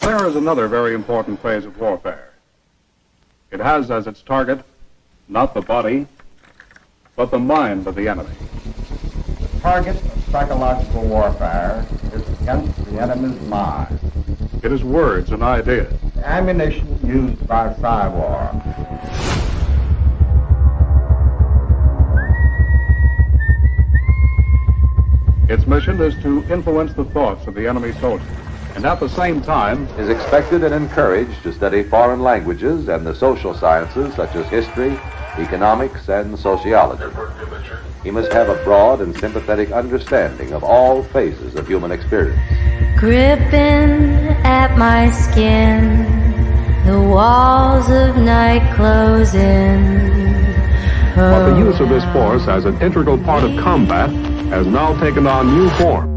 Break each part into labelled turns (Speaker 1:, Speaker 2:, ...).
Speaker 1: there is another very important phase of warfare. It has as its target not the body, but the mind of the enemy.
Speaker 2: The target of psychological warfare is against the enemy's mind.
Speaker 1: It is words and ideas.
Speaker 2: The ammunition used by Psywar.
Speaker 1: Its mission is to influence the thoughts of the enemy soldier, and at the same time
Speaker 3: is expected and encouraged to study foreign languages and the social sciences such as history, economics, and sociology. He must have a broad and sympathetic understanding of all phases of human experience.
Speaker 4: Gripping at my skin, the walls of night closing.
Speaker 5: But the use of this force as an integral part of combat has now taken on new form.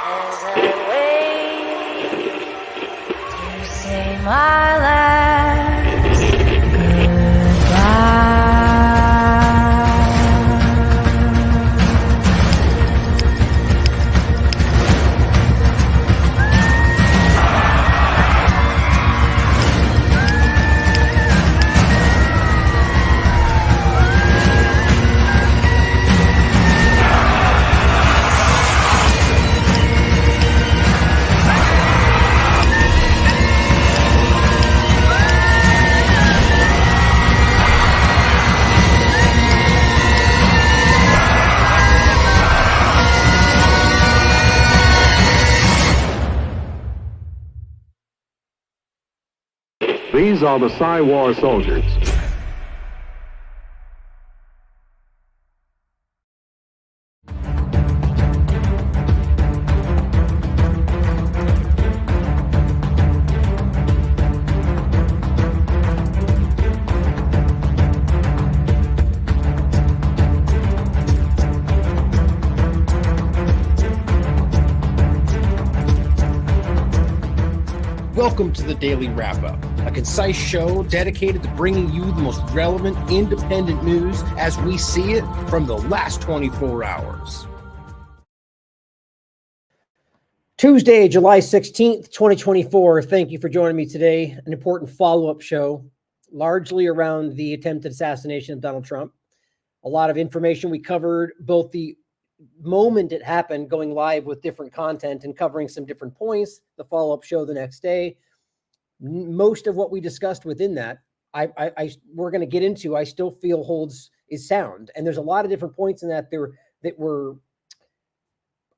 Speaker 4: As I wait to say my last goodbye.
Speaker 5: These are the Psywar soldiers.
Speaker 6: Welcome to the Daily Wrap-Up, a concise show dedicated to bringing you the most relevant, independent news as we see it from the last 24 hours.
Speaker 7: Tuesday, July 16th, 2024. Thank you for joining me today. An important follow-up show, largely around the attempted assassination of Donald Trump. A lot of information we covered, both the moment it happened, going live with different content and covering some different points, the follow-up show the next day. Most of what we discussed within that, we're going to get into, I still feel is sound. And there's a lot of different points in that that were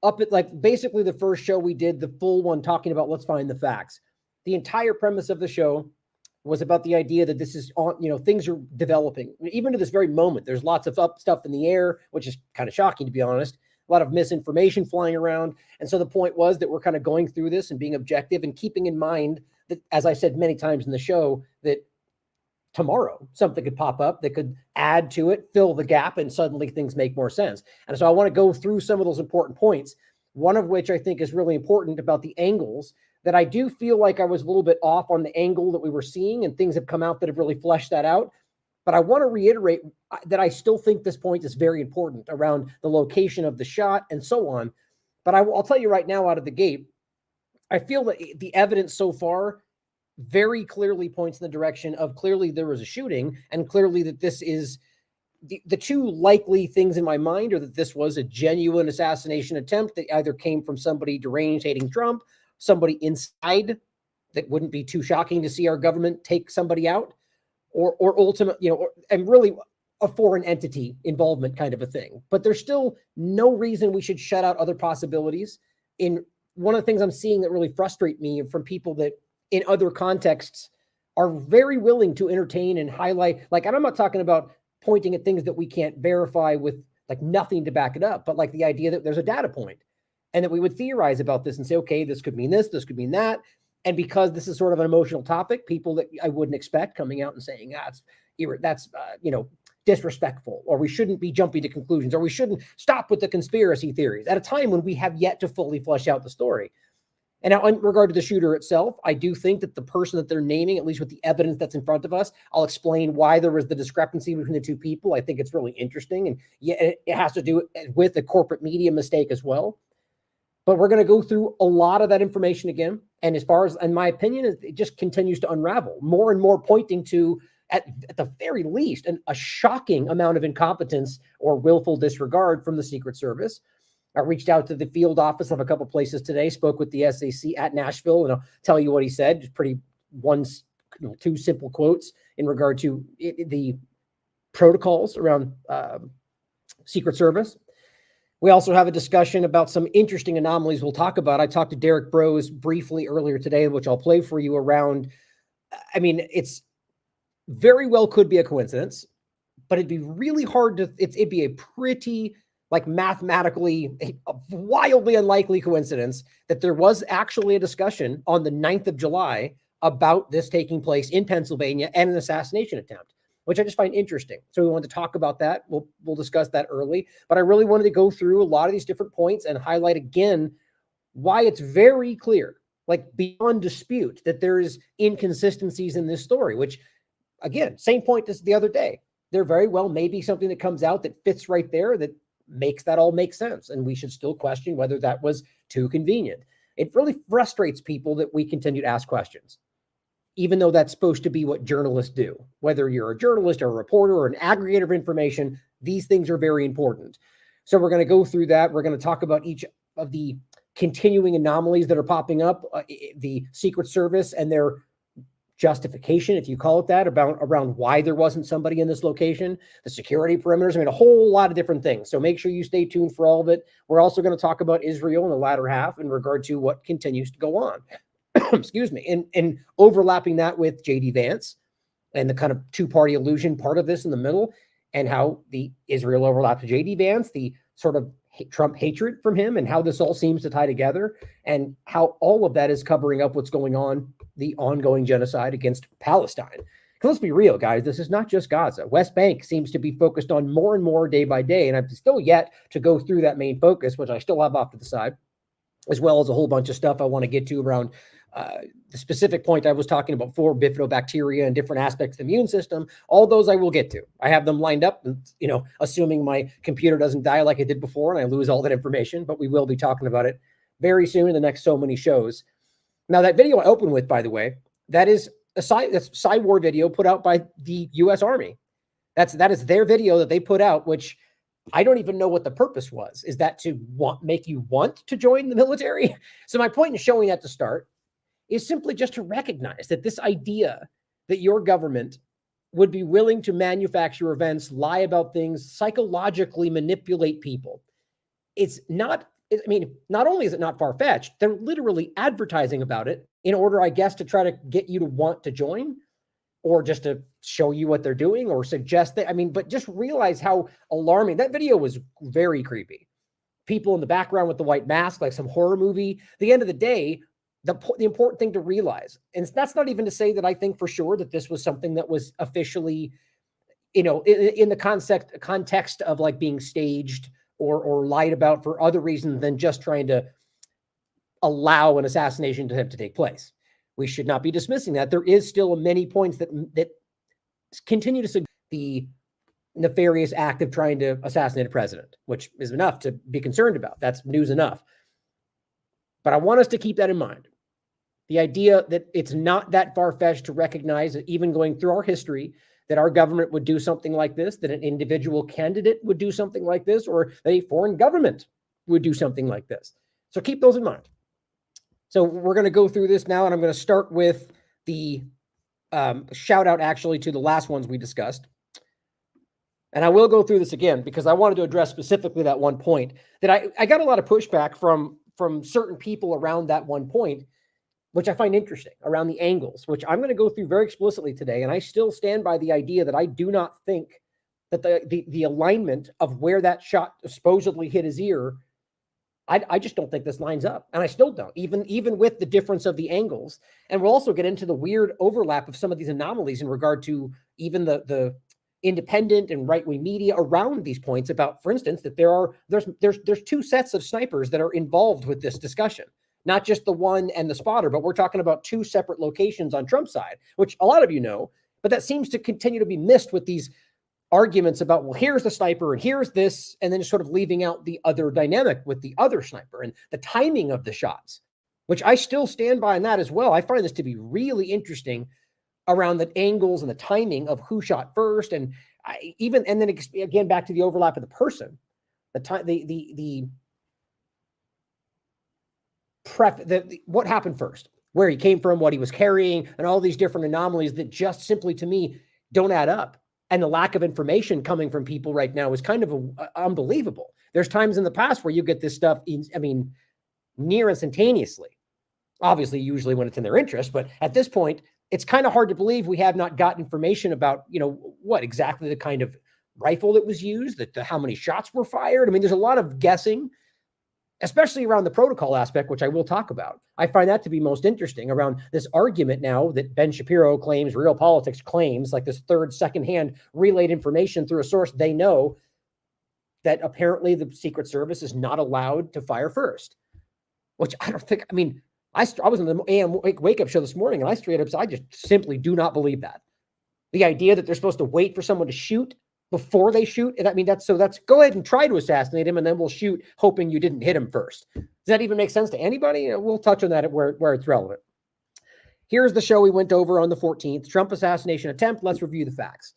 Speaker 7: up at, like, basically the first show we did, the full one talking about let's find the facts. The entire premise of the show was about the idea that this is on, things are developing. Even to this very moment, there's lots of stuff in the air, which is kind of shocking, to be honest. A lot of misinformation flying around. And so the point was that we're kind of going through this and being objective and keeping in mind that, as I said many times in the show, that tomorrow something could pop up that could add to it, fill the gap, and suddenly things make more sense. And so I want to go through some of those important points, one of which I think is really important about the angles that I do feel like I was a little bit off on the angle that we were seeing, and things have come out that have really fleshed that out. But I want to reiterate that I still think this point is very important around the location of the shot and so on. But I'll tell you right now out of the gate, I feel that the evidence so far very clearly points in the direction of clearly there was a shooting, and clearly that this is the two likely things in my mind are that this was a genuine assassination attempt that either came from somebody deranged hating Trump, somebody inside that wouldn't be too shocking to see our government take somebody out, or ultimate, and really a foreign entity involvement kind of a thing. But there's still no reason we should shut out other possibilities. In one of the things I'm seeing that really frustrate me from people that in other contexts are very willing to entertain and highlight, and I'm not talking about pointing at things that we can't verify with nothing to back it up, but the idea that there's a data point and that we would theorize about this and say, okay, this could mean this could mean that. And because this is sort of an emotional topic, people that I wouldn't expect coming out and saying, that's disrespectful, or we shouldn't be jumping to conclusions, or we shouldn't stop with the conspiracy theories at a time when we have yet to fully flesh out the story. And now in regard to the shooter itself, I do think that the person that they're naming, at least with the evidence that's in front of us, I'll explain why there was the discrepancy between the two people. I think it's really interesting. And yeah, it has to do with the corporate media mistake as well. But we're going to go through a lot of that information again. And as far as, in my opinion, it just continues to unravel, more and more pointing to, at the very least, a shocking amount of incompetence or willful disregard from the Secret Service. I reached out to the field office of a couple places today, spoke with the SAC at Nashville, and I'll tell you what he said. Just pretty two simple quotes in regard to the protocols around Secret Service. We also have a discussion about some interesting anomalies we'll talk about. I talked to Derrick Broze briefly earlier today, which I'll play for you around. I mean, it's very well could be a coincidence, but it'd be really hard to, it'd be a pretty, like, mathematically wildly unlikely coincidence that there was actually a discussion on the 9th of July about this taking place in Pennsylvania and an assassination attempt, which I just find interesting. So we wanted to talk about that. We'll discuss that early, but I really wanted to go through a lot of these different points and highlight again why it's very clear, like beyond dispute, that there's inconsistencies in this story, which, again, same point as the other day. There very well may be something that comes out that fits right there that makes that all make sense. And we should still question whether that was too convenient. It really frustrates people that we continue to ask questions, even though that's supposed to be what journalists do. Whether you're a journalist or a reporter or an aggregator of information, these things are very important. So we're going to go through that. We're going to talk about each of the continuing anomalies that are popping up, the Secret Service and their justification, if you call it that, around why there wasn't somebody in this location, the security perimeters, I mean, a whole lot of different things. So make sure you stay tuned for all of it. We're also going to talk about Israel in the latter half in regard to what continues to go on. Excuse me, and overlapping that with J.D. Vance and the kind of two-party illusion part of this in the middle, and how the Israel overlaps to J.D. Vance, the sort of Trump hatred from him, and how this all seems to tie together, and how all of that is covering up what's going on, the ongoing genocide against Palestine. Because let's be real, guys, this is not just Gaza. West Bank seems to be focused on more and more day by day, and I've still yet to go through that main focus, which I still have off to the side, as well as a whole bunch of stuff I want to get to around the specific point I was talking about for bifidobacteria and different aspects of the immune system. All those I will get to. I have them lined up, assuming my computer doesn't die like it did before and I lose all that information, but we will be talking about it very soon in the next so many shows. Now, that video I opened with, by the way, that is that's side war video put out by the U.S. Army. That is their video that they put out, which I don't even know what the purpose was. Is that to make you want to join the military? So my point in showing that to start is simply just to recognize that this idea that your government would be willing to manufacture events, lie about things, psychologically manipulate people, it's not, I mean, not only is it not far-fetched, they're literally advertising about it in order, I guess, to try to get you to want to join, or just to show you what they're doing, or suggest that, I mean, but just realize how alarming. That video was very creepy. People in the background with the white mask, like some horror movie. At the end of the day, the important thing to realize, and that's not even to say that I think for sure that this was something that was officially, in the context of like being staged or lied about for other reasons than just trying to allow an assassination attempt to take place. We should not be dismissing that. There is still many points that continue to suggest the nefarious act of trying to assassinate a president, which is enough to be concerned about. That's news enough. But I want us to keep that in mind. The idea that it's not that far-fetched to recognize that even going through our history, that our government would do something like this, that an individual candidate would do something like this, or that a foreign government would do something like this. So keep those in mind. So we're going to go through this now, and I'm going to start with the shout out actually to the last ones we discussed. And I will go through this again because I wanted to address specifically that one point that I got a lot of pushback from certain people around that one point, which I find interesting, around the angles, which I'm going to go through very explicitly today. And I still stand by the idea that I do not think that the alignment of where that shot supposedly hit his ear, I just don't think this lines up. And I still don't, even with the difference of the angles. And we'll also get into the weird overlap of some of these anomalies in regard to even the independent and right-wing media around these points about, for instance, that there's two sets of snipers that are involved with this discussion, not just the one and the spotter, but we're talking about two separate locations on Trump's side, which a lot of you know, but that seems to continue to be missed with these arguments about, well, here's the sniper and here's this, and then just sort of leaving out the other dynamic with the other sniper and the timing of the shots, which I still stand by in that as well. I find this to be really interesting around the angles and the timing of who shot first. And and then again, back to the overlap of the person, the time, what happened first, where he came from, what he was carrying, and all these different anomalies that just simply to me don't add up. And the lack of information coming from people right now is kind of unbelievable. There's times in the past where you get this stuff, near instantaneously. Obviously, usually when it's in their interest, but at this point, it's kind of hard to believe we have not got information about, what exactly the kind of rifle that was used, how many shots were fired. I mean, there's a lot of guessing, especially around the protocol aspect, which I will talk about. I find that to be most interesting around this argument now that Ben Shapiro claims, Realpolitics claims, like this third secondhand relayed information through a source they know, that apparently the Secret Service is not allowed to fire first, which I don't think, I was in the AM wake-up show this morning, and I just simply do not believe that. The idea that they're supposed to wait for someone to shoot before they shoot, that's go ahead and try to assassinate him, and then we'll shoot, hoping you didn't hit him first. Does that even make sense to anybody? We'll touch on that where it's relevant. Here's the show we went over on the 14th, Trump assassination attempt. Let's review the facts.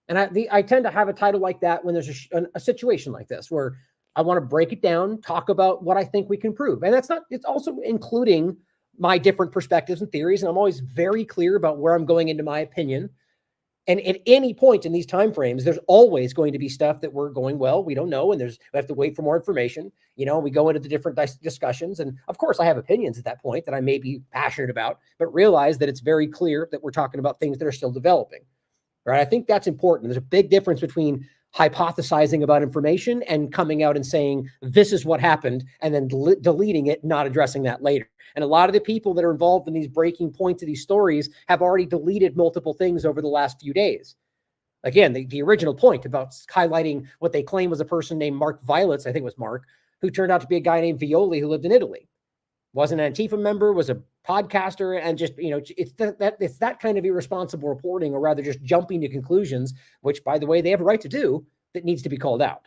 Speaker 7: And I tend to have a title like that when there's a situation like this, where I want to break it down, talk about what I think we can prove. And it's also including my different perspectives and theories. And I'm always very clear about where I'm going into my opinion. And at any point in these timeframes, there's always going to be stuff that we're going, well, we don't know. And we have to wait for more information. We go into the different discussions. And of course, I have opinions at that point that I may be passionate about, but realize that it's very clear that we're talking about things that are still developing. Right? I think that's important. There's a big difference between hypothesizing about information and coming out and saying, this is what happened, and then deleting it, not addressing that later. And a lot of the people that are involved in these breaking points of these stories have already deleted multiple things over the last few days. Again, the original point about highlighting what they claim was a person named Mark Violets, I think it was Mark, who turned out to be a guy named Violi who lived in Italy. Wasn't an Antifa member, was a podcaster, and just, it's that kind of irresponsible reporting, or rather just jumping to conclusions, which, by the way, they have a right to do, that needs to be called out.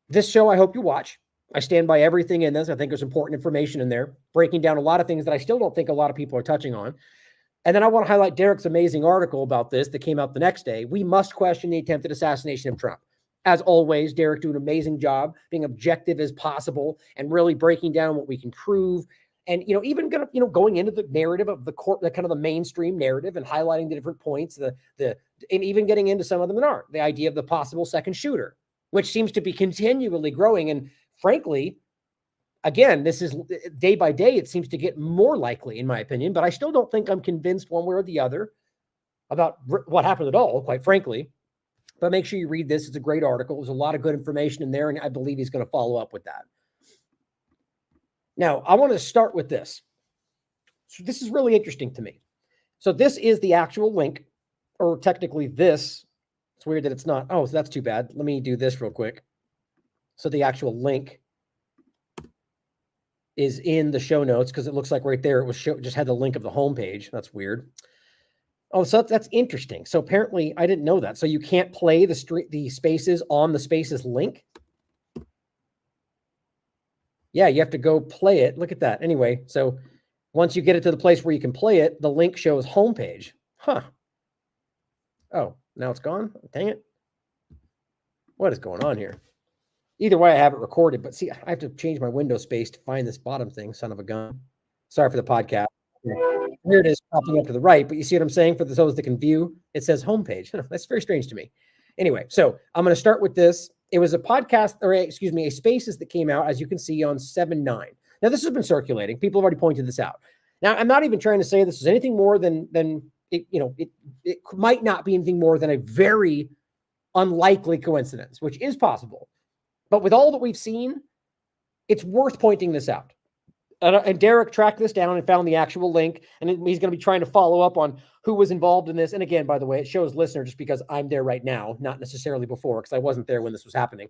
Speaker 7: This show, I hope you watch. I stand by everything in this. I think there's important information in there, breaking down a lot of things that I still don't think a lot of people are touching on. And then I want to highlight Derrick's amazing article about this that came out the next day. We must question the attempted assassination of Trump. As always, Derrick doing an amazing job, being objective as possible, and really breaking down what we can prove. And, even going into the narrative of the court, the kind of the mainstream narrative, and highlighting the different points, and even getting into some of them that aren't. The idea of the possible second shooter, which seems to be continually growing. And frankly, again, this is day by day, it seems to get more likely, in my opinion, but I still don't think I'm convinced one way or the other about what happened at all, quite frankly. But make sure you read this. It's a great article. There's a lot of good information in there, and I believe he's going to follow up with that. Now, I want to start with this. So this is really interesting to me. So this is the actual link, or technically this. It's weird that it's not. Oh, so that's too bad. Let me do this real quick. So the actual link is in the show notes, because it looks like right there it was just had the link of the homepage. That's weird. Oh, so that's interesting. So apparently I didn't know that. So you can't play the spaces on the spaces link. Yeah, you have to go play it. Look at that. Anyway, so once you get it to the place where you can play it, the link shows homepage. Huh. Oh, now it's gone? Dang it. What is going on here? Either way, I have it recorded, but see, I have to change my window space to find this bottom thing, son of a gun. Sorry for the podcast. Here it is popping up to the right, but you see what I'm saying? For those that can view, it says homepage. That's very strange to me. Anyway, so I'm going to start with this. It was a podcast, or excuse me, a spaces that came out, as you can see, on 7/9. Now, this has been circulating. People have already pointed this out. Now, I'm not even trying to say this is anything more than it might not be anything more than a very unlikely coincidence, which is possible. But with all that we've seen, it's worth pointing this out. And Derrick tracked this down and found the actual link, and he's going to be trying to follow up on who was involved in this. And again, by the way, it shows listener just because I'm there right now, not necessarily before, because I wasn't there when this was happening.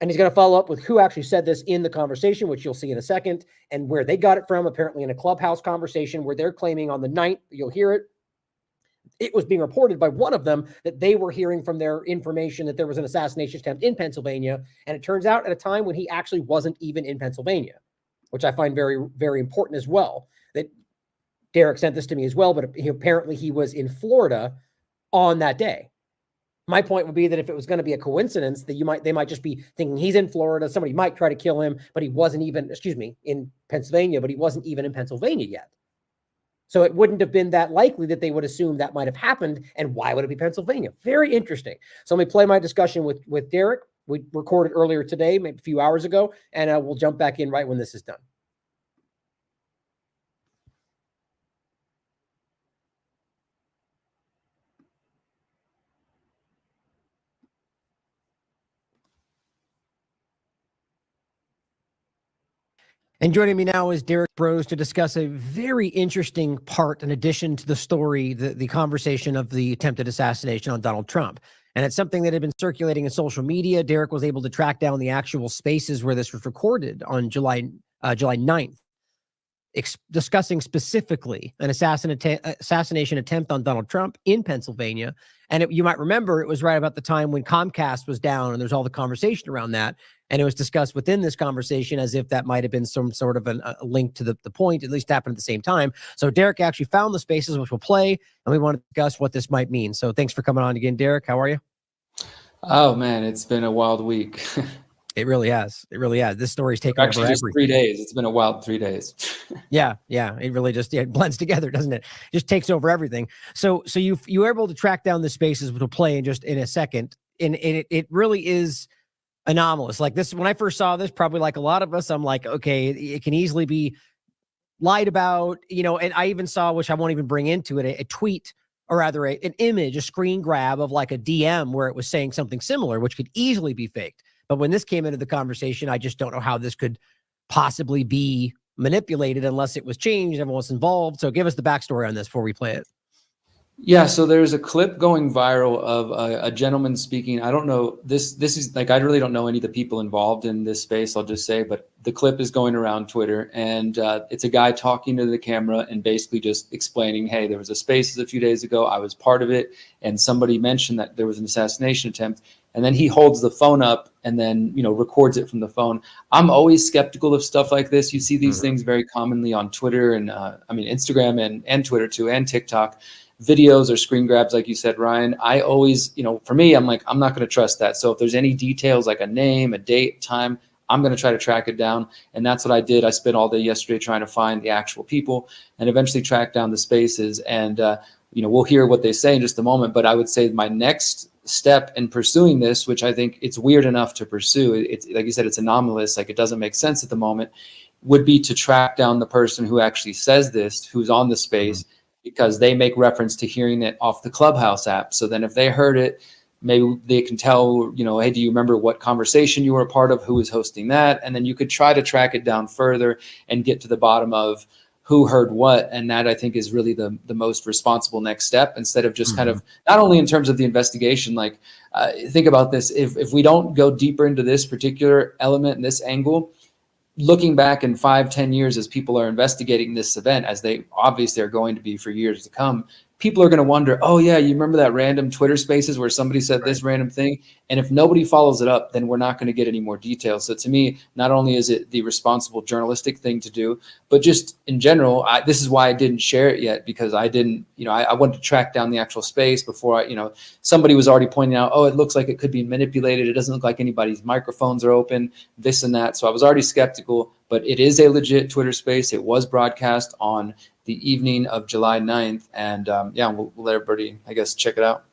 Speaker 7: And he's going to follow up with who actually said this in the conversation, which you'll see in a second, and where they got it from, apparently in a Clubhouse conversation where they're claiming on the 9th, you'll hear it, it was being reported by one of them that they were hearing from their information that there was an assassination attempt in Pennsylvania. And it turns out at a time when he actually wasn't even in Pennsylvania, which I find very, very important as well. That Derrick sent this to me as well, but apparently he was in Florida on that day. My point would be that if it was going to be a coincidence, that they might just be thinking he's in Florida, somebody might try to kill him, but he wasn't even, in Pennsylvania, but he wasn't even in Pennsylvania yet. So it wouldn't have been that likely that they would assume that might have happened. And why would it be Pennsylvania? Very interesting. So let me play my discussion with Derrick. We recorded earlier today, maybe a few hours ago, and we'll jump back in right when this is done. And joining me now is Derrick Broze to discuss a very interesting part in addition to the story, the conversation of the attempted assassination on Donald Trump. And it's something that had been circulating in social media. Derrick was able to track down the actual spaces where this was recorded on July 9th, discussing specifically an assassination attempt on Donald Trump in Pennsylvania. And you might remember it was right about the time when Comcast was down and there's all the conversation around that. And it was discussed within this conversation as if that might have been some sort of a link to the point, at least happened at the same time. So Derrick actually found the spaces, which we'll play, and we want to discuss what this might mean. So thanks for coming on again, Derrick. How are you?
Speaker 8: Oh, man, it's been a wild week.
Speaker 7: It really has. It really has. This story's taken
Speaker 8: actually
Speaker 7: over
Speaker 8: just 3 days. It's been a wild 3 days.
Speaker 7: Yeah. It really just it blends together, doesn't it? Just takes over everything. So you were able to track down the spaces, which we'll play in just in a second. And it really is anomalous. Like this, when I first saw this, probably like a lot of us, I'm like, okay, it can easily be lied about, and I even saw, which I won't even bring into it, a tweet, or rather an image, a screen grab of like a DM where it was saying something similar, which could easily be faked. But when this came into the conversation, I just don't know how this could possibly be manipulated unless it was changed, everyone was involved. So give us the backstory on this before we play it.
Speaker 8: Yeah, so there's a clip going viral of a gentleman speaking. I don't know, this is like, I really don't know any of the people involved in this space, I'll just say, but the clip is going around Twitter, and it's a guy talking to the camera and basically just explaining, hey, there was a Spaces a few days ago, I was part of it, and somebody mentioned that there was an assassination attempt, and then he holds the phone up and then, records it from the phone. I'm always skeptical of stuff like this. You see these things very commonly on Twitter and Instagram and Twitter too, and TikTok. Videos or screen grabs, like you said, Ryan, I always, for me, I'm like, I'm not going to trust that. So if there's any details like a name, a date, time, I'm going to try to track it down. And that's what I did. I spent all day yesterday trying to find the actual people and eventually track down the spaces. And, we'll hear what they say in just a moment. But I would say my next step in pursuing this, which I think it's weird enough to pursue, it's like you said, it's anomalous, like it doesn't make sense at the moment, would be to track down the person who actually says this, who's on the space, because they make reference to hearing it off the Clubhouse app. So then if they heard it, maybe they can tell, hey, do you remember what conversation you were a part of? Who was hosting that? And then you could try to track it down further and get to the bottom of who heard what. And that, I think, is really the most responsible next step, instead of just kind of, not only in terms of the investigation, like think about this, if we don't go deeper into this particular element and this angle, looking back in 5-10 years as people are investigating this event, as they obviously are going to be for years to come, people are going to wonder, oh yeah, you remember that random Twitter spaces where somebody said this random thing? And if nobody follows it up, then we're not going to get any more details. So to me, not only is it the responsible journalistic thing to do, but just in general, this is why I didn't share it yet, because I didn't, I wanted to track down the actual space before somebody was already pointing out, oh, it looks like it could be manipulated. It doesn't look like anybody's microphones are open, this and that. So I was already skeptical, but it is a legit Twitter space. It was broadcast on the evening of July 9th. And we'll let everybody, I guess, check it out.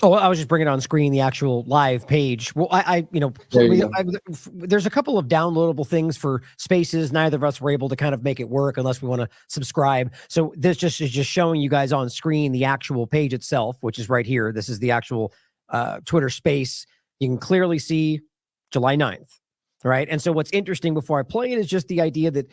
Speaker 7: Oh, I was just bringing on screen the actual live page. Well, there's a couple of downloadable things for spaces. Neither of us were able to kind of make it work unless we want to subscribe. So this just is just showing you guys on screen the actual page itself, which is right here. This is the actual Twitter space. You can clearly see July 9th, right? And so what's interesting before I play it is just the idea that,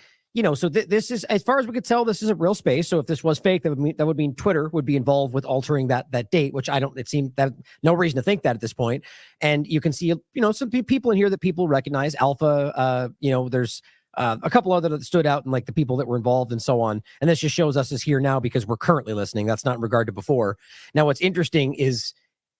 Speaker 7: so this is, as far as we could tell, this is a real space. So if this was fake, that would mean Twitter would be involved with altering that date, which it seemed that no reason to think that at this point. And you can see, some people in here that people recognize. Alpha, there's A couple other that stood out and like the people that were involved and so on. And this just shows us is here now because we're currently listening. That's not in regard to before. Now, what's interesting is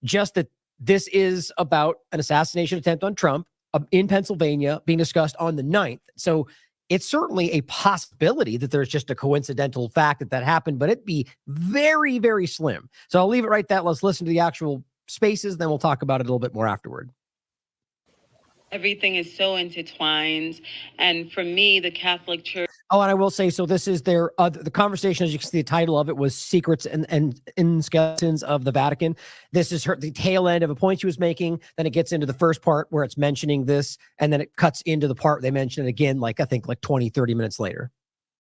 Speaker 7: just that this is about an assassination attempt on Trump in Pennsylvania being discussed on the 9th. So it's certainly a possibility that there's just a coincidental fact that happened, but it'd be very, very slim. So I'll leave it right there. Let's listen to the actual spaces. Then we'll talk about it a little bit more afterward.
Speaker 9: Everything is so intertwined. And for me, the Catholic Church.
Speaker 7: Oh, and I will say, so this is their, the conversation, as you can see, the title of it was Secrets and Skeletons of the Vatican. This is the tail end of a point she was making. Then it gets into the first part where it's mentioning this, and then it cuts into the part they mention it again, like I think like 20, 30 minutes later.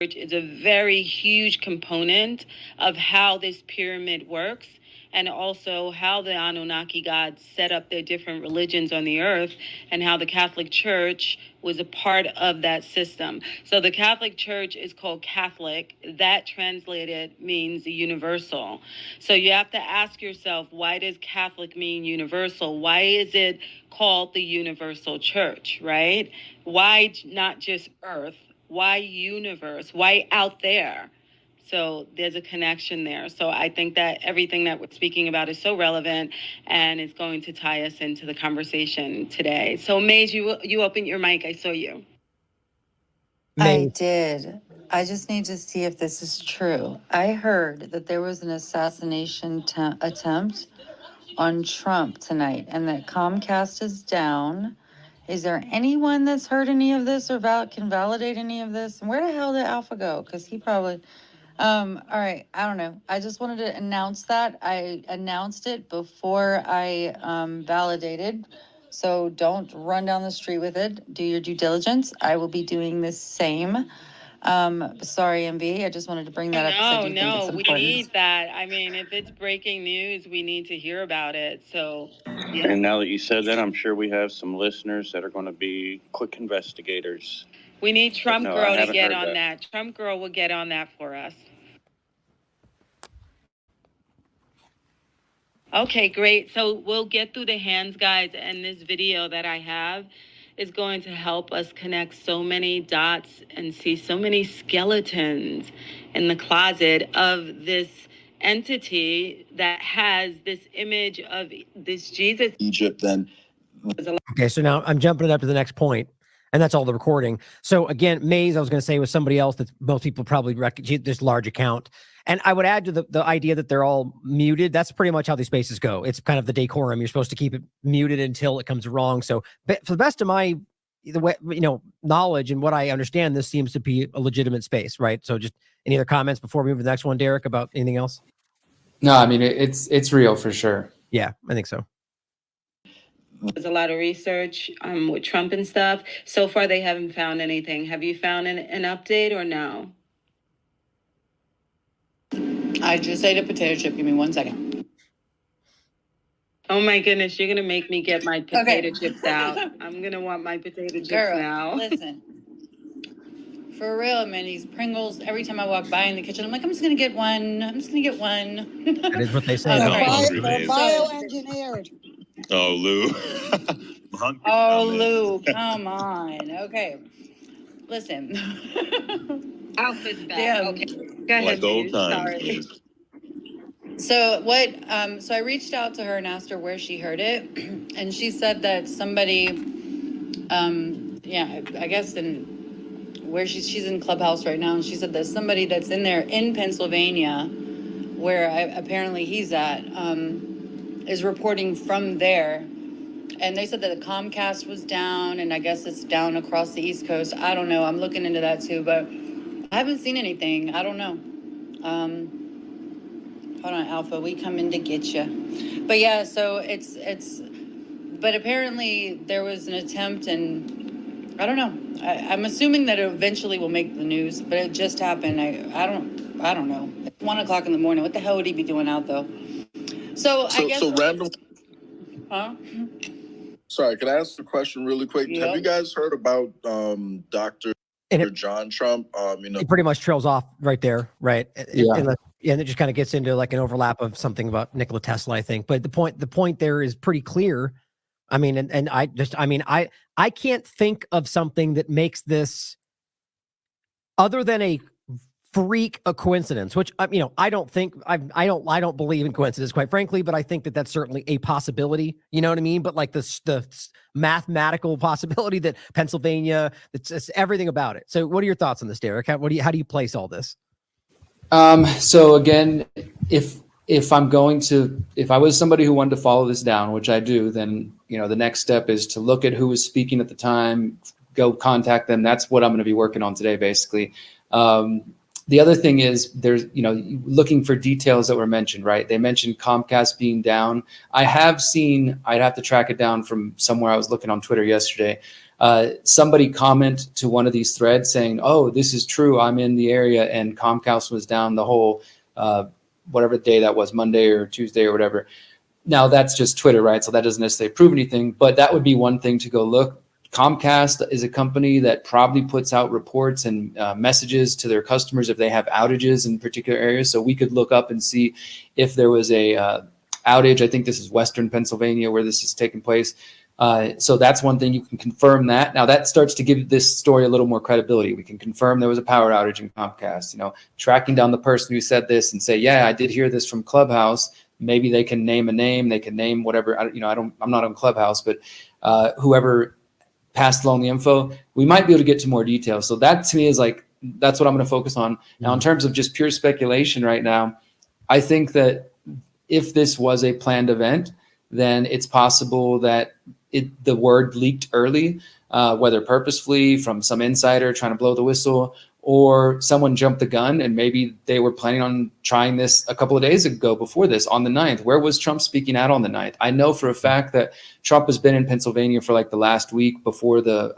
Speaker 9: Is a very huge component of how this pyramid works, and also how the Anunnaki gods set up their different religions on the earth, and how the Catholic Church was a part of that system. So the Catholic Church is called Catholic. That translated means universal. So you have to ask yourself, why does Catholic mean universal? Why is it called the Universal Church, right? Why not just earth? Why universe? Why out there? So there's a connection there. So I think that everything that we're speaking about is so relevant and is going to tie us into the conversation today. So Maze, you opened your mic. I saw you.
Speaker 10: I did. I just need to see if this is true. I heard that there was an assassination attempt on Trump tonight and that Comcast is down. Is there anyone that's heard any of this or can validate any of this? And where the hell did Alpha go? Because he probably... all right. I don't know. I just wanted to announce that. I announced it before I validated. So don't run down the street with it. Do your due diligence. I will be doing the same. Sorry, MB. I just wanted to bring that up.
Speaker 9: No, we need that. I mean, if it's breaking news, we need to hear about it. So, yeah.
Speaker 11: And now that you said that, I'm sure we have some listeners that are going to be quick investigators.
Speaker 9: We need Trump Girl to get on that. Trump Girl will get on that for us. Okay, great. So we'll get through the hands, guys, and this video that I have is going to help us connect so many dots and see so many skeletons in the closet of this entity that has this image of this Jesus.
Speaker 12: Egypt then.
Speaker 7: Okay, so now I'm jumping it up to the next point. And that's all the recording. So again, Maze, I was going to say, was somebody else that most people probably recognize, this large account. And I would add to the idea that they're all muted. That's pretty much how these spaces go. It's kind of the decorum. You're supposed to keep it muted until it comes wrong. So for the best of my knowledge and what I understand, this seems to be a legitimate space, right? So just any other comments before we move to the next one, Derrick, about anything else?
Speaker 8: No, I mean, it's real for sure.
Speaker 7: Yeah, I think so.
Speaker 9: There's a lot of research with Trump and stuff. So far, they haven't found anything. Have you found an update or no?
Speaker 10: I just ate a potato chip. Give me 1 second.
Speaker 9: Oh my goodness, you're going to make me get my potato chips out. I'm going to want my potato chips now.
Speaker 10: Listen. For real, man, these Pringles, every time I walk by in the kitchen, I'm like, I'm just going to get one. I'm just going to get one.
Speaker 7: That is what they say.
Speaker 13: They're bioengineered.
Speaker 12: Oh, Lou.
Speaker 10: Lou, come on. Okay. Listen.
Speaker 9: Alpha's back. Okay. Go ahead.
Speaker 12: Like old times.
Speaker 9: Sorry.
Speaker 10: So so I reached out to her and asked her where she heard it. And she said that somebody, I guess where she's in Clubhouse right now. And she said that somebody that's in there in Pennsylvania, where apparently he's at, is reporting from there. And they said that the Comcast was down, and I guess it's down across the East Coast. I don't know. I'm looking into that too, but I haven't seen anything. I don't know. Hold on, Alpha. We coming to get you. But yeah, so but apparently there was an attempt, and I don't know. I'm assuming that it eventually will make the news, but it just happened. I don't know. It's 1 o'clock in the morning. What the hell would he be doing out though? So I guess.
Speaker 12: So random.
Speaker 10: Huh?
Speaker 12: Sorry, can I ask a question really quick?
Speaker 10: Yep.
Speaker 12: Have you guys heard about Dr. John Trump?
Speaker 7: It pretty much trails off right there, right?
Speaker 8: Yeah.
Speaker 7: And it just kind of gets into like an overlap of something about Nikola Tesla, I think. But the point there is pretty clear. I mean, I can't think of something that makes this other than a freak a coincidence, which you know, I don't believe in coincidence, quite frankly, but I think that that's certainly a possibility. You know what I mean? But like the mathematical possibility that Pennsylvania, it's everything about it. So, what are your thoughts on this, Derrick? How do you place all this?
Speaker 8: So again, if I was somebody who wanted to follow this down, which I do, then you know the next step is to look at who was speaking at the time, go contact them. That's what I'm going to be working on today, basically. The other thing is there's, you know, looking for details that were mentioned, right? They mentioned Comcast being down. I'd have to track it down from somewhere. I was looking on Twitter yesterday. Somebody comment to one of these threads saying, oh, this is true, I'm in the area, and Comcast was down the whole, whatever day that was, Monday or Tuesday or whatever. Now that's just Twitter, right? So that doesn't necessarily prove anything, but that would be one thing to go look. Comcast is a company that probably puts out reports and messages to their customers if they have outages in particular areas. So we could look up and see if there was a outage. I think this is Western Pennsylvania where this is taking place. So that's one thing, you can confirm that. Now that starts to give this story a little more credibility. We can confirm there was a power outage in Comcast, you know, tracking down the person who said this and say, yeah, I did hear this from Clubhouse. Maybe they can name a name, they can name whatever, I'm not on Clubhouse, but whoever passed along the info, we might be able to get to more details. So that to me is like, that's what I'm going to focus on. Now, in terms of just pure speculation right now, I think that if this was a planned event, then it's possible that the word leaked early, whether purposefully from some insider trying to blow the whistle, or someone jumped the gun and maybe they were planning on trying this a couple of days ago before this on the 9th. Where was Trump speaking at on the 9th? I know for a fact that Trump has been in Pennsylvania for like the last week before the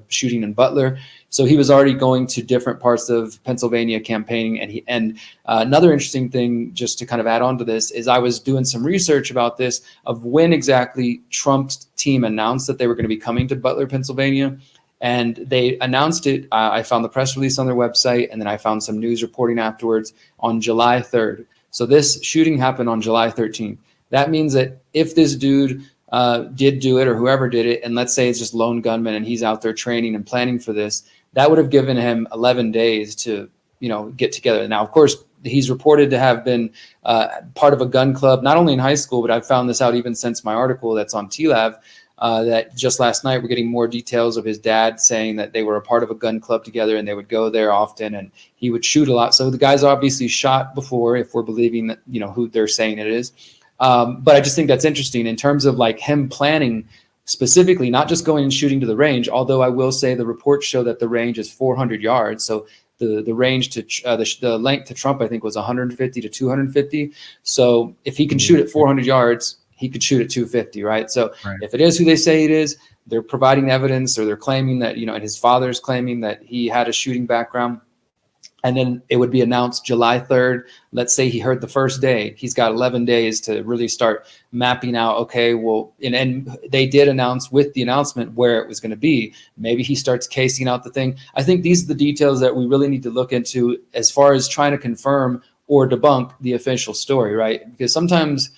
Speaker 8: shooting in Butler. So he was already going to different parts of Pennsylvania campaigning. And another interesting thing, just to kind of add on to this, is I was doing some research about this of when exactly Trump's team announced that they were going to be coming to Butler, Pennsylvania. And they announced it. I found the press release on their website, and then I found some news reporting afterwards on July 3rd. So this shooting happened on July 13th. That means that if this dude did do it, or whoever did it, and let's say it's just lone gunman and he's out there training and planning for this, that would have given him 11 days to, you know, get together. Now, of course, he's reported to have been part of a gun club, not only in high school, but I've found this out even since my article that's on TLAV. That just last night we're getting more details of his dad saying that they were a part of a gun club together and they would go there often and he would shoot a lot. So the guy's obviously shot before, if we're believing that, you know, who they're saying it is. But I just think that's interesting in terms of like him planning specifically, not just going and shooting to the range, although I will say the reports show that the range is 400 yards. So the range to the length to Trump, I think, was 150 to 250. So if he can shoot at 400 yards, he could shoot at 250, right? So if it is who they say it is, they're providing evidence, or they're claiming that, you know, and his father's claiming that he had a shooting background. And then it would be announced July 3rd. Let's say he heard the first day. He's got 11 days to really start mapping out, okay, well, and they did announce with the announcement where it was going to be. Maybe he starts casing out the thing. I think these are the details that we really need to look into as far as trying to confirm or debunk the official story, right? Because sometimes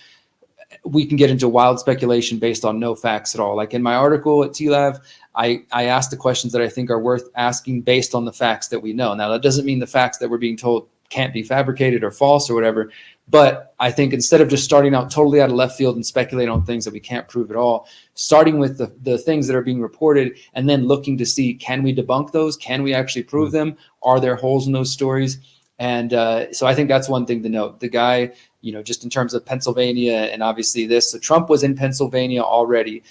Speaker 8: we can get into wild speculation based on no facts at all. Like in my article at TLAV, I asked the questions that I think are worth asking based on the facts that we know. Now, that doesn't mean the facts that we're being told can't be fabricated or false or whatever. But I think instead of just starting out totally out of left field and speculating on things that we can't prove at all, starting with the things that are being reported and then looking to see, can we debunk those? Can we actually prove them? Are there holes in those stories? And so I think that's one thing to note. The guy, you know, just in terms of Pennsylvania and obviously this, so Trump was in Pennsylvania already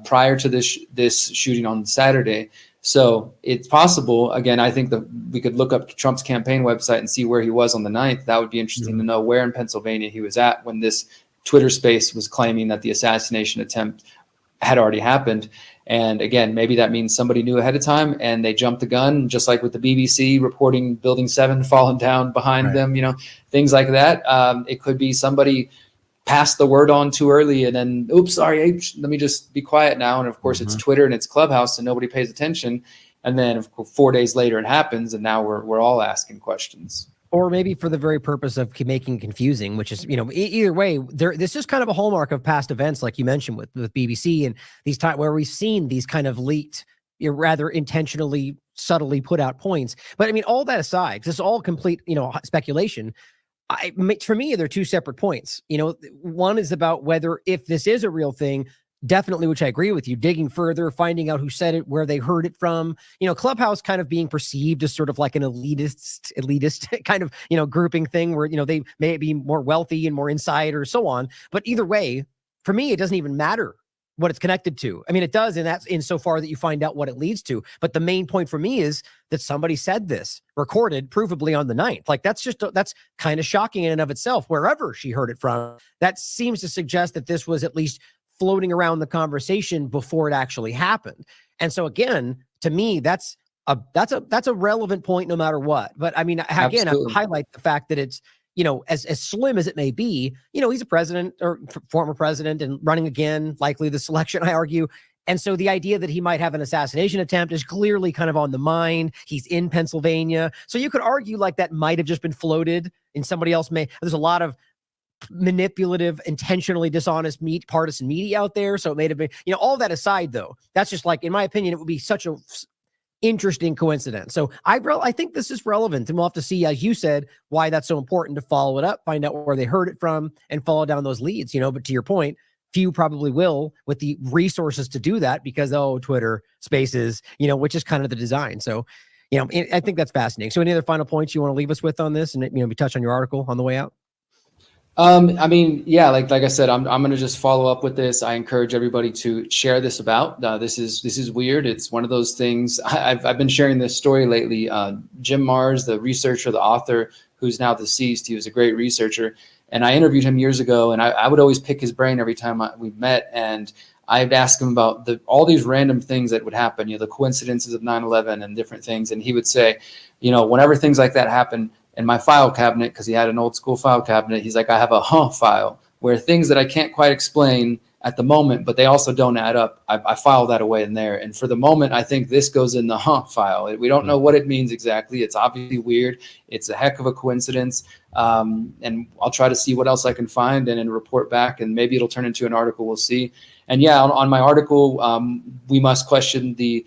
Speaker 8: prior to this shooting on Saturday. So it's possible, again, I think that we could look up Trump's campaign website and see where he was on the 9th. That would be interesting to know where in Pennsylvania he was at when this Twitter space was claiming that the assassination attempt had already happened. And again, maybe that means somebody knew ahead of time and they jumped the gun, just like with the BBC reporting Building 7 falling down behind them, you know, things like that. It could be somebody passed the word on too early and then, oops, sorry, let me just be quiet now. And of course it's Twitter and it's Clubhouse and nobody pays attention. And then of course, 4 days later it happens and now we're all asking questions.
Speaker 7: Or maybe for the very purpose of making confusing, which is, you know, either way, this is kind of a hallmark of past events, like you mentioned with BBC and these times where we've seen these kind of leaked, rather intentionally subtly put out points. But I mean, all that aside, this is all complete, speculation. For me, they're two separate points. One is about whether, if this is a real thing, definitely, which I agree with you, digging further, finding out who said it, where they heard it from. Clubhouse kind of being perceived as sort of like an elitist kind of, grouping thing where, they may be more wealthy and more inside or so on. But either way, for me, it doesn't even matter what it's connected to. I mean, it does, and that's insofar that you find out what it leads to. But the main point for me is that somebody said this, recorded, provably on the 9th. Like, that's kind of shocking in and of itself, wherever she heard it from. That seems to suggest that this was at least floating around the conversation before it actually happened. And so again, to me, that's a relevant point no matter what. But I mean, again, I highlight the fact that it's, as slim as it may be, he's a president or former president and running again, likely the selection, I argue. And so the idea that he might have an assassination attempt is clearly kind of on the mind. He's in Pennsylvania. So you could argue like that might have just been floated and somebody else there's a lot of manipulative, intentionally dishonest partisan media out there. So it may have been, all that aside though, that's just like, in my opinion, it would be such a interesting coincidence. So I think this is relevant, and we'll have to see, as you said, why that's so important to follow it up, find out where they heard it from, and follow down those leads. But to your point, few probably will with the resources to do that because Twitter Spaces, which is kind of the design. So, I think that's fascinating. So, any other final points you want to leave us with on this, and we touch on your article on the way out?
Speaker 8: I mean, yeah, like I said, I'm going to just follow up with this. I encourage everybody to share this about. This is weird. It's one of those things. I've been sharing this story lately. Jim Marrs, the researcher, the author, who's now deceased, he was a great researcher, and I interviewed him years ago. And I would always pick his brain every time we met, and I'd ask him about all these random things that would happen. The coincidences of 9/11 and different things, and he would say, whenever things like that happen. In my file cabinet, because he had an old school file cabinet, he's like, I have a file where things that I can't quite explain at the moment, but they also don't add up. I file that away in there. And for the moment, I think this goes in the file. We don't know what it means exactly. It's obviously weird. It's a heck of a coincidence. And I'll try to see what else I can find and then report back, and maybe it'll turn into an article. We'll see. And yeah, on my article, we must question the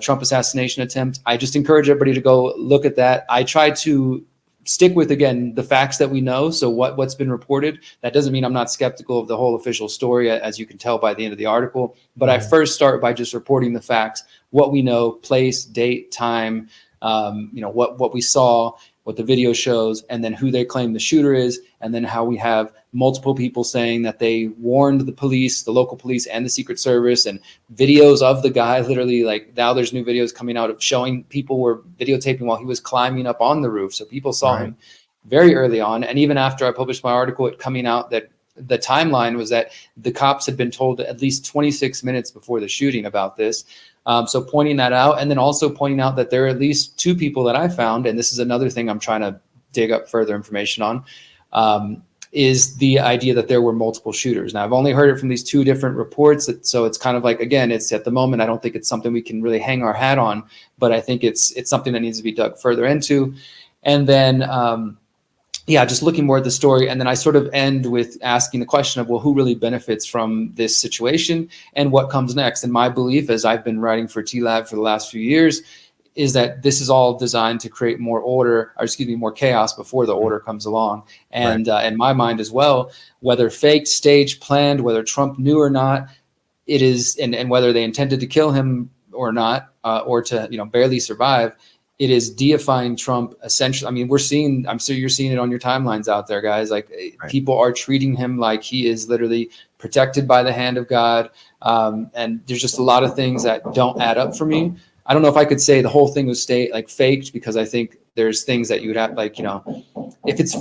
Speaker 8: Trump assassination attempt. I just encourage everybody to go look at that. I try to stick with, again, the facts that we know. So what's been reported. That doesn't mean I'm not skeptical of the whole official story, as you can tell by the end of the article. But I first start by just reporting the facts, what we know, place, date, time, what we saw, what the video shows, and then who they claim the shooter is, and then how we have multiple people saying that they warned the police, the local police, and the Secret Service, and videos of the guy. Literally, like, now there's new videos coming out of showing people were videotaping while he was climbing up on the roof. So people saw him very early on. And even after I published my article, it coming out that the timeline was that the cops had been told at least 26 minutes before the shooting about this. So pointing that out, and then also pointing out that there are at least 2 people that I found, and this is another thing I'm trying to dig up further information on, is the idea that there were multiple shooters. Now, I've only heard it from these 2 different reports, so it's kind of like, again, it's at the moment, I don't think it's something we can really hang our hat on, but I think it's something that needs to be dug further into. And then, just looking more at the story. And then I sort of end with asking the question of, well, who really benefits from this situation and what comes next? And my belief, as I've been writing for TLAV for the last few years, is that this is all designed to create more more chaos before the order comes along. And in my mind as well, whether faked, staged, planned, whether Trump knew or not, it is, and whether they intended to kill him or not, or to, barely survive, it is deifying Trump essentially. I mean, I'm sure you're seeing it on your timelines out there, guys. Like, people are treating him like he is literally protected by the hand of God. And there's just a lot of things that don't add up for me. I don't know if I could say the whole thing was faked, because I think there's things that you would have, if it's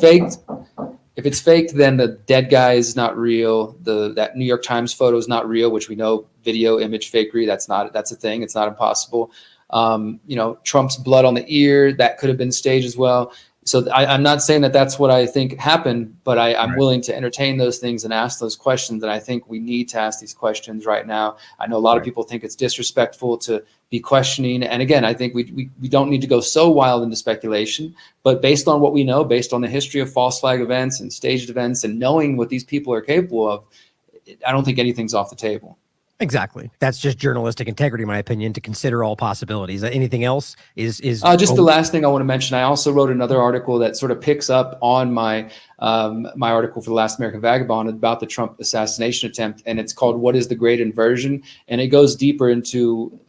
Speaker 8: faked, then the dead guy is not real. That New York Times photo is not real, which we know, video image fakery. That's a thing. It's not impossible. Trump's blood on the ear, that could have been staged as well. So I'm not saying that that's what I think happened, but I'm willing to entertain those things and ask those questions. And I think we need to ask these questions right now. I know a lot of people think it's disrespectful to be questioning. And again, I think we don't need to go so wild into speculation, but based on what we know, based on the history of false flag events and staged events, and knowing what these people are capable of, I don't think anything's off the table.
Speaker 7: Exactly. That's just journalistic integrity, in my opinion, to consider all possibilities. Anything else is
Speaker 8: just the last thing I want to mention. I also wrote another article that sort of picks up on my my article for the Last American Vagabond about the Trump assassination attempt, and it's called "What is the Great Inversion?" And it goes deeper into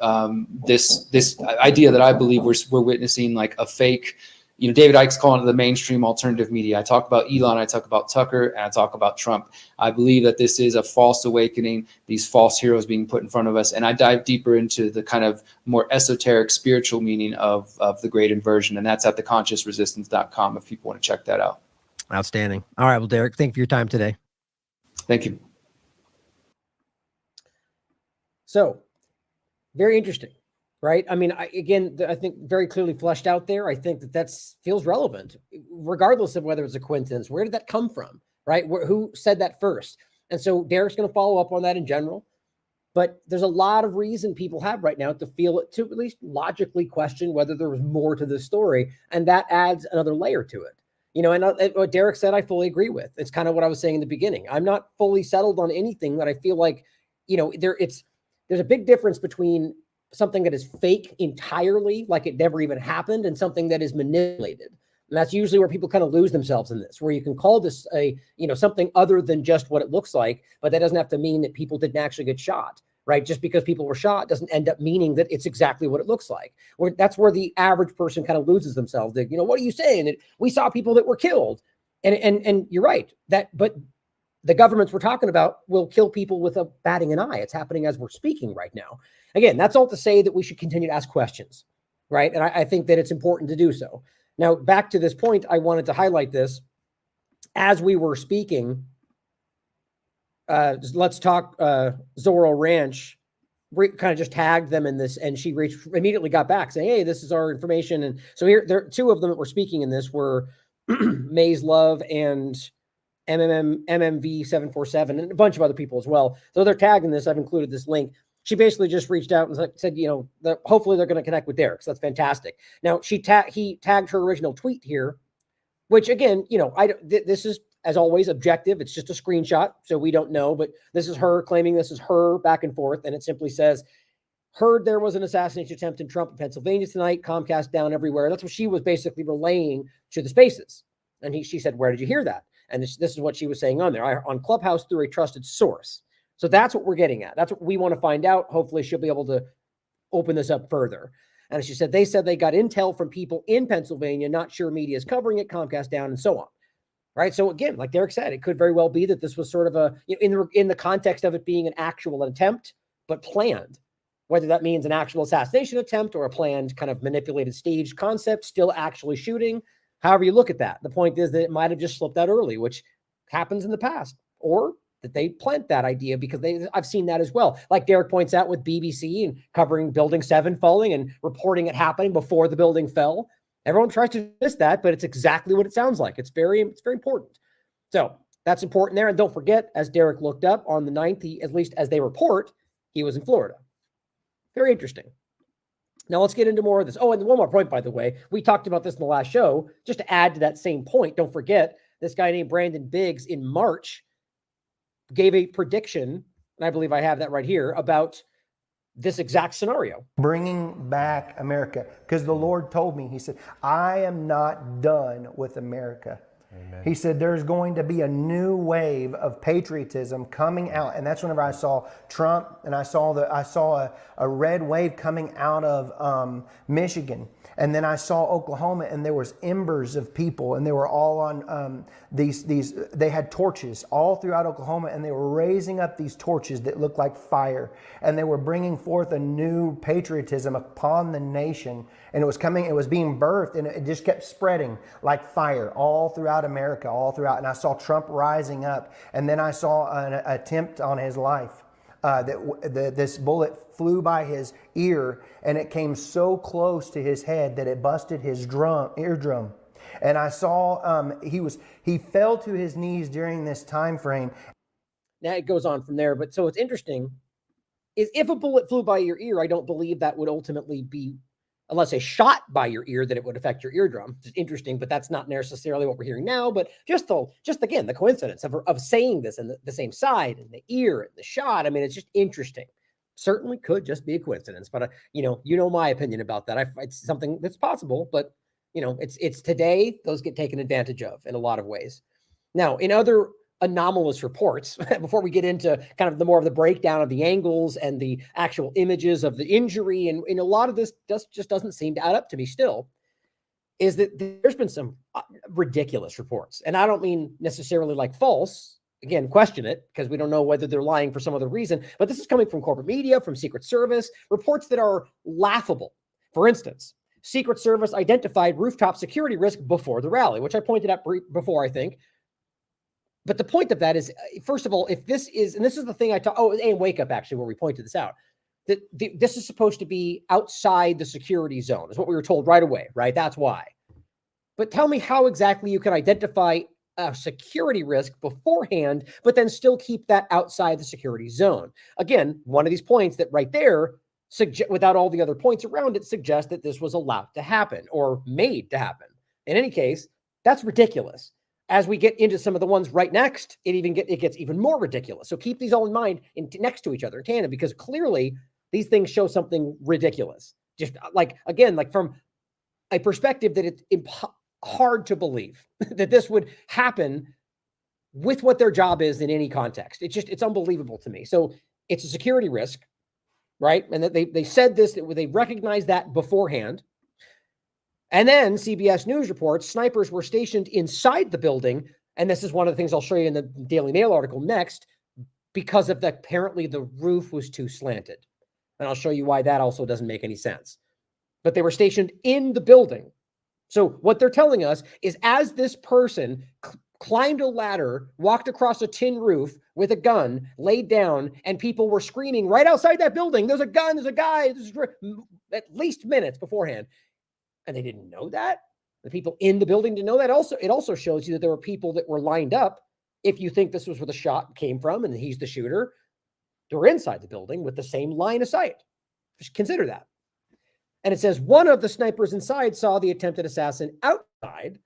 Speaker 8: this idea that I believe we're witnessing, like a fake. David Icke's calling it the mainstream alternative media. I talk about Elon, I talk about Tucker, and I talk about Trump. I believe that this is a false awakening, these false heroes being put in front of us. And I dive deeper into the kind of more esoteric spiritual meaning of the Great Inversion. And that's at theconsciousresistance.com if people want to check that out.
Speaker 7: Outstanding. All right. Well, Derrick, thank you for your time today.
Speaker 8: Thank you.
Speaker 7: So, very interesting. Right. I mean, I think very clearly fleshed out there. I think that feels relevant, regardless of whether it's a coincidence. Where did that come from? Right. Who said that first? And so Derrick's going to follow up on that in general. But there's a lot of reason people have right now to feel it, to at least logically question whether there was more to the story. And that adds another layer to it. And what Derrick said, I fully agree with. It's kind of what I was saying in the beginning. I'm not fully settled on anything, but I feel like, there's a big difference between something that is fake entirely, like it never even happened, and something that is manipulated. And that's usually where people kind of lose themselves in this, where you can call this something other than just what it looks like, but that doesn't have to mean that people didn't actually get shot, right? Just because people were shot doesn't end up meaning that it's exactly what it looks like. That's where the average person kind of loses themselves. What are you saying? That we saw people that were killed. And you're right, but the governments we're talking about will kill people with a batting an eye. It's happening as we're speaking right now. Again, that's all to say that we should continue to ask questions, right? And I think that it's important to do so. Now, back to this point, I wanted to highlight this. As we were speaking, let's talk Zorro Ranch, kind of just tagged them in this, and she immediately got back saying, hey, this is our information. And so here, there are two of them that were speaking in this were Maze Love and MMV 747 and a bunch of other people as well. So they're tagging this. I've included this link. She basically just reached out and said, hopefully they're going to connect with Derrick. So that's fantastic. Now he tagged her original tweet here, which again, this is, as always, objective. It's just a screenshot, so we don't know, but this is her claiming this is her back and forth. And it simply says, heard there was an assassination attempt in Trump in Pennsylvania tonight, Comcast down everywhere. That's what she was basically relaying to the spaces. And she said, where did you hear that? And this is what she was saying on there, on Clubhouse through a trusted source. So that's what we're getting at. That's what we want to find out. Hopefully she'll be able to open this up further. And she said, they said they got intel from people in Pennsylvania, not sure media is covering it, Comcast down, and so on. Right. So again, like Derrick said, it could very well be that this was sort of in the context of it being an actual attempt, but planned. Whether that means an actual assassination attempt or a planned kind of manipulated staged concept, still actually shooting. However you look at that, the point is that it might have just slipped out early, which happens in the past, or that they plant that idea because I've seen that as well. Like Derrick points out with BBC and covering Building 7 falling and reporting it happening before the building fell. Everyone tries to miss that, but it's exactly what it sounds like. It's very important. So that's important there. And don't forget, as Derrick looked up on the 9th, at least as they report, he was in Florida. Very interesting. Now let's get into more of this. Oh, and one more point, by the way, we talked about this in the last show, just to add to that same point. Don't forget, this guy named Brandon Biggs in March gave a prediction, and I believe I have that right here, about this exact scenario.
Speaker 14: Bringing back America. Because the Lord told me, he said, I am not done with America. Amen. He said, there's going to be a new wave of patriotism coming out. And that's whenever I saw Trump and I saw a red wave coming out of Michigan. And then I saw Oklahoma, and there was embers of people, and they were all on they had torches all throughout Oklahoma, and they were raising up these torches that looked like fire, and they were bringing forth a new patriotism upon the nation, and it was being birthed, and it just kept spreading like fire all throughout America, all throughout. And I saw Trump rising up, and then I saw an attempt on his life. This bullet flew by his ear, and it came so close to his head that it busted his eardrum. And I saw he fell to his knees during this time frame.
Speaker 7: Now it goes on from there, but so what's interesting is if a bullet flew by your ear, I don't believe that would ultimately be, unless a shot by your ear, that it would affect your eardrum. It's interesting, but that's not necessarily what we're hearing now. But just again, the coincidence of saying this and the same side and the ear and the shot. I mean, it's just interesting. certainly could just be a coincidence. But you know my opinion about that. It's something that's possible, but it's today those get taken advantage of in a lot of ways. Now, in other anomalous reports, before we get into kind of the more of the breakdown of the angles and the actual images of the injury, and a lot of this just doesn't seem to add up to me still, is that there's been some ridiculous reports. And I don't mean necessarily like false. Again, question it, because we don't know whether they're lying for some other reason. But this is coming from corporate media, from Secret Service, reports that are laughable. For instance, Secret Service identified rooftop security risk before the rally, which I pointed out before, I think. But the point of that is, first of all, if this is, and this is the thing I talk, and Wake Up actually, where we pointed this out, that this is supposed to be outside the security zone, is what we were told right away, right? That's why. But tell me how exactly you can identify a security risk beforehand, but then still keep that outside the security zone. Again, one of these points that right there, without all the other points around it, suggests that this was allowed to happen or made to happen. In any case, that's ridiculous. As we get into some of the ones right next, it gets even more ridiculous. So keep these all in mind next to each other in tandem, because clearly these things show something ridiculous. Just like from a perspective that it's hard to believe that this would happen with what their job is in any context. It's unbelievable to me. So it's a security risk, right? And that they said this, that they recognized that beforehand. And then CBS News reports snipers were stationed inside the building. And this is one of the things I'll show you in the Daily Mail article next, because of apparently the roof was too slanted. And I'll show you why that also doesn't make any sense. But they were stationed in the building. So what they're telling us is, as this person climbed a ladder, walked across a tin roof with a gun, laid down, and people were screaming right outside that building, there's a gun, there's a guy, at least minutes beforehand. And they didn't know that. The people in the building didn't know that. It also shows you that there were people that were lined up. If you think this was where the shot came from and he's the shooter, they were inside the building with the same line of sight. Just consider that. And it says one of the snipers inside saw the attempted assassin outside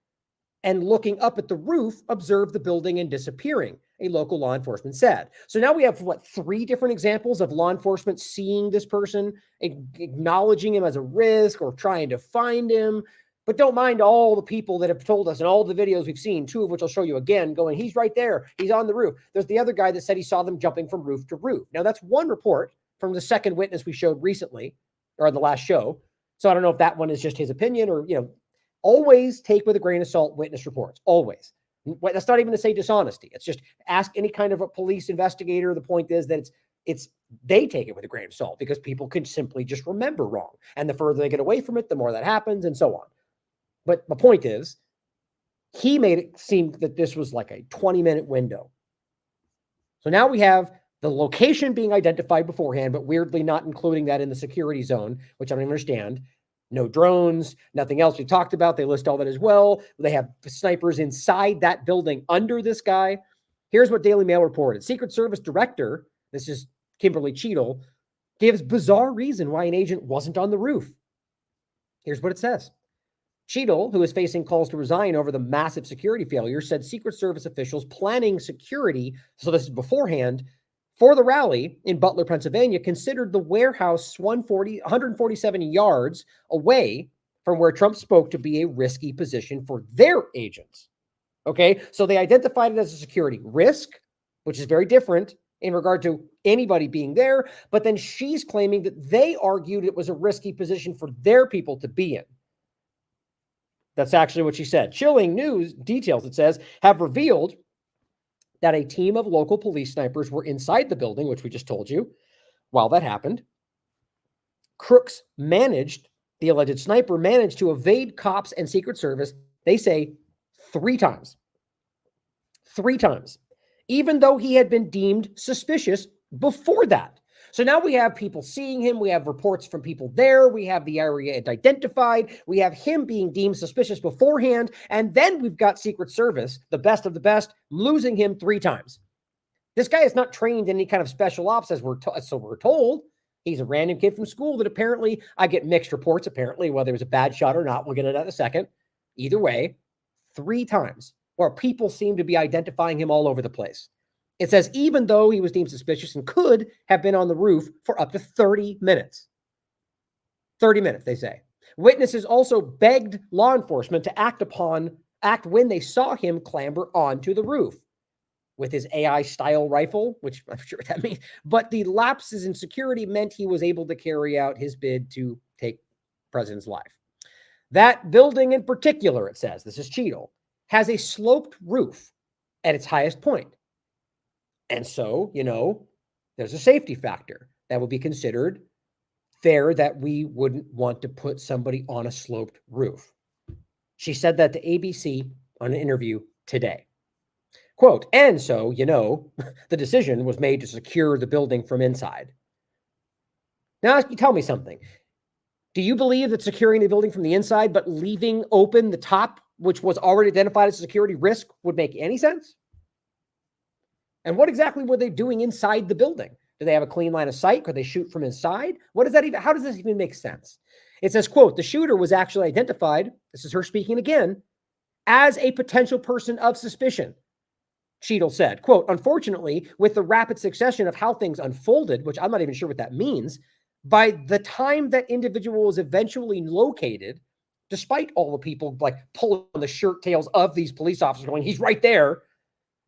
Speaker 7: and, looking up at the roof, observed the building and disappearing, a local law enforcement said. So now we have, 3 different examples of law enforcement seeing this person, acknowledging him as a risk or trying to find him. But don't mind all the people that have told us in all the videos we've seen, 2 of which I'll show you again, going, he's right there, he's on the roof. There's the other guy that said he saw them jumping from roof to roof. Now, that's one report from the second witness we showed recently, or in the last show. So I don't know if that one is just his opinion or, always take with a grain of salt witness reports, always. That's not even to say dishonesty. It's just ask any kind of a police investigator. The point is that they take it with a grain of salt, because people can simply just remember wrong. And the further they get away from it, the more that happens, and so on. But the point is, he made it seem that this was like a 20-minute window. So now we have the location being identified beforehand, but weirdly not including that in the security zone, which I don't understand. No drones, nothing else we talked about. They list all that as well. They have snipers inside that building under this guy. Here's what Daily Mail reported. Secret Service director, this is Kimberly Cheadle, gives bizarre reason why an agent wasn't on the roof. Here's what it says. Cheadle, who is facing calls to resign over the massive security failure, said Secret Service officials planning security, so this is beforehand, for the rally in Butler, Pennsylvania, considered the warehouse 147 yards away from where Trump spoke to be a risky position for their agents. Okay, so they identified it as a security risk, which is very different in regard to anybody being there. But then she's claiming that they argued it was a risky position for their people to be in. That's actually what she said. Chilling news details, it says, have revealed that a team of local police snipers were inside the building, which we just told you, while that happened. Crooks the alleged sniper managed to evade cops and Secret Service, they say, 3 times. 3 times. Even though he had been deemed suspicious before that. So now we have people seeing him. We have reports from people there. We have the area identified. We have him being deemed suspicious beforehand. And then we've got Secret Service, the best of the best, losing him 3 times. This guy is not trained in any kind of special ops, as so we're told. He's a random kid from school that apparently, I get mixed reports, apparently, whether it was a bad shot or not. We'll get into that in a second. Either way, 3 times, where people seem to be identifying him all over the place. It says, even though he was deemed suspicious and could have been on the roof for up to 30 minutes. 30 minutes, they say. Witnesses also begged law enforcement to act when they saw him clamber onto the roof with his AI-style rifle, which I'm sure what that means. But the lapses in security meant he was able to carry out his bid to take the president's life. That building in particular, it says, this is Cheadle, has a sloped roof at its highest point. And so, there's a safety factor that would be considered fair, that we wouldn't want to put somebody on a sloped roof. She said that to ABC on an interview today. Quote, and so, the decision was made to secure the building from inside. Now, tell me something. Do you believe that securing the building from the inside but leaving open the top, which was already identified as a security risk, would make any sense? And what exactly were they doing inside the building? Do they have a clean line of sight? Could they shoot from inside? How does this even make sense? It says, quote, the shooter was actually identified, this is her speaking again, as a potential person of suspicion. Cheadle said, quote, unfortunately, with the rapid succession of how things unfolded, which I'm not even sure what that means, by the time that individual was eventually located, despite all the people like pulling on the shirt tails of these police officers going, he's right there,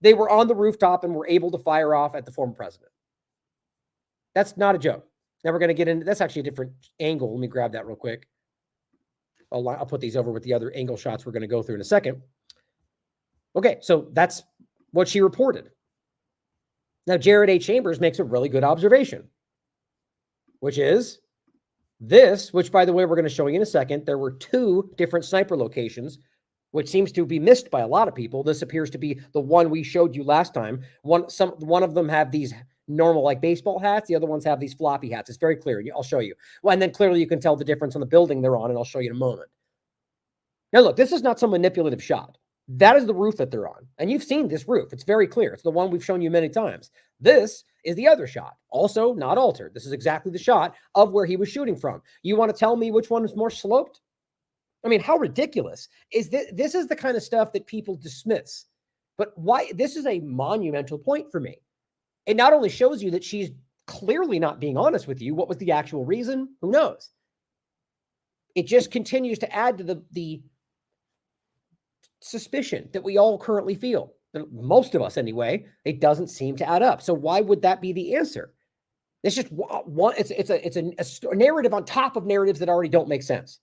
Speaker 7: they were on the rooftop and were able to fire off at the former president. That's not a joke. Now we're going to get into, that's actually a different angle. Let me grab that real quick. I'll put these over with the other angle shots we're going to go through in a second. Okay, so that's what she reported. Now, Jared A. Chambers makes a really good observation, which is this, which, by the way, we're going to show you in a second. There were 2 different sniper locations, which seems to be missed by a lot of people. This appears to be the one we showed you last time. One of them have these normal like baseball hats. The other ones have these floppy hats. It's very clear. I'll show you. Well, and then clearly you can tell the difference on the building they're on, and I'll show you in a moment. Now, look, this is not some manipulative shot. That is the roof that they're on. And you've seen this roof. It's very clear. It's the one we've shown you many times. This is the other shot. Also not altered. This is exactly the shot of where he was shooting from. You want to tell me which one is more sloped? I mean, how ridiculous is this? This is the kind of stuff that people dismiss. But why? This is a monumental point for me. It not only shows you that she's clearly not being honest with you. What was the actual reason? Who knows? It just continues to add to the suspicion that we all currently feel. Most of us, anyway. It doesn't seem to add up. So why would that be the answer? It's just one. It's a narrative on top of narratives that already don't make sense.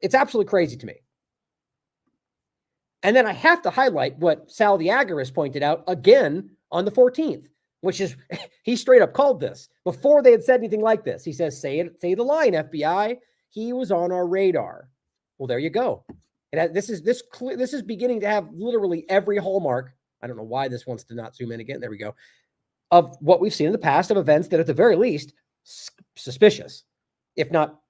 Speaker 7: It's absolutely crazy to me. And then I have to highlight what Sal the Agorist pointed out again on the 14th, which is he straight up called this before they had said anything like this. He says, say the line, FBI. He was on our radar. Well, there you go. This is beginning to have literally every hallmark. I don't know why this wants to not zoom in again. There we go. Of what we've seen in the past of events that at the very least suspicious, if not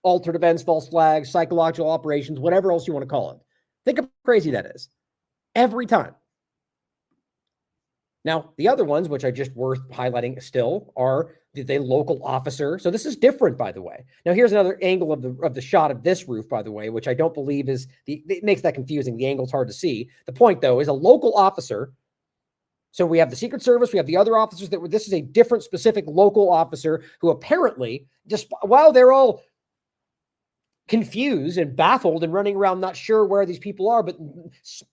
Speaker 7: altered events, false flags, psychological operations, whatever else you want to call it. Think of how crazy that is. Every time. Now, the other ones, which are just worth highlighting still, are the local officer. So this is different, by the way. Now, here's another angle of the shot of this roof, by the way, which I don't believe it makes that confusing. The angle's hard to see. The point, though, is a local officer. So we have the Secret Service, we have the other officers this is a different specific local officer who apparently, just while they're all confused and baffled and running around not sure where these people are, but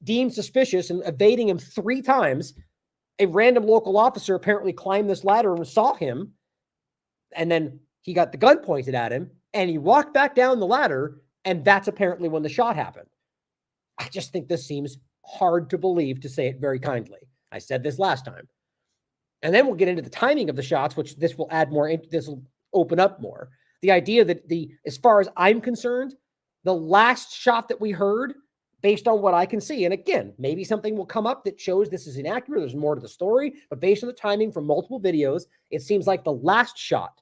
Speaker 7: deemed suspicious and evading him 3 times, a random local officer apparently climbed this ladder and saw him, and then he got the gun pointed at him, and he walked back down the ladder, and that's apparently when the shot happened. I just think this seems hard to believe, to say it very kindly. I said this last time. And then we'll get into the timing of the shots, which this will add more, this will open up more. The idea that as far as I'm concerned, the last shot that we heard, based on what I can see, and again, maybe something will come up that shows this is inaccurate, there's more to the story, but based on the timing from multiple videos, it seems like the last shot,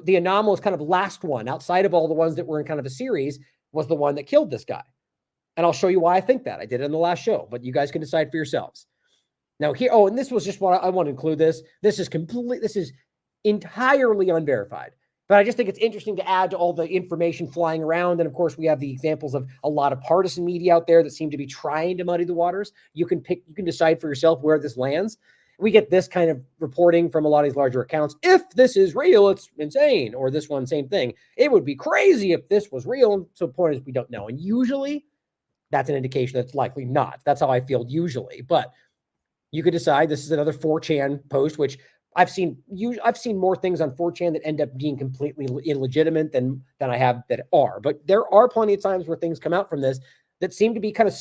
Speaker 7: the anomalous kind of last one, outside of all the ones that were in kind of a series, was the one that killed this guy. And I'll show you why I think that. I did it in the last show, but you guys can decide for yourselves. Now here, and this was just what I want to include this. This is entirely unverified. But I just think it's interesting to add to all the information flying around. And of course, we have the examples of a lot of partisan media out there that seem to be trying to muddy the waters. You can decide for yourself where this lands. we get this kind of reporting from a lot of these larger accounts. If this is real, it's insane. Or this one, same thing. It would be crazy if this was real. So the point is we don't know. And usually that's an indication that's likely not. That's how I feel usually. But you could decide this is another 4chan post, which I've seen more things on 4chan that end up being completely illegitimate than I have that are. But there are plenty of times where things come out from this that seem to be kind of,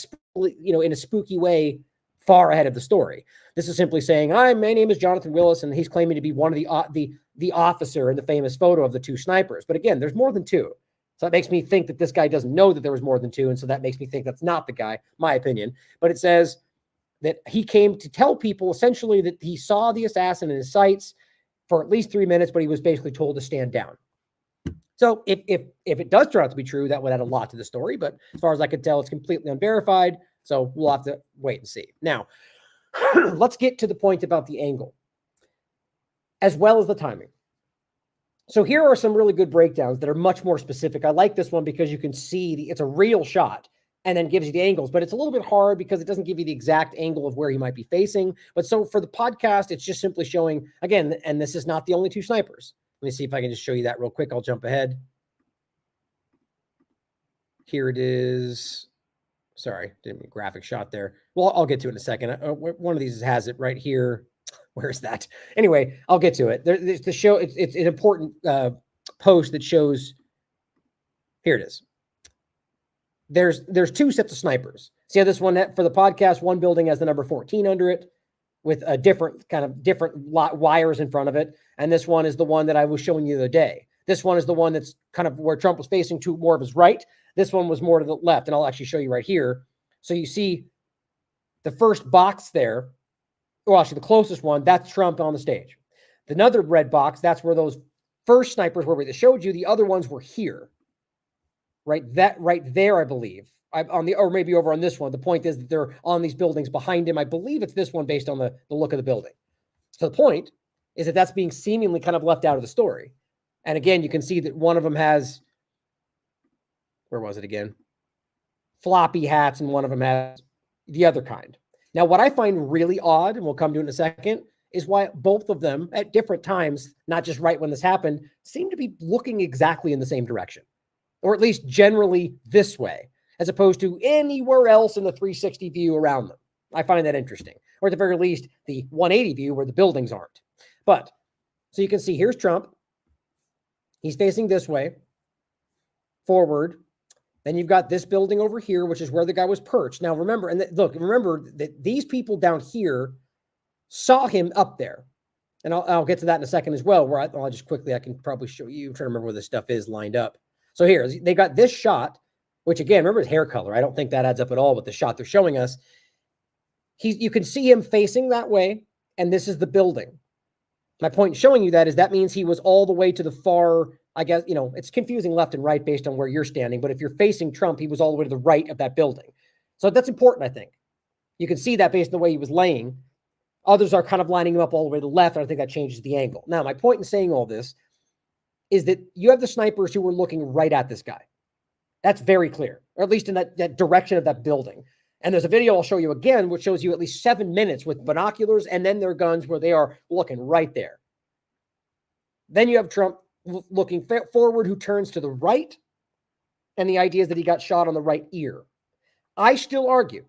Speaker 7: in a spooky way, far ahead of the story. This is simply saying, my name is Jonathan Willis, and he's claiming to be one of the officer in the famous photo of the 2 snipers. But again, there's more than 2. So that makes me think that this guy doesn't know that there was more than 2. And so that makes me think that's not the guy, my opinion. But it says that he came to tell people essentially that he saw the assassin in his sights for at least 3 minutes, but he was basically told to stand down. So if it does turn out to be true, that would add a lot to the story. But as far as I can tell, it's completely unverified. So we'll have to wait and see. Now, let's get to the point about the angle, as well as the timing. So here are some really good breakdowns that are much more specific. I like this one because you can see it's a real shot and then gives you the angles, but it's a little bit hard because it doesn't give you the exact angle of where he might be facing. But so for the podcast, it's just simply showing, again, and this is not the only 2 snipers. Let me see if I can just show you that real quick. I'll jump ahead. Here it is. Sorry, didn't mean graphic shot there. Well, I'll get to it in a second. One of these has it right here. Where's that? Anyway, I'll get to it. There's the show. It's an important post that shows. Here it is. There's 2 sets of snipers. See how this one for the podcast, one building has the number 14 under it with a different wires in front of it. And this one is the one that I was showing you the other day. This one is the one that's kind of where Trump was facing to more of his right. This one was more to the left. And I'll actually show you right here. So you see the first box there. Well, actually the closest one, that's Trump on the stage. Another red box, that's where those first snipers were that showed you. The other ones were here. Right there, I believe. Or maybe over on this one. The point is that they're on these buildings behind him. I believe it's this one based on the look of the building. So the point is that that's being seemingly kind of left out of the story. And again, you can see that one of them has, where was it again? Floppy hats, and one of them has the other kind. Now, what I find really odd, and we'll come to it in a second, is why both of them at different times, not just right when this happened, seem to be looking exactly in the same direction, or at least generally this way, as opposed to anywhere else in the 360 view around them. I find that interesting, or at the very least, the 180 view where the buildings aren't. But, so you can see here's Trump. He's facing this way, forward. Then you've got this building over here, which is where the guy was perched. Now, remember, remember that these people down here saw him up there. And I'll get to that in a second as well, where I'll just quickly, I can probably show you. I'm trying to remember where this stuff is lined up. So here, they got this shot, which again, remember his hair color. I don't think that adds up at all with the shot they're showing us. You can see him facing that way, and this is the building. My point in showing you that is that means he was all the way to the far, I guess, it's confusing left and right based on where you're standing, but if you're facing Trump, he was all the way to the right of that building. So that's important, I think. You can see that based on the way he was laying. Others are kind of lining him up all the way to the left, and I think that changes the angle. Now, my point in saying all this is that you have the snipers who were looking right at this guy. That's very clear, or at least in that direction of that building. And there's a video I'll show you again, which shows you at least 7 minutes with binoculars and then their guns where they are looking right there. Then you have Trump looking forward, who turns to the right. And the idea is that he got shot on the right ear. I still argue,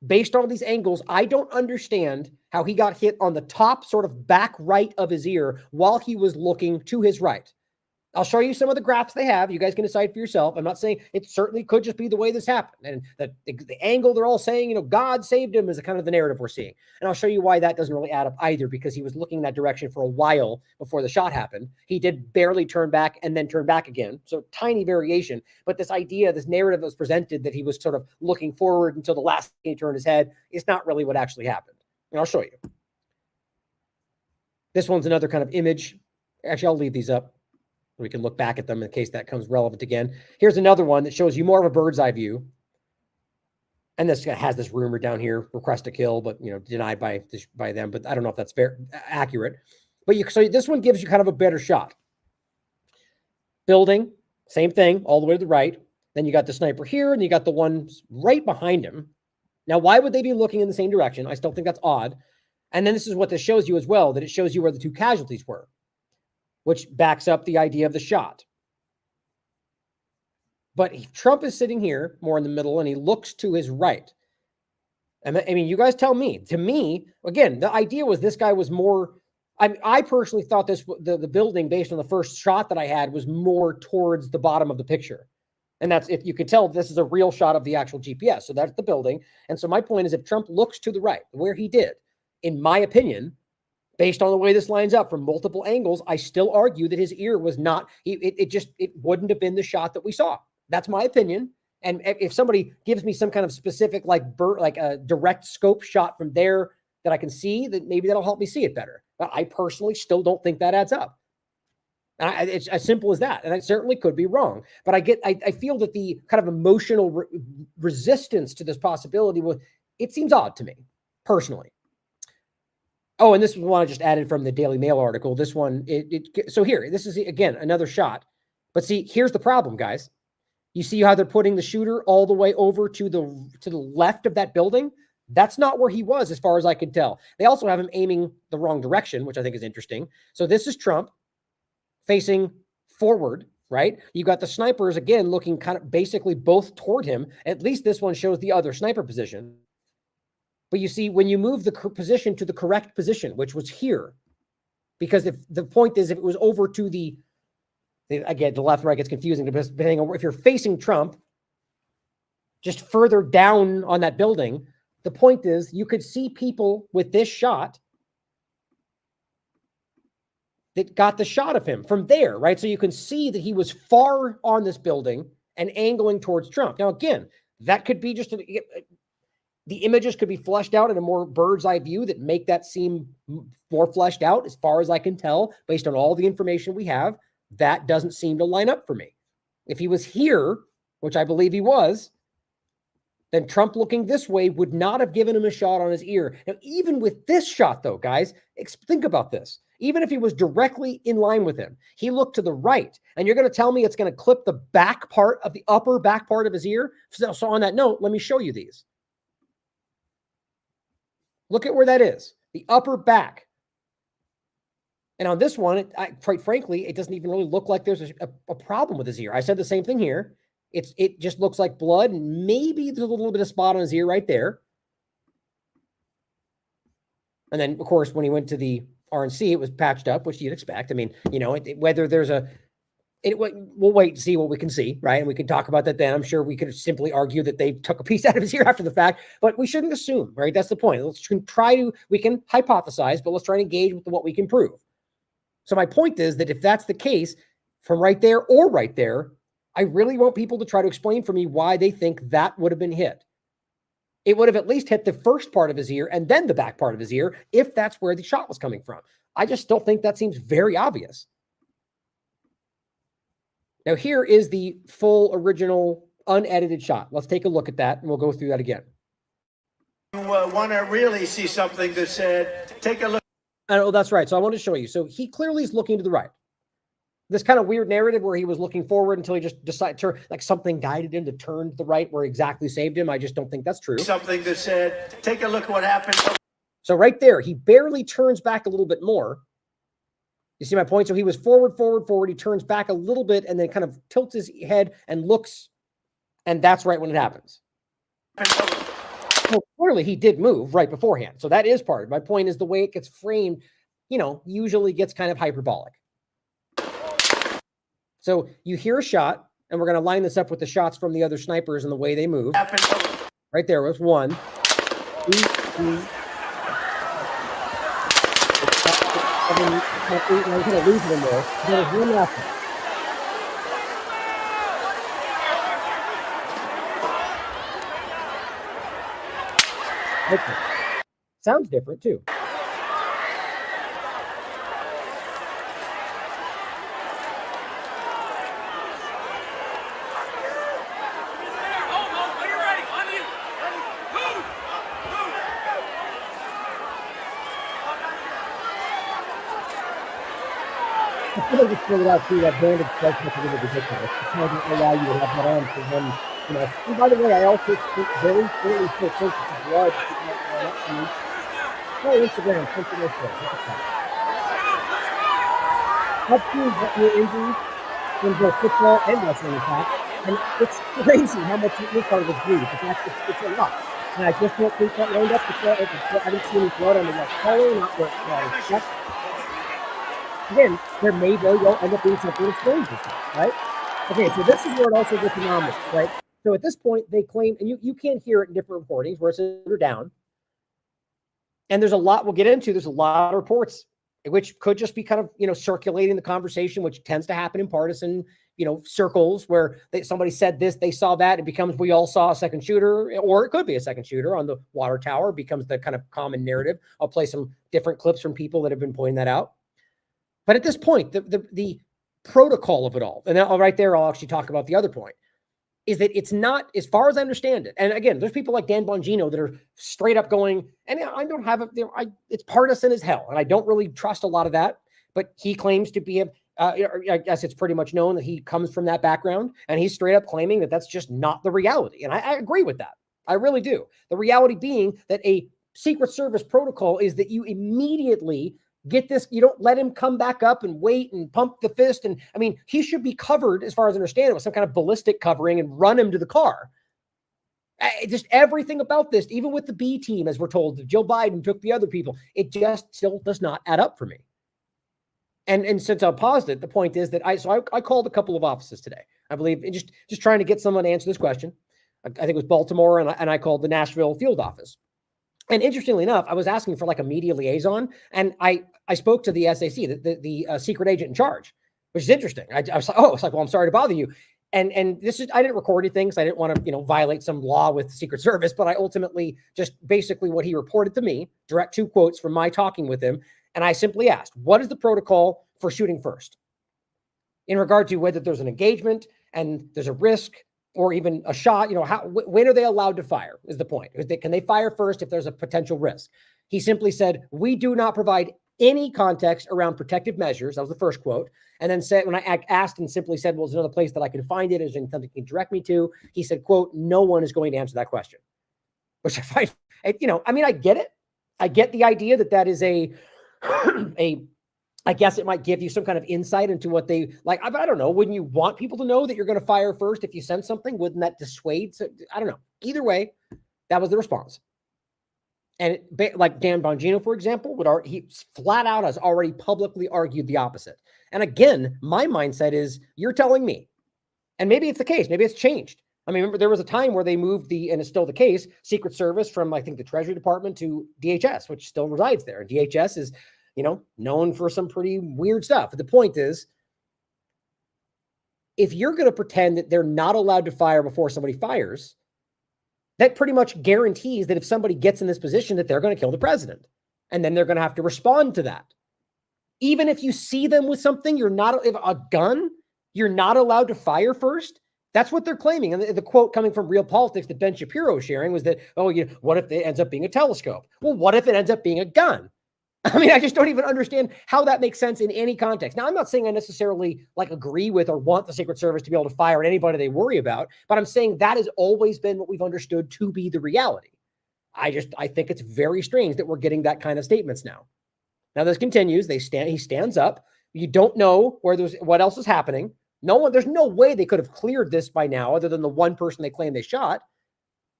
Speaker 7: based on these angles, I don't understand how he got hit on the top sort of back right of his ear while he was looking to his right. I'll show you some of the graphs they have. You guys can decide for yourself. I'm not saying it certainly could just be the way this happened. And the angle they're all saying, God saved him, is a kind of the narrative we're seeing. And I'll show you why that doesn't really add up either, because he was looking in that direction for a while before the shot happened. He did barely turn back and then turn back again. So tiny variation. But this idea, this narrative that was presented that he was sort of looking forward until the last he turned his head is not really what actually happened. And I'll show you. This one's another kind of image. Actually, I'll leave these up. We can look back at them in case that comes relevant again. Here's another one that shows you more of a bird's eye view. And this has this rumor down here, request to kill, but denied by them. But I don't know if that's accurate. But so this one gives you kind of a better shot. Building, same thing, all the way to the right. Then you got the sniper here, and you got the ones right behind him. Now, why would they be looking in the same direction? I still think that's odd. And then this is what this shows you as well, that it shows you where the two casualties were, which backs up the idea of the shot. But Trump is sitting here more in the middle, and he looks to his right. I mean, you guys tell me. To me, again, the idea was this guy was more. I personally thought the building, based on the first shot that I had, was more towards the bottom of the picture. And that's, if you can tell, this is a real shot of the actual GPS. So that's the building. And so my point is, if Trump looks to the right, where he did, in my opinion, based on the way this lines up from multiple angles, I still argue that his ear was not, it wouldn't have been the shot that we saw. That's my opinion. And if somebody gives me some kind of specific, like a direct scope shot from there that I can see, that maybe that'll help me see it better. But I personally still don't think that adds up. And it's as simple as that. And I certainly could be wrong. But I feel that the kind of emotional resistance to this possibility, it seems odd to me, personally. Oh, and this is one I just added from the Daily Mail article. This one, so here, this is, again, another shot. But see, here's the problem, guys. You see how they're putting the shooter all the way over to the left of that building? That's not where he was, as far as I can tell. They also have him aiming the wrong direction, which I think is interesting. So this is Trump facing forward, right? You got the snipers, again, looking kind of basically both toward him. At least this one shows the other sniper position. But you see, when you move the position to the correct position, which was here, because if the point is, if it was over to the left, right gets confusing, depending on if you're facing Trump, just further down on that building, the point is you could see people with this shot that got the shot of him from there, right? So you can see that he was far on this building and angling towards Trump. Now, again, that could be just the images could be fleshed out in a more bird's eye view that make that seem more fleshed out. As far as I can tell, based on all the information we have, that doesn't seem to line up for me. If he was here, which I believe he was, then Trump looking this way would not have given him a shot on his ear. Now, even with this shot, though, guys, think about this. Even if he was directly in line with him, he looked to the right, and you're going to tell me it's going to clip the back part of the upper back part of his ear? So on that note, let me show you these. Look at where that is, the upper back. And on this one, quite frankly, it doesn't even really look like there's a problem with his ear. I said the same thing here. It just looks like blood, and maybe there's a little bit of spot on his ear right there. And then, of course, when he went to the RNC, it was patched up, which you'd expect. I mean, whether there's we'll wait and see what we can see, right? And we can talk about that then. I'm sure we could simply argue that they took a piece out of his ear after the fact, but we shouldn't assume, right? That's the point. We can hypothesize, but let's try to engage with what we can prove. So my point is that if that's the case, from right there or right there, I really want people to try to explain for me why they think that would have been hit. It would have at least hit the first part of his ear and then the back part of his ear, if that's where the shot was coming from. I just still think that seems very obvious. Now, here is the full original unedited shot. Let's take a look at that, and we'll go through that again.
Speaker 15: You want to really see something that said, take a look.
Speaker 7: Oh, that's right. So I want to show you. So he clearly is looking to the right. This kind of weird narrative where he was looking forward until he just decided to turn, like something guided him to turn to the right where exactly saved him. I just don't think that's true.
Speaker 15: Something that said, take a look at what happened.
Speaker 7: So right there, he barely turns back a little bit more. You see my point? So he was forward. He turns back a little bit and then kind of tilts his head and looks. And that's right when it happens. Well, clearly he did move right beforehand. So that is part of it. My point is the way it gets framed, usually gets kind of hyperbolic. So you hear a shot, and we're going to line this up with the shots from the other snipers and the way they move. Right there was one. I'm going to lose them there. There's one left. Okay. Sounds different, too. I feel like it's figured out too that bandage does look a little ridiculous. It's not why you would have that on for him, And by the way, I also think very clearly think it's blood. Oh, Instagram, something like that. Look at that. I've seen your injuries in both football and wrestling, in fact, and it's crazy how much your part of it's bleed. But it's a lot. And I just don't think that lined up with that. I haven't seen any blood on the left collar, not where it's again, there may very well end up being something that's strange this time, right? Okay, so this is where it also gets anomalous, right? So at this point, they claim, and you can hear it in different reportings where it's down. And there's a lot we'll get into. There's a lot of reports which could just be kind of, circulating the conversation, which tends to happen in partisan, circles where somebody said this, they saw that, it becomes, we all saw a second shooter, or it could be a second shooter on the water tower, becomes the kind of common narrative. I'll play some different clips from people that have been pointing that out. But at this point, the protocol of it all, and right there, I'll actually talk about the other point, is that it's not, as far as I understand it. And again, there's people like Dan Bongino that are straight up going, and I don't have it, it's partisan as hell. And I don't really trust a lot of that, but he claims to be I guess it's pretty much known that he comes from that background, and he's straight up claiming that that's just not the reality. And I agree with that. I really do. The reality being that a Secret Service protocol is that you immediately get this, you don't let him come back up and wait and pump the fist. And I mean, he should be covered, as far as I understand it, with some kind of ballistic covering and run him to the car. Just everything about this, even with the B team, as we're told, that Joe Biden took the other people, it just still does not add up for me. And since I paused it, the point is that I called a couple of offices today, I believe, and just trying to get someone to answer this question. I think it was Baltimore, and I called the Nashville field office. And interestingly enough, I was asking for like a media liaison, and I spoke to the SAC, the secret agent in charge, which is interesting. I was like, oh, it's like, well, I'm sorry to bother you. And this is, I didn't record anything, so I didn't want to, violate some law with the Secret Service, but I ultimately just basically what he reported to me, direct 2 quotes from my talking with him. And I simply asked, what is the protocol for shooting first in regard to whether there's an engagement and there's a risk or even a shot, when are they allowed to fire is the point. Can they fire first if there's a potential risk? He simply said, we do not provide any context around protective measures. That was the first quote. And then said, when I asked and simply said, well, is there another place that I can find it? Is there something you can direct me to? He said, quote, no one is going to answer that question, which I find, I get it. I get the idea that is I guess it might give you some kind of insight into what they like. I don't know. Wouldn't you want people to know that you're going to fire first if you send something? Wouldn't that dissuade? So, I don't know. Either way, that was the response. And like Dan Bongino, for example, he flat out has already publicly argued the opposite. And again, my mindset is you're telling me, and maybe it's the case. Maybe it's changed. I mean, remember there was a time where they moved and it's still the case, Secret Service from, I think, the Treasury Department to DHS, which still resides there. And DHS is, known for some pretty weird stuff. But the point is, if you're going to pretend that they're not allowed to fire before somebody fires, that pretty much guarantees that if somebody gets in this position that they're going to kill the president. And then they're going to have to respond to that. Even if you see them with something, a gun, you're not allowed to fire first. That's what they're claiming. And the quote coming from Real Politics that Ben Shapiro was sharing was that, what if it ends up being a telescope? Well, what if it ends up being a gun? I mean, I just don't even understand how that makes sense in any context. Now, I'm not saying I necessarily agree with or want the Secret Service to be able to fire at anybody they worry about, but I'm saying that has always been what we've understood to be the reality. I think it's very strange that we're getting that kind of statements now. Now this continues. He stands up. You don't know what else is happening. There's no way they could have cleared this by now, other than the one person they claim they shot.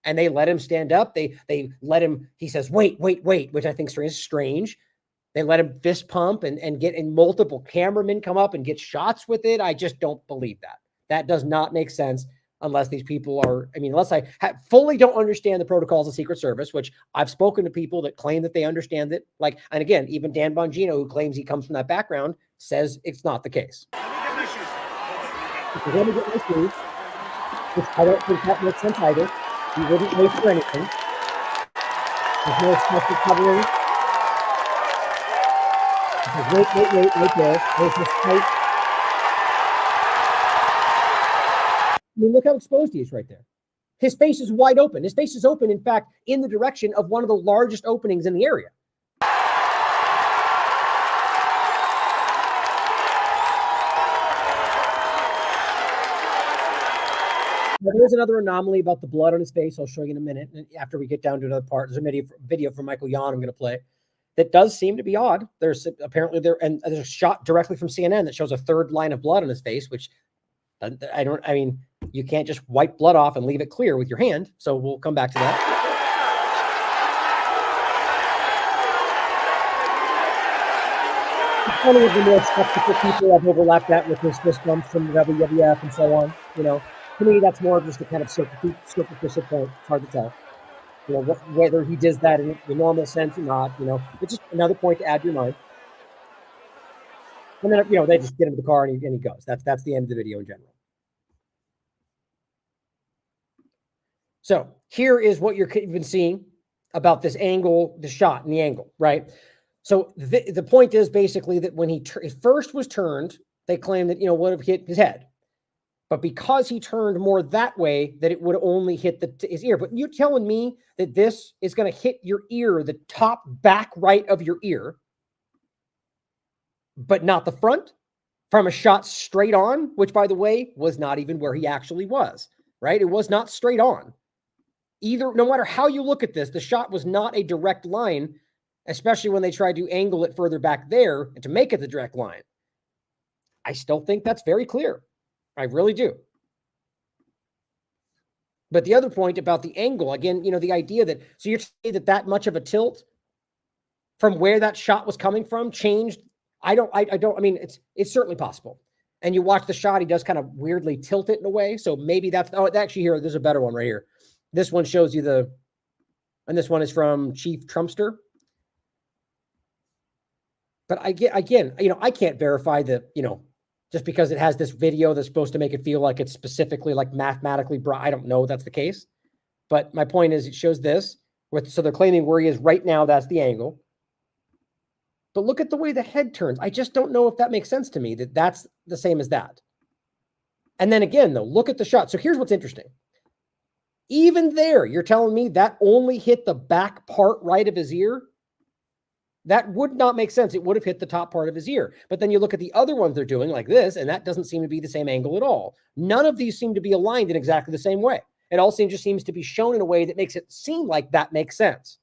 Speaker 7: And they let him stand up. They let him, he says, wait, which I think is strange. They let him fist pump and multiple cameramen come up and get shots with it. I just don't believe that. That does not make sense unless these people unless I fully don't understand the protocols of Secret Service, which I've spoken to people that claim that they understand it. And again, even Dan Bongino, who claims he comes from that background, says it's not the case. If you're going to get my shoes, which I don't think that makes sense either. You wouldn't wait for anything. There's no special covering. Wait there. There's this tight. I mean, look how exposed he is right there. His face is wide open. His face is open, in fact, in the direction of one of the largest openings in the area. Now, there's another anomaly about the blood on his face. I'll show you in a minute. And after we get down to another part, there's a video from Michael Yon I'm going to play. that does seem to be odd. There's apparently there's a shot directly from CNN that shows a third line of blood on his face, which I mean, you can't just wipe blood off and leave it clear with your hand. So we'll come back to that. One of the more skeptical people I've overlapped that with this comes from the WWF and so on. You know, to me, that's more of just a kind of superficial point. It's hard to tell. You know, whether he does that in the normal sense or not, you know, it's just another point to add to your mind. And then, you know, they just get him in the car and he goes. That's the end of the video in general. So here is what you've been seeing about this angle, the shot and the angle, right? So the point is basically that when he first was turned, they claimed that, you know, would have hit his head. But because he turned more that way, that it would only hit his ear. But you're telling me that this is going to hit your ear, the top back right of your ear, but not the front, from a shot straight on, which, by the way, was not even where he actually was, right? It was not straight on. Either, no matter how you look at this, the shot was not a direct line, especially when they tried to angle it further back there and to make it the direct line. I still think that's very clear. I really do. But the other point about the angle, again, you know, the idea that, so you're saying that much of a tilt from where that shot was coming from changed. I mean, it's certainly possible. And you watch the shot, he does kind of weirdly tilt it in a way. So maybe that's, actually here, there's a better one right here. This one shows you and this one is from Chief Trumpster. But again, you know, I can't verify you know, just because it has this video that's supposed to make it feel like it's specifically like mathematically brought. I don't know if that's the case. But my point is it shows this. So they're claiming where he is right now, that's the angle. But look at the way the head turns. I just don't know if that makes sense to me, that that's the same as that. And then again, though, look at the shot. So here's what's interesting. Even there, you're telling me that only hit the back part right of his ear? That would not make sense. It would have hit the top part of his ear. But then you look at the other ones they're doing like this, and that doesn't seem to be the same angle at all. None of these seem to be aligned in exactly the same way. It all just seems to be shown in a way that makes it seem like that makes sense.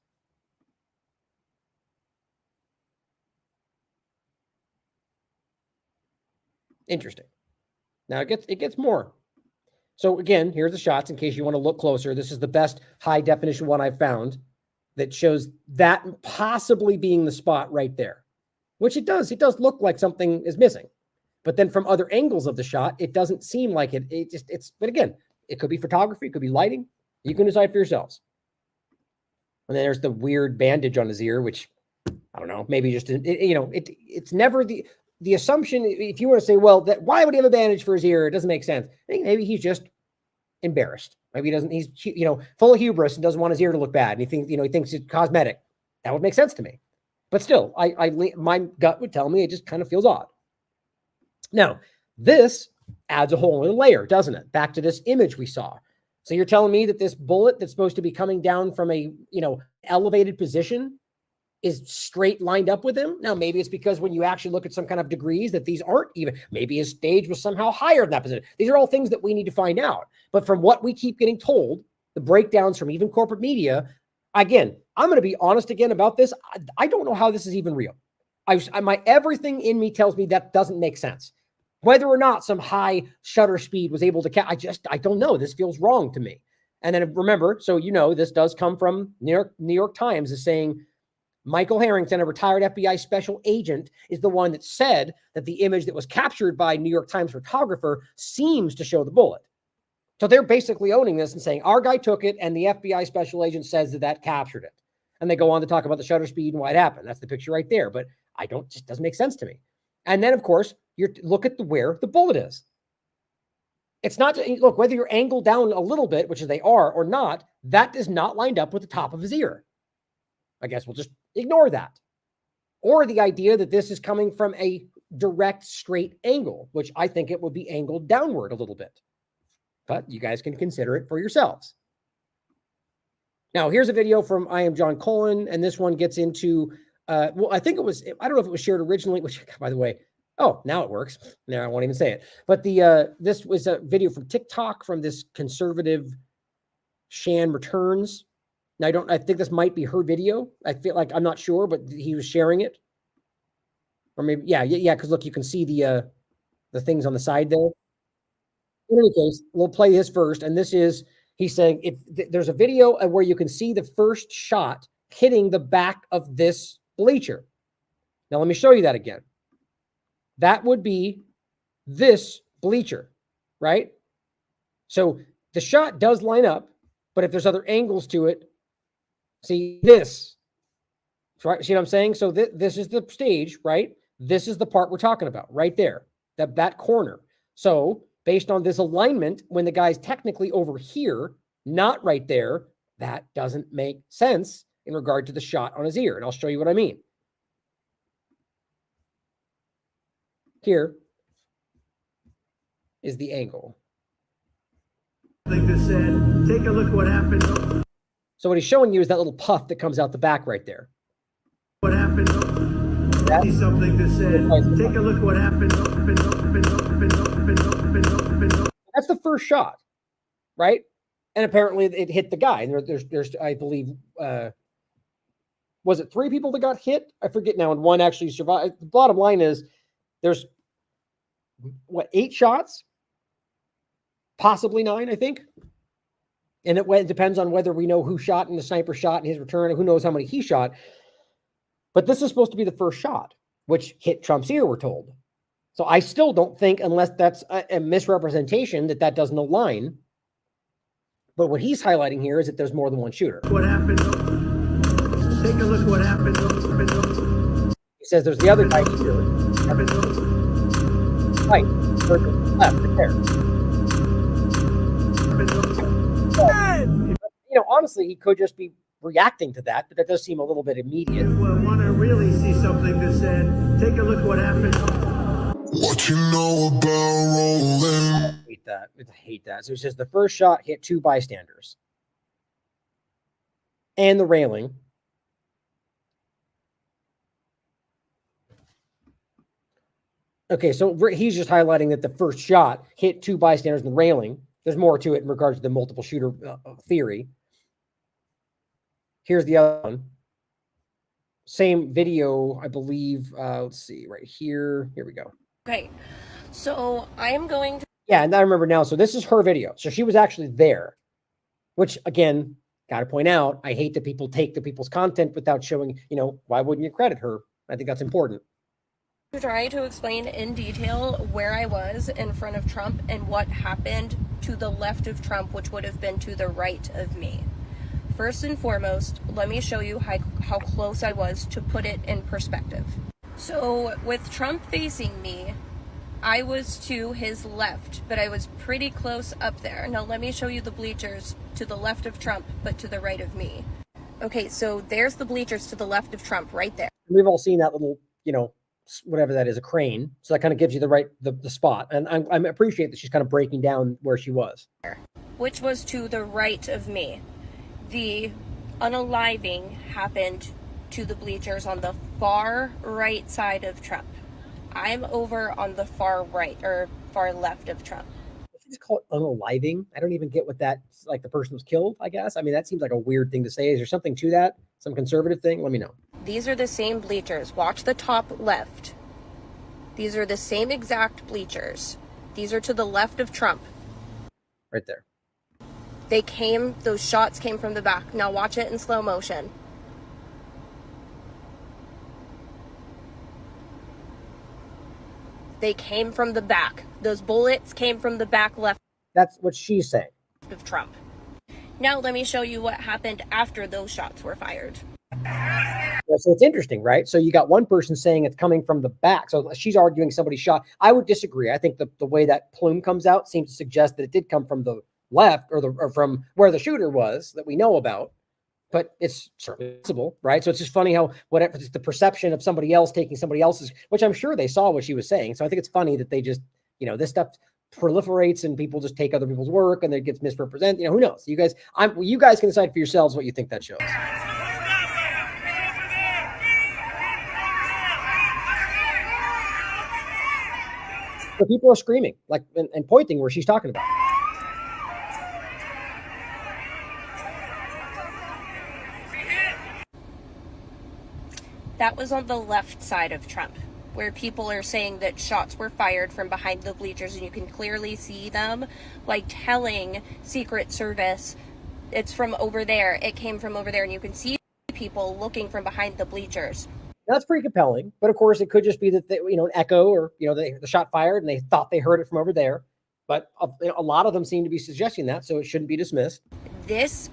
Speaker 7: Interesting. Now it gets more. So again, here's the shots in case you want to look closer. This is the best high definition one I've found that shows that possibly being the spot right there, which it does. It does look like something is missing. But then from other angles of the shot, it doesn't seem like it. But again, it could be photography, it could be lighting. You can decide for yourselves. And then there's the weird bandage on his ear, which I don't know, maybe just, you know, it's never the assumption. If you want to say, well, why would he have a bandage for his ear? It doesn't make sense. I think maybe he's just embarrassed. Maybe he's, you know, full of hubris and doesn't want his ear to look bad. And he thinks it's cosmetic. That would make sense to me. But still, my gut would tell me it just kind of feels odd. Now, this adds a whole other layer, doesn't it? Back to this image we saw. So you're telling me that this bullet that's supposed to be coming down from a, you know, elevated position is straight lined up with him. Now, maybe it's because when you actually look at some kind of degrees that these aren't even, maybe his stage was somehow higher than that position. These are all things that we need to find out. But from what we keep getting told, the breakdowns from even corporate media, again, I'm going to be honest again about this. I don't know how this is even real. My everything in me tells me that doesn't make sense. Whether or not some high shutter speed was able to I don't know. This feels wrong to me. And then remember, so you know, this does come from New York Times is saying, Michael Harrington, a retired FBI special agent, is the one that said that the image that was captured by New York Times photographer seems to show the bullet. So they're basically owning this and saying, our guy took it and the FBI special agent says that captured it. And they go on to talk about the shutter speed and why it happened. That's the picture right there. But just doesn't make sense to me. And then, of course, look at where the bullet is. It's not, look, whether you're angled down a little bit, which they are or not, that is not lined up with the top of his ear. I guess we'll just ignore that. Or the idea that this is coming from a direct straight angle, which I think it would be angled downward a little bit. But you guys can consider it for yourselves. Now, here's a video from I Am John Cullen, and this one gets into, well, I think it was, I don't know if it was shared originally, which, by the way, oh, now it works. Now I won't even say it. But this was a video from TikTok from this conservative Shan Returns. Now, I think this might be her video. I feel like, I'm not sure, but he was sharing it. Or maybe, yeah. Because look, you can see the things on the side there. In any case, we'll play this first. And this is, he's saying, there's a video where you can see the first shot hitting the back of this bleacher. Now, let me show you that again. That would be this bleacher, right? So the shot does line up, but if there's other angles to it, see this, right? See what I'm saying? So this is the stage, right? This is the part we're talking about right there, that corner. So based on this alignment, when the guy's technically over here, not right there, that doesn't make sense in regard to the shot on his ear. And I'll show you what I mean. Here is the angle.
Speaker 15: Like this said, take a look what happened.
Speaker 7: So what he's showing you is that little puff that comes out the back right there.
Speaker 15: What happened? See something that said, take a look what happened.
Speaker 7: That's the first shot, right? And apparently it hit the guy. There's I believe, was it 3 people that got hit? I forget now, and 1 actually survived. The bottom line is there's, 8 shots? Possibly 9, I think. And it depends on whether we know who shot and the sniper shot and his return, and who knows how many he shot. But this is supposed to be the first shot, which hit Trump's ear, we're told. So I still don't think, unless that's a misrepresentation, that doesn't align. But what he's highlighting here is that there's more than one shooter.
Speaker 15: What happened? Take a look what happened.
Speaker 7: He says there's the other guy here. Right, left, right there. You know, honestly, he could just be reacting to that, but that does seem a little bit immediate.
Speaker 15: You want to really see something that said, take a look what happened.
Speaker 12: What you know about rolling?
Speaker 7: I hate that. I hate that. So he says the first shot hit 2 bystanders and the railing. Okay, so he's just highlighting that the first shot hit 2 bystanders and the railing. There's more to it in regards to the multiple shooter theory. Here's the other one. Same video, I believe. Let's see, right here. Here we go.
Speaker 16: Okay, so I am going to...
Speaker 7: Yeah, and I remember now. So this is her video. So she was actually there, which, again, got to point out, I hate that people take the people's content without showing, why wouldn't you credit her? I think that's important.
Speaker 16: To try to explain in detail where I was in front of Trump and what happened to the left of Trump, which would have been to the right of me. First and foremost, let me show you how close I was to put it in perspective. So with Trump facing me, I was to his left, but I was pretty close up there. Now let me show you the bleachers to the left of Trump, but to the right of me. Okay, so there's the bleachers to the left of Trump right there.
Speaker 7: We've all seen that little, whatever that is, a crane. So that kind of gives you the spot. And I appreciate that she's kind of breaking down where she was.
Speaker 16: Which was to the right of me. The unaliving happened to the bleachers on the far right side of Trump. I'm over on the far right or far left of Trump.
Speaker 7: Did you just call it unaliving? I don't even get what that's like. The person was killed, I guess. I mean, that seems like a weird thing to say. Is there something to that? Some conservative thing? Let me know.
Speaker 16: These are the same bleachers. Watch the top left. These are the same exact bleachers. These are to the left of Trump.
Speaker 7: Right there.
Speaker 16: Those shots came from the back. Now watch it in slow motion. They came from the back. Those bullets came from the back left.
Speaker 7: That's what she's saying.
Speaker 16: Of Trump. Now let me show you what happened after those shots were fired.
Speaker 7: So it's interesting, right? So you got one person saying it's coming from the back. So she's arguing somebody shot. I would disagree. I think the way that plume comes out seems to suggest that it did come from the left or from where the shooter was that we know about. But it's certainly possible, right? So it's just funny how whatever it's the perception of somebody else taking somebody else's, which I'm sure they saw what she was saying. So I think it's funny that they just, this stuff proliferates and people just take other people's work and it gets misrepresented. Who knows? You guys can decide for yourselves what you think that shows. But people are screaming and pointing where she's talking about.
Speaker 16: That was on the left side of Trump, where people are saying that shots were fired from behind the bleachers, and you can clearly see them like telling Secret Service, it's from over there, it came from over there, and you can see people looking from behind the bleachers.
Speaker 7: That's pretty compelling, but of course it could just be that they, an echo, or the shot fired and they thought they heard it from over there. But a lot of them seem to be suggesting that, so it shouldn't be dismissed.
Speaker 16: This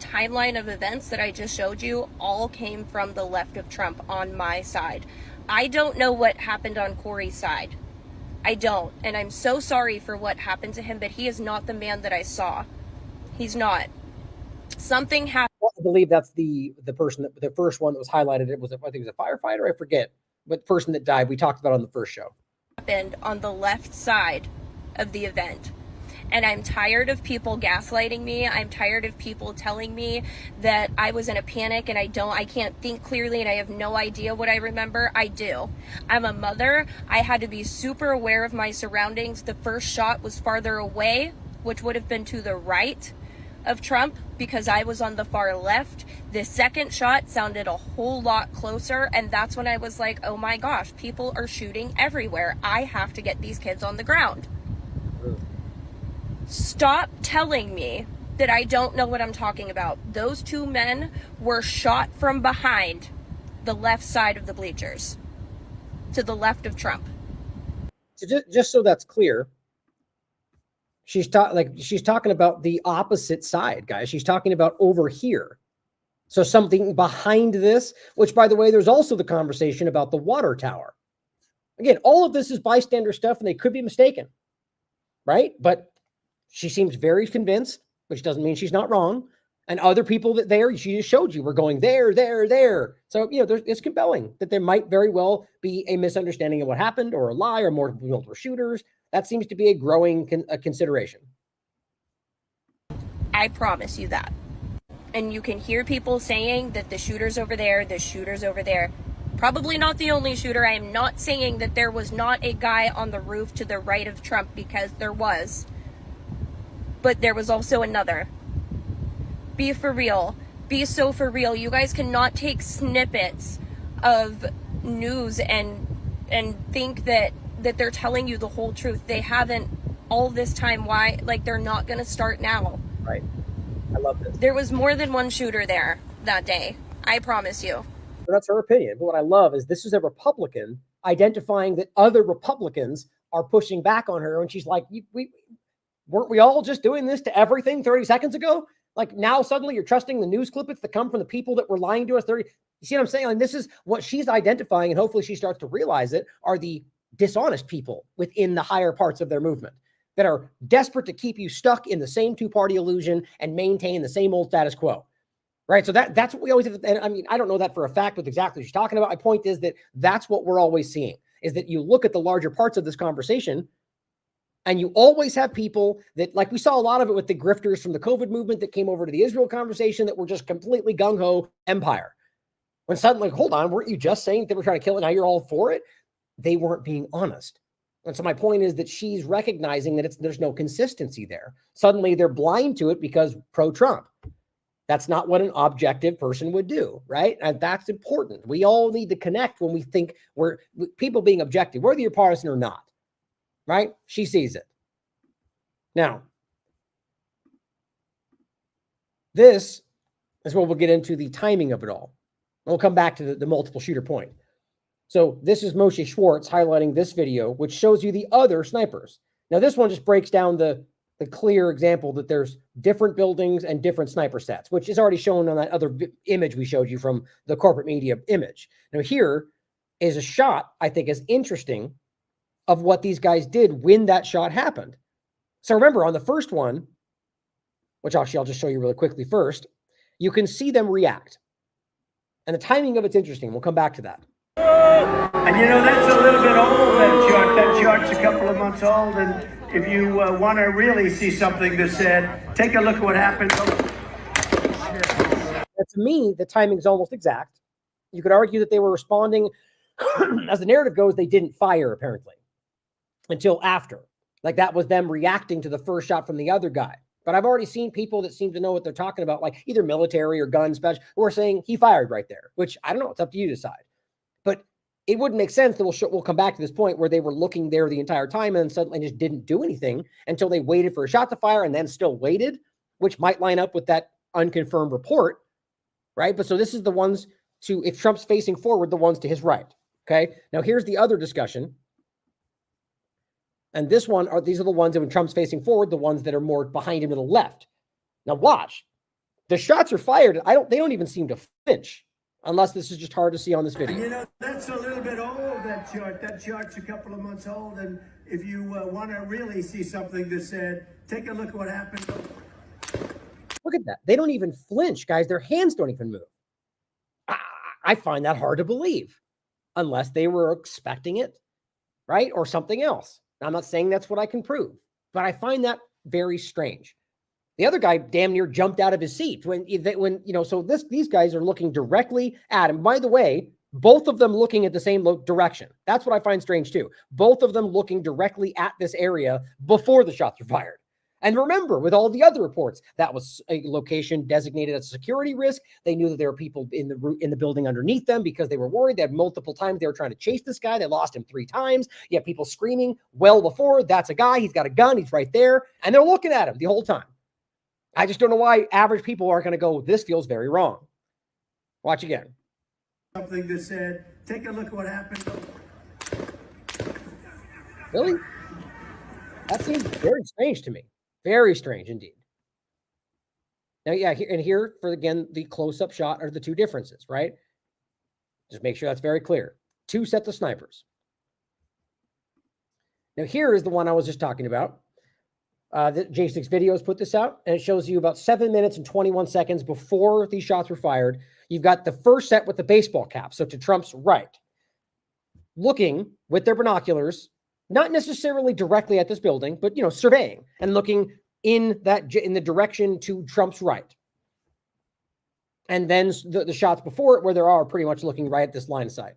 Speaker 16: timeline of events that I just showed you all came from the left of Trump on my side. I don't know what happened on Corey's side. I don't, and I'm so sorry for what happened to him, but he is not the man that I saw. He's not. Something happened.
Speaker 7: Well, I believe that's the person the first one that was highlighted. I think it was a firefighter. I forget, but the person that died we talked about on the first show.
Speaker 16: Happened on the left side of the event. And I'm tired of people gaslighting me. I'm tired of people telling me that I was in a panic and I can't think clearly and I have no idea what I remember. I do. I'm a mother. I had to be super aware of my surroundings. The first shot was farther away, which would have been to the right of Trump because I was on the far left. The second shot sounded a whole lot closer, and that's when I was like, oh my gosh, people are shooting everywhere. I have to get these kids on the ground. Stop telling me that I don't know what I'm talking about. Those two men were shot from behind the left side of the bleachers, to the left of Trump.
Speaker 7: So just so that's clear, she's talking about the opposite side, guys. She's talking about over here. So something behind this, which, by the way, there's also the conversation about the water tower. Again, all of this is bystander stuff, and they could be mistaken, right? But she seems very convinced, which doesn't mean she's not wrong. And other people that she just showed you were going there, there, there. So, it's compelling that there might very well be a misunderstanding of what happened, or a lie, or multiple shooters. That seems to be a growing consideration.
Speaker 16: I promise you that. And you can hear people saying that the shooter's over there, the shooter's over there. Probably not the only shooter. I am not saying that there was not a guy on the roof to the right of Trump, because there was. But there was also another. Be for real. Be so for real. You guys cannot take snippets of news and think that they're telling you the whole truth. They haven't all this time. Why? Like, they're not going to start now.
Speaker 7: Right. I love this.
Speaker 16: There was more than one shooter there that day. I promise you.
Speaker 7: So that's her opinion. But what I love is this is a Republican identifying that other Republicans are pushing back on her. And she's like, weren't we all just doing this to everything 30 seconds ago? Like, now suddenly you're trusting the news clippets that come from the people that were lying to us 30. You see what I'm saying? And this is what she's identifying, and hopefully she starts to realize it, are the dishonest people within the higher parts of their movement that are desperate to keep you stuck in the same two-party illusion and maintain the same old status quo. Right? So that's what we always have. And I mean, I don't know that for a fact with exactly what she's talking about. My point is that that's what we're always seeing, is that you look at the larger parts of this conversation, and you always have people that, like we saw a lot of it with the grifters from the COVID movement that came over to the Israel conversation, that were just completely gung-ho empire. When suddenly, hold on, weren't you just saying they were trying to kill it? Now you're all for it? They weren't being honest. And so my point is that she's recognizing that there's no consistency there. Suddenly they're blind to it because pro-Trump. That's not what an objective person would do, right? And that's important. We all need to connect when we think we're people being objective, whether you're partisan or not. Right? She sees it. Now, this is where we'll get into the timing of it all. We'll come back to the multiple shooter point. So this is Moshe Schwartz highlighting this video, which shows you the other snipers. Now, this one just breaks down the clear example that there's different buildings and different sniper sets, which is already shown on that other image we showed you from the corporate media image. Now, here is a shot I think is interesting of what these guys did when that shot happened. So remember, on the first one, which actually I'll just show you really quickly first, you can see them react. And the timing of it's interesting. We'll come back to that.
Speaker 15: And that's a little bit old, that chart. That chart's a couple of months old. And if you want to really see something that's said, take a look at what happened.
Speaker 7: To me, the timing is almost exact. You could argue that they were responding, as the narrative goes, they didn't fire, apparently, until after. Like, that was them reacting to the first shot from the other guy. But I've already seen people that seem to know what they're talking about, like either military or guns, special, who are saying he fired right there, which I don't know. It's up to you to decide. But it wouldn't make sense that we'll come back to this point where they were looking there the entire time and suddenly just didn't do anything until they waited for a shot to fire and then still waited, which might line up with that unconfirmed report, right? But so this is the ones to, if Trump's facing forward, the ones to his right. Okay. Now here's the other discussion. And these are the ones that when Trump's facing forward, the ones that are more behind him to the left. Now watch. The shots are fired. They don't even seem to flinch, unless this is just hard to see on this video.
Speaker 15: You know, that's a little bit old, that chart. That chart's a couple of months old. And if you want to really see something that said, take a look at what happened.
Speaker 7: Look at that. They don't even flinch, guys. Their hands don't even move. I find that hard to believe, unless they were expecting it, right? Or something else. Now, I'm not saying that's what I can prove, but I find that very strange. The other guy damn near jumped out of his seat when you know, so these guys are looking directly at him. By the way, both of them looking at the same direction. That's what I find strange too. Both of them looking directly at this area before the shots were fired. And remember, with all the other reports, that was a location designated as a security risk. They knew that there were people in the building underneath them because they were worried. They had multiple times they were trying to chase this guy. They lost him 3 times. You have people screaming well before, that's a guy. He's got a gun. He's right there. And they're looking at him the whole time. I just don't know why average people aren't going to go, this feels very wrong. Watch again.
Speaker 15: Something that said, take a look at what happened.
Speaker 7: Really? That seems very strange to me. Very strange indeed. Now, yeah, here for, again, the close-up shot are the 2 differences, right? Just make sure that's very clear. 2 sets of snipers. Now, here is the one I was just talking about. The J6 Videos put this out, and it shows you about 7 minutes and 21 seconds before these shots were fired. You've got the first set with the baseball cap, so to Trump's right, looking with their binoculars, not necessarily directly at this building, but, you know, surveying and looking in the direction to Trump's right. And then the shots before it, where there are pretty much looking right at this line of sight.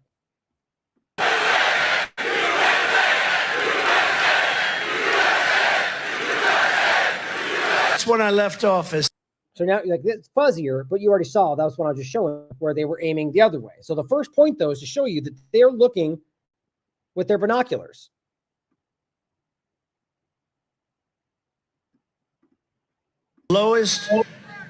Speaker 15: That's when I left office.
Speaker 7: So now, like, it's fuzzier, but you already saw that was what I was just showing where they were aiming the other way. So the first point, though, is to show you that they're looking with their binoculars.
Speaker 15: Lowest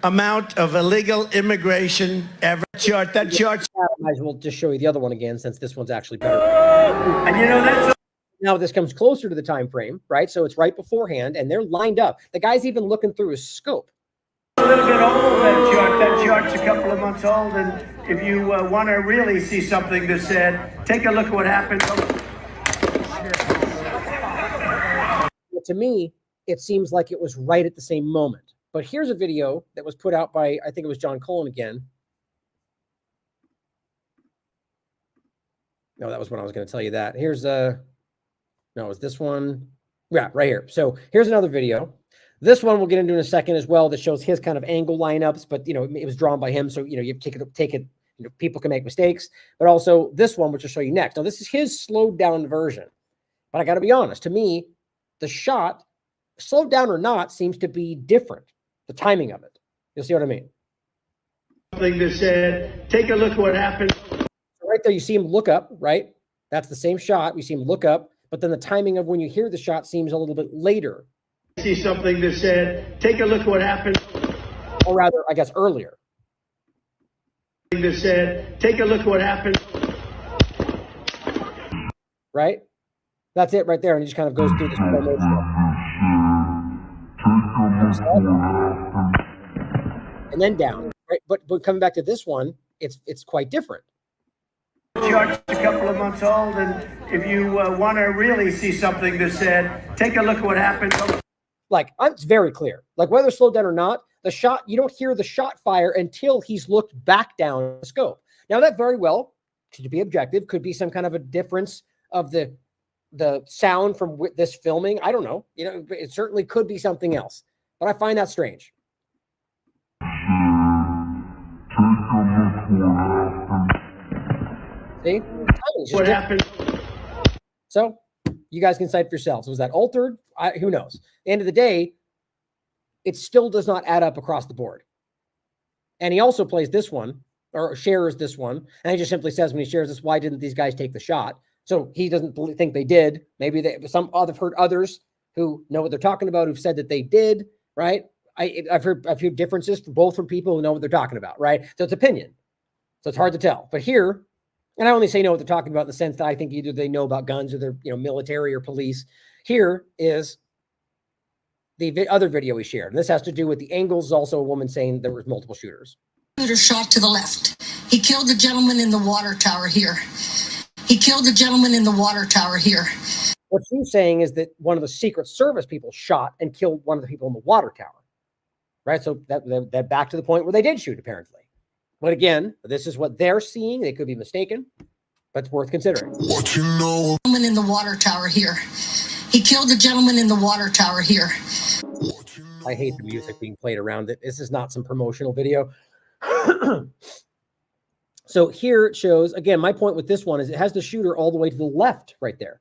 Speaker 15: amount of illegal immigration ever. That chart.
Speaker 7: I might as well just show you the other one again, since this one's actually better.
Speaker 15: And you know, that's
Speaker 7: now this comes closer to the time frame, right? So it's right beforehand, and they're lined up. The guy's even looking through his scope.
Speaker 15: a little bit old, that chart. That chart's a couple of months old. And if you want to really see something that said, take a look at what happened.
Speaker 7: To me, it seems like it was right at the same moment. But here's a video that was put out by, I think it was John Cullen again. No, that was when I was going to tell you that. Here's no, it was this one. Yeah, right here. So here's another video. This one we'll get into in a second as well, that shows his kind of angle lineups, but you know, it was drawn by him. So, you know, you take it, you know, people can make mistakes, but also this one, which I'll show you next. Now, this is his slowed down version, but I got to be honest, to me, the shot, slowed down or not, seems to be different. The timing of it. You'll see what I mean.
Speaker 15: Something that said, take a look at what happened.
Speaker 7: Right there, you see him look up, right? That's the same shot. We see him look up, but then the timing of when you hear the shot seems a little bit later.
Speaker 15: See something that said, take a look at what happened.
Speaker 7: Or rather, I guess earlier.
Speaker 15: That said, take a look at what happened.
Speaker 7: Right? That's it right there. And he just kind of goes through this slow motion. And then down. Right? But coming back to this one, it's quite different.
Speaker 15: Chart's a couple of months old, and if you want to really see something that said, take a look at what happened.
Speaker 7: Like, it's very clear. Like, whether slowed down or not, the shot, you don't hear the shot fire until he's looked back down the scope. Now, that very well, to be objective, could be some kind of a difference of the sound from this filming. I don't know. You know, it certainly could be something else. But I find that strange. See?
Speaker 15: What happened?
Speaker 7: So, you guys can decide for yourselves. Was that altered? Who knows? At the end of the day, it still does not add up across the board. And he also plays this one, or shares this one, and he just simply says when he shares this, why didn't these guys take the shot? So he doesn't think they did. Maybe I've heard others who know what they're talking about who've said that they did, right? I've heard a few differences from people who know what they're talking about, right? So it's opinion. So it's hard to tell. But here, and I only say know what they're talking about in the sense that I think either they know about guns or they're military or police. Here is the other video he shared. And this has to do with the angles. Also a woman saying there was multiple shooters.
Speaker 13: Shooter shot to the left. He killed the gentleman in the water tower here. He killed the gentleman in the water tower here.
Speaker 7: What she's saying is that one of the Secret Service people shot and killed one of the people in the water tower. Right? So that back to the point where they did shoot, apparently. But again, this is what they're seeing. They could be mistaken, but it's worth considering.
Speaker 13: What you know? Gentleman in the water tower here. He killed the gentleman in the water tower here.
Speaker 7: I hate the music being played around it. This is not some promotional video. So here it shows, again, my point with this one is it has the shooter all the way to the left right there.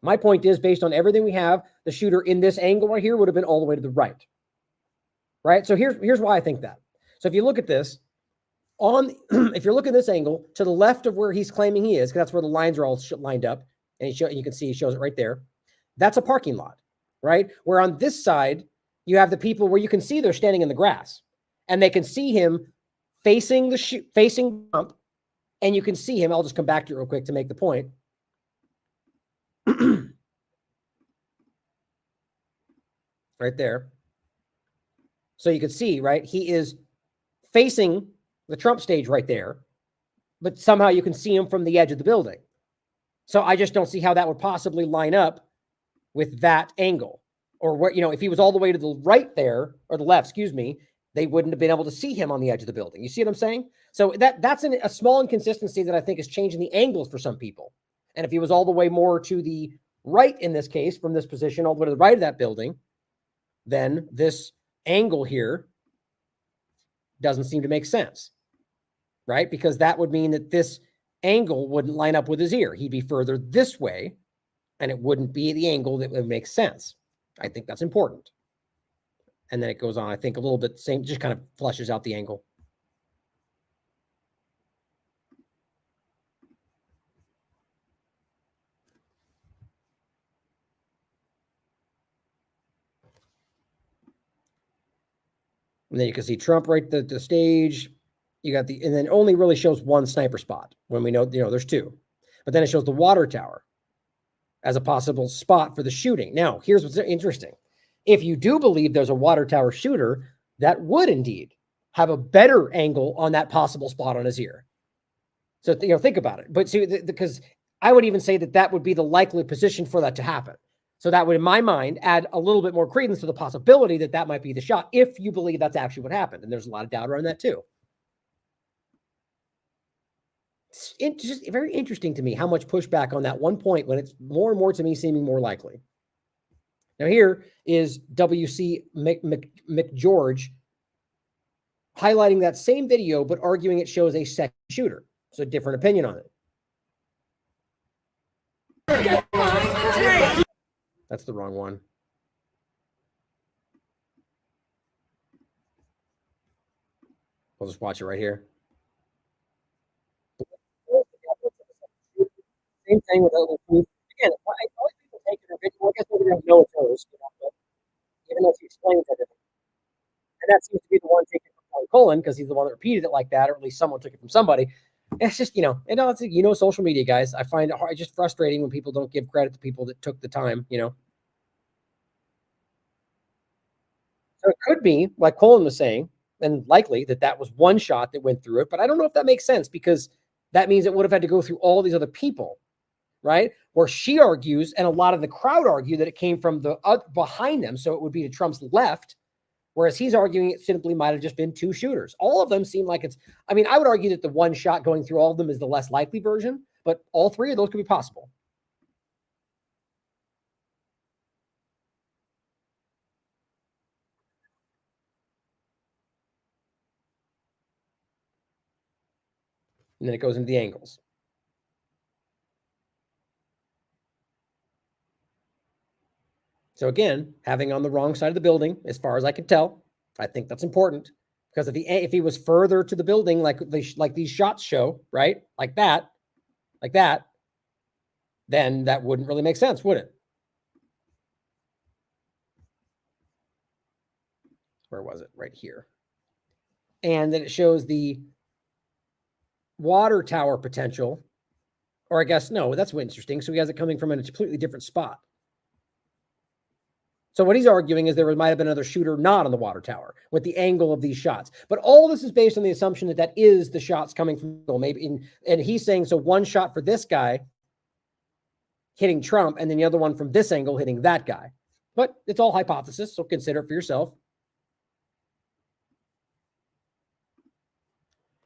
Speaker 7: My point is, based on everything we have, the shooter in this angle right here would have been all the way to the right. Right? So here's why I think that. So if you look at this, if you're looking at this angle, to the left of where he's claiming he is, because that's where the lines are all lined up, and you can see he shows it right there. That's a parking lot, right? Where on this side, you have the people where you can see they're standing in the grass, and they can see him facing Trump, and you can see him. I'll just come back to it real quick to make the point. Right there. So you can see, right? He is facing the Trump stage right there, but somehow you can see him from the edge of the building. So I just don't see how that would possibly line up with that angle. Or what, if he was all the way to the right there, or the left, excuse me, they wouldn't have been able to see him on the edge of the building. You see what I'm saying? So that's a small inconsistency that I think is changing the angles for some people. And if he was all the way more to the right in this case, from this position, all the way to the right of that building, then this angle here doesn't seem to make sense, right? Because that would mean that this angle wouldn't line up with his ear. He'd be further this way, and it wouldn't be the angle that would make sense. I think that's important. And then it goes on, I think, a little bit same, just kind of flushes out the angle. And then you can see Trump right at the stage. You got and then only really shows one sniper spot when we know, there's two. But then it shows the water tower as a possible spot for the shooting. Now, here's what's interesting. If you do believe there's a water tower shooter, that would indeed have a better angle on that possible spot on his ear. So, think about it. But see, because I would even say that would be the likely position for that to happen. So that would, in my mind, add a little bit more credence to the possibility that might be the shot, if you believe that's actually what happened. And there's a lot of doubt around that too. It's just very interesting to me how much pushback on that one point when it's more and more to me seeming more likely. Now here is W.C. McGeorge highlighting that same video, but arguing it shows a second shooter. So a different opinion on it. That's the wrong one. We'll just watch it right here. Same thing with other people. Again, always people take it. I guess they don't know it's hers, but even though she explains everything. And that seems to be the one taken from Colin, because he's the one that repeated it like that, or at least someone took it from somebody. It's just, it's social media, guys. I find it hard, just frustrating when people don't give credit to people that took the time, So it could be, like Colin was saying, and likely that was one shot that went through it, but I don't know if that makes sense, because that means it would have had to go through all these other people, right? Where she argues, and a lot of the crowd argue that it came from the behind them, so it would be to Trump's left, whereas he's arguing it simply might have just been two shooters. All of them seem like I would argue that the one shot going through all of them is the less likely version, but all three of those could be possible. And then it goes into the angles. So again, having on the wrong side of the building, as far as I can tell, I think that's important, because if he was further to the building, like these shots show, right, like that, then that wouldn't really make sense, would it? Where was it? Right here. And then it shows the water tower potential, or I guess, no, that's interesting. So he has it coming from a completely different spot. So what he's arguing is there might have been another shooter not on the water tower with the angle of these shots. But all this is based on the assumption that that is the shots coming from maybe. And he's saying, so one shot for this guy hitting Trump, and then the other one from this angle hitting that guy. But it's all hypothesis, so consider it for yourself.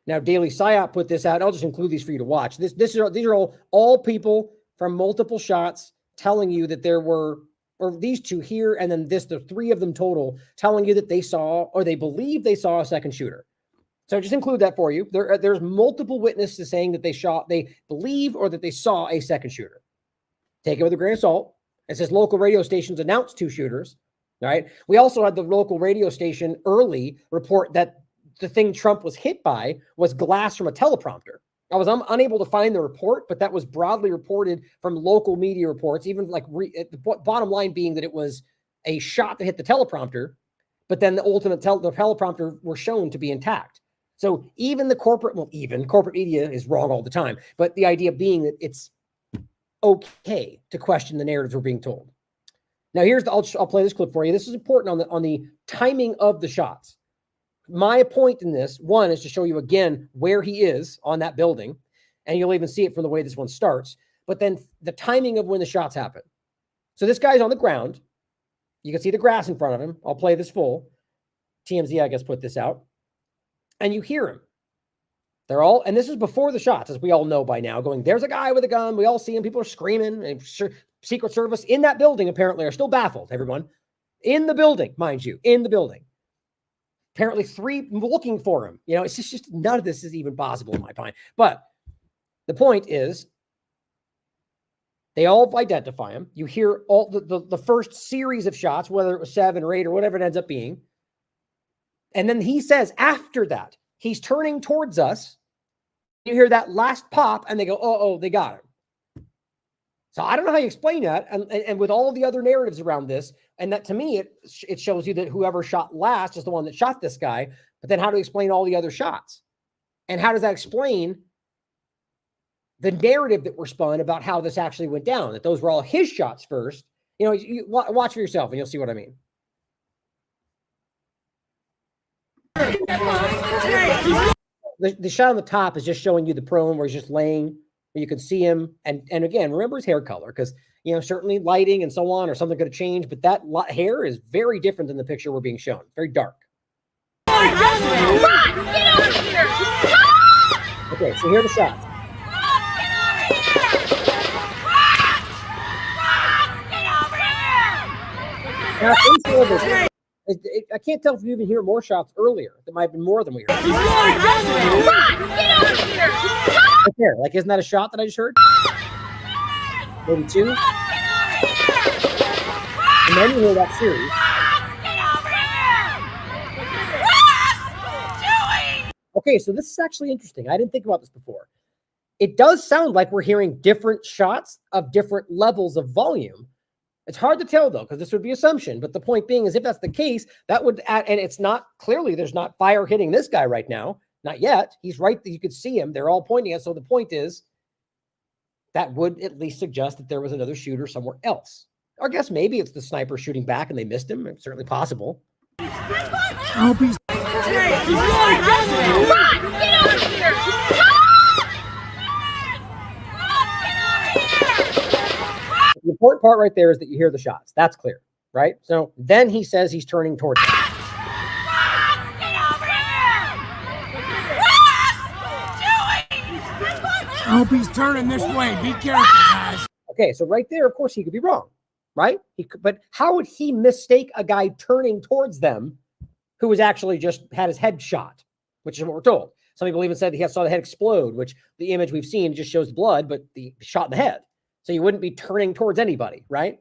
Speaker 7: Now, Daily PSYOP put this out. I'll just include these for you to watch. These are all people from multiple shots telling you that there were, or these two here, and then the three of them total, telling you that they saw, or they believe they saw a second shooter. So just include that for you. There's multiple witnesses saying that they believe, or that they saw a second shooter. Take it with a grain of salt. It says local radio stations announced 2 shooters. All right. We also had the local radio station early report that the thing Trump was hit by was glass from a teleprompter. I was unable to find the report, but that was broadly reported from local media reports, even like the bottom line being that it was a shot that hit the teleprompter, but then the ultimate the teleprompter were shown to be intact. So even the corporate media is wrong all the time, but the idea being that it's okay to question the narratives we're being told. Now here's I'll play this clip for you. This is important on the timing of the shots. My point in this, one, is to show you again where he is on that building, and you'll even see it from the way this one starts, but then the timing of when the shots happen. So this guy's on the ground. You can see the grass in front of him. I'll play this full. TMZ, I guess, put this out. And you hear him. They're all, and this is before the shots, as we all know by now, going, there's a guy with a gun. We all see him. People are screaming. And Secret Service in that building apparently are still baffled, everyone. In the building, mind you, in the building. Apparently 3 looking for him. You know, it's just none of this is even possible in my mind. But the point is, they all identify him. You hear all the first series of shots, whether it was 7 or 8 or whatever it ends up being. And then he says after that, he's turning towards us. You hear that last pop and they go, oh, they got him. So I don't know how you explain that. And with all the other narratives around this, and that to me, it shows you that whoever shot last is the one that shot this guy. But then how to explain all the other shots? And how does that explain the narrative that were spun about how this actually went down? That those were all his shots first. You know, you watch for yourself and you'll see what I mean. The shot on the top is just showing you the prone where he's just laying, where you can see him. And again, remember his hair color, because, you know, certainly lighting and so on, or something could have changed, but that hair is very different than the picture we're being shown. Very dark. Okay, so here are the shots. Now, I can't tell if you even hear more shots earlier. There might have been more than we heard. Right there. Like, isn't that a shot that I just heard? Maybe 2. And then you hear that series. Okay, so this is actually interesting. I didn't think about this before. It does sound like we're hearing different shots of different levels of volume. It's hard to tell, though, because this would be assumption. But the point being is, if that's the case, that would add, and it's not, clearly there's not fire hitting this guy right now. Not yet. He's right. You could see him. They're all pointing at. So the point is, that would at least suggest that there was another shooter somewhere else. Or I guess maybe it's the sniper shooting back and they missed him. It's certainly possible. The important part right there is that you hear the shots. That's clear, right? So then he says he's turning towards him.
Speaker 17: I hope he's turning this way. Be careful, guys.
Speaker 7: Okay, so right there, of course, he could be wrong, right? But how would he mistake a guy turning towards them who was actually just had his head shot, which is what we're told. Some people even said he saw the head explode, which the image we've seen just shows the blood, but the shot in the head. So you wouldn't be turning towards anybody, right?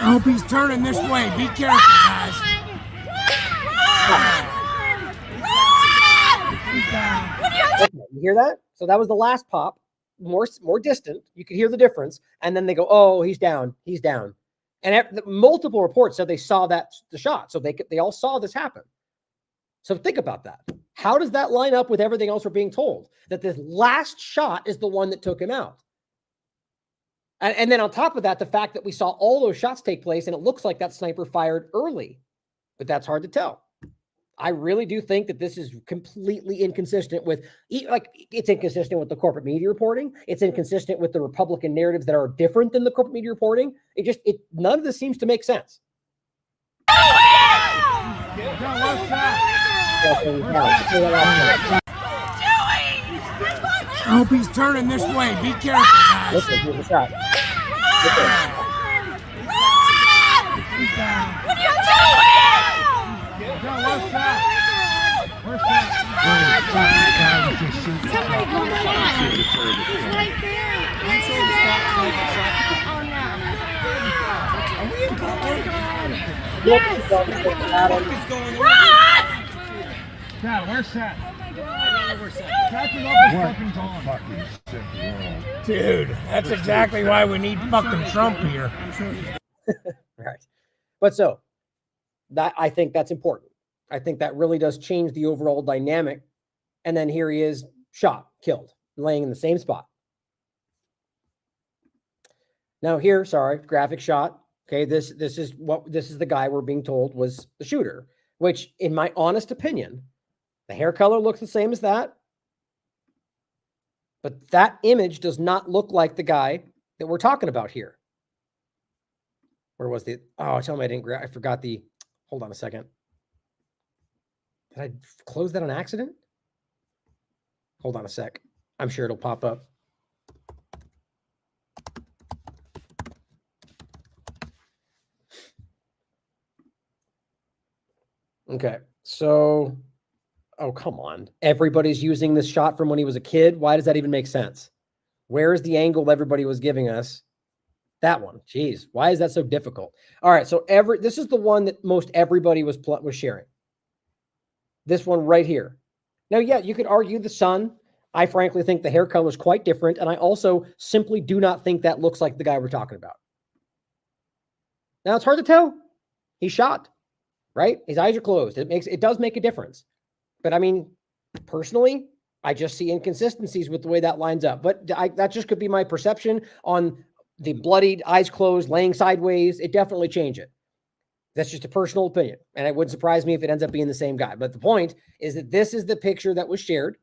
Speaker 17: I hope he's turning this way. Be careful, guys.
Speaker 7: You hear that? So that was the last pop, more distant. You could hear the difference. And then they go, oh, he's down. He's down. And multiple reports said they saw the shot. So they all saw this happen. So think about that. How does that line up with everything else we're being told? That this last shot is the one that took him out. And then on top of that, the fact that we saw all those shots take place and it looks like that sniper fired early, but that's hard to tell. I really do think that this is completely inconsistent with, like, it's inconsistent with the corporate media reporting. It's inconsistent with the Republican narratives that are different than the corporate media reporting. None of this seems to make sense.
Speaker 17: I hope he's turning this way. Be careful, guys.
Speaker 7: Listen, here's the shot.
Speaker 17: He's down.
Speaker 4: What are you doing?
Speaker 17: Somebody go down. He's right there. Oh, no. Are we in Dad, where's Seth? Dude, that's exactly why we need fucking Trump here.
Speaker 7: Right. But so that, I think that's important. I think that really does change the overall dynamic. And then here he is, shot, killed, laying in the same spot. Now here, sorry, graphic shot. Okay, this is the guy we're being told was the shooter, which in my honest opinion, the hair color looks the same as that. But that image does not look like the guy that we're talking about here. Where was the, oh, tell me I forgot the, hold on a second. Did I close that on accident? Hold on a sec. I'm sure it'll pop up. Okay, so, oh, come on. Everybody's using this shot from when he was a kid. Why does that even make sense? Where is the angle everybody was giving us? That one. Jeez, why is that so difficult? All right, so this is the one that most everybody was sharing. This one right here. Now, yeah, you could argue the sun. I frankly think the hair color is quite different, and I also simply do not think that looks like the guy we're talking about. Now, it's hard to tell. He's shot, right? His eyes are closed. It does make a difference. But I mean, personally, I just see inconsistencies with the way that lines up. But that just could be my perception on the bloodied, eyes closed, laying sideways. It definitely changes it. That's just a personal opinion. And it wouldn't surprise me if it ends up being the same guy. But the point is that this is the picture that was shared.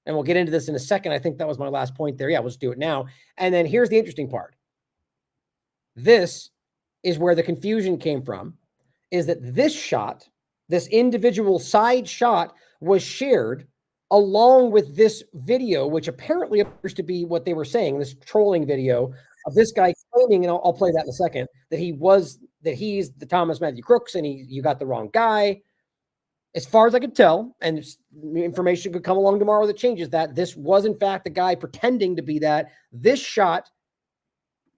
Speaker 7: And we'll get into this in a second. I think that was my last point there. Yeah, let's do it now. And then here's the interesting part. This is where the confusion came from, is that this shot, this individual side shot, was shared along with this video, which apparently appears to be what they were saying, this trolling video of this guy claiming, and I'll play that in a second, that he's the Thomas Matthew Crooks and you got the wrong guy. As far as I could tell, and information could come along tomorrow that changes that, this was in fact the guy pretending to be that. This shot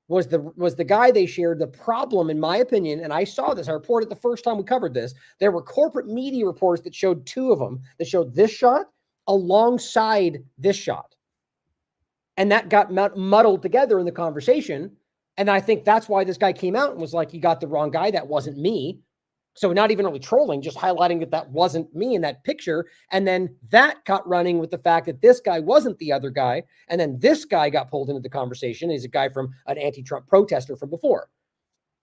Speaker 7: was the guy they shared. The problem, in my opinion, and I saw this, I reported the first time we covered this, there were corporate media reports that showed two of them, that showed this shot alongside this shot. And that got muddled together in the conversation. And I think that's why this guy came out and was like, you got the wrong guy. That wasn't me. So not even really trolling, just highlighting that wasn't me in that picture. And then that got running with the fact that this guy wasn't the other guy. And then this guy got pulled into the conversation. He's a guy from an anti-Trump protester from before.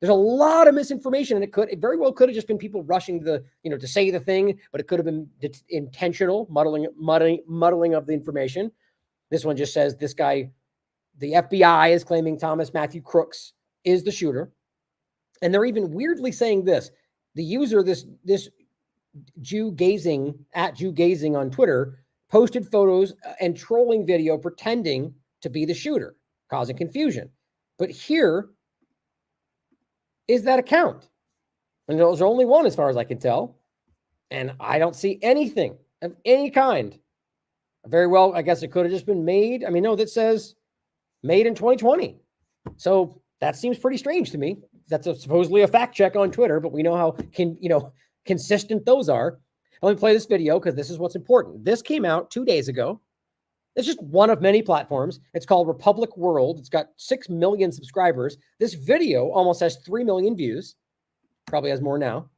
Speaker 7: There's a lot of misinformation, and it very well could have just been people rushing to say the thing, but it could have been intentional muddling of the information. This one just says this guy, the FBI is claiming Thomas Matthew Crooks is the shooter. And they're even weirdly saying this. The user, this Jew gazing on Twitter, posted photos and trolling video pretending to be the shooter, causing confusion. But here is that account. And there's only one as far as I can tell. And I don't see anything of any kind. Very well, I guess it could have just been made. I mean, no, that says made in 2020. So that seems pretty strange to me. That's supposedly a fact check on Twitter, but we know how consistent those are. Let me play this video because this is what's important. This came out 2 days ago. It's just one of many platforms. It's called Republic World. It's got 6 million subscribers. This video almost has 3 million views. Probably has more now.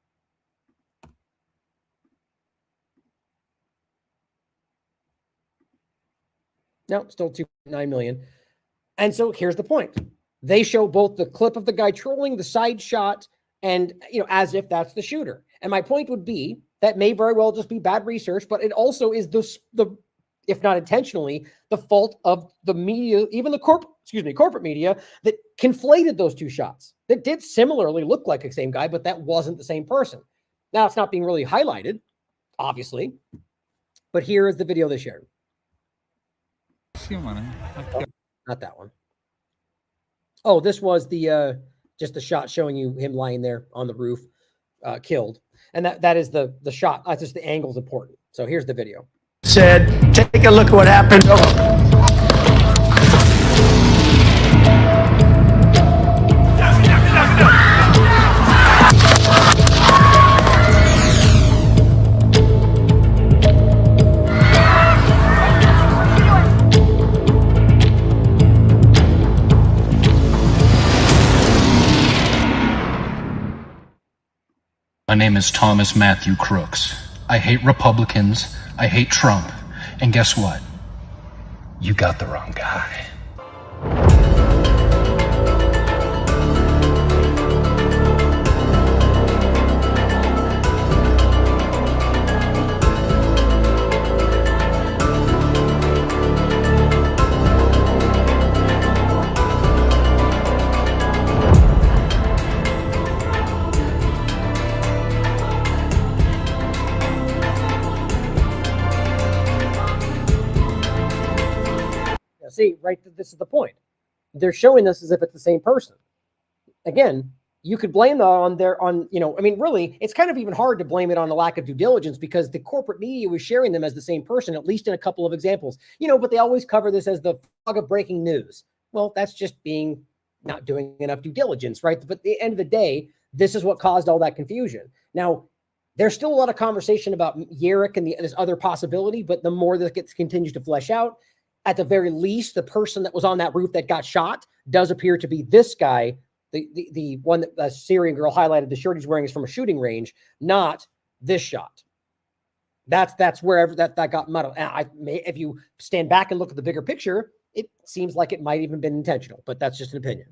Speaker 7: No, still 2.9 million. And so here's the point. They show both the clip of the guy trolling, the side shot, and as if that's the shooter. And my point would be that may very well just be bad research, but it also is the if not intentionally, the fault of the media, even the corporate media that conflated those two shots. That did similarly look like the same guy, but that wasn't the same person. Now it's not being really highlighted, obviously, but here is the video they shared. Not that one. Oh, this was the just the shot showing you him lying there on the roof, killed, and that is the shot. That's just the angle's important. So here's the video.
Speaker 15: Said, take a look at what happened.
Speaker 18: My name is Thomas Matthew Crooks. I hate Republicans. I hate Trump. And guess what? You got the wrong guy.
Speaker 7: See, right, this is the point. They're showing this as if it's the same person. Again, you could blame that I mean, really, it's kind of even hard to blame it on the lack of due diligence because the corporate media was sharing them as the same person, at least in a couple of examples. But they always cover this as the fog of breaking news. Well, that's just not doing enough due diligence, right? But at the end of the day, this is what caused all that confusion. Now, there's still a lot of conversation about Yerrick and this other possibility, but the more that continues to flesh out, at the very least, the person that was on that roof that got shot does appear to be this guy, the one that the Syrian girl highlighted. The shirt he's wearing is from a shooting range, not this shot. That's wherever that got muddled. If you stand back and look at the bigger picture, it seems like it might even been intentional, but that's just an opinion.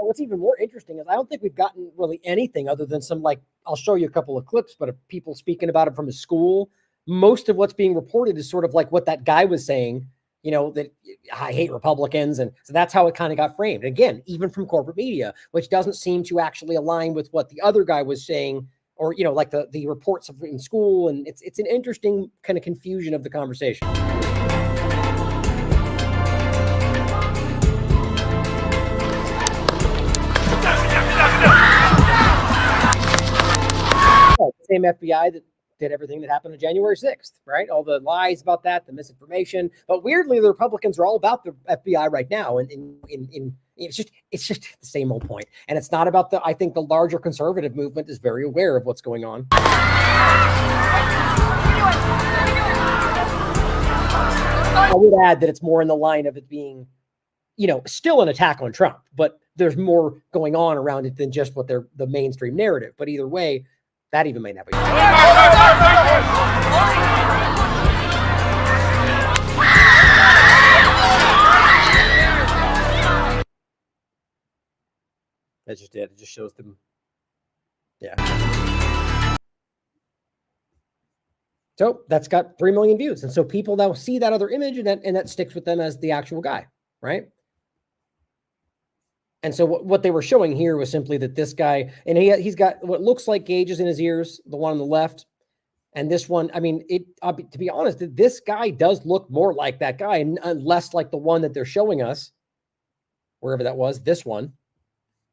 Speaker 7: What's even more interesting is I don't think we've gotten really anything other than some, I'll show you a couple of clips, but of people speaking about it from a school. Most of what's being reported is sort of like what that guy was saying, that I hate Republicans. And so that's how it kind of got framed. Again, even from corporate media, which doesn't seem to actually align with what the other guy was saying, or, like the reports in school. And it's an interesting kind of confusion of the conversation. The same FBI that did everything that happened on January 6th, right? All the lies about that, the misinformation. But weirdly, the Republicans are all about the FBI right now. And it's just the same old point. And it's not about I think the larger conservative movement is very aware of what's going on. I would add that it's more in the line of it being, still an attack on Trump, but there's more going on around it than just what the mainstream narrative. But either way, That even may not be. That's just it. It just shows them. Yeah. So that's got 3 million views. And so people now see that other image and that sticks with them as the actual guy, right? And so what they were showing here was simply that this guy, and he's got what looks like gauges in his ears, the one on the left. And this one, I mean, to be honest, this guy does look more like that guy and less like the one that they're showing us, wherever that was, this one.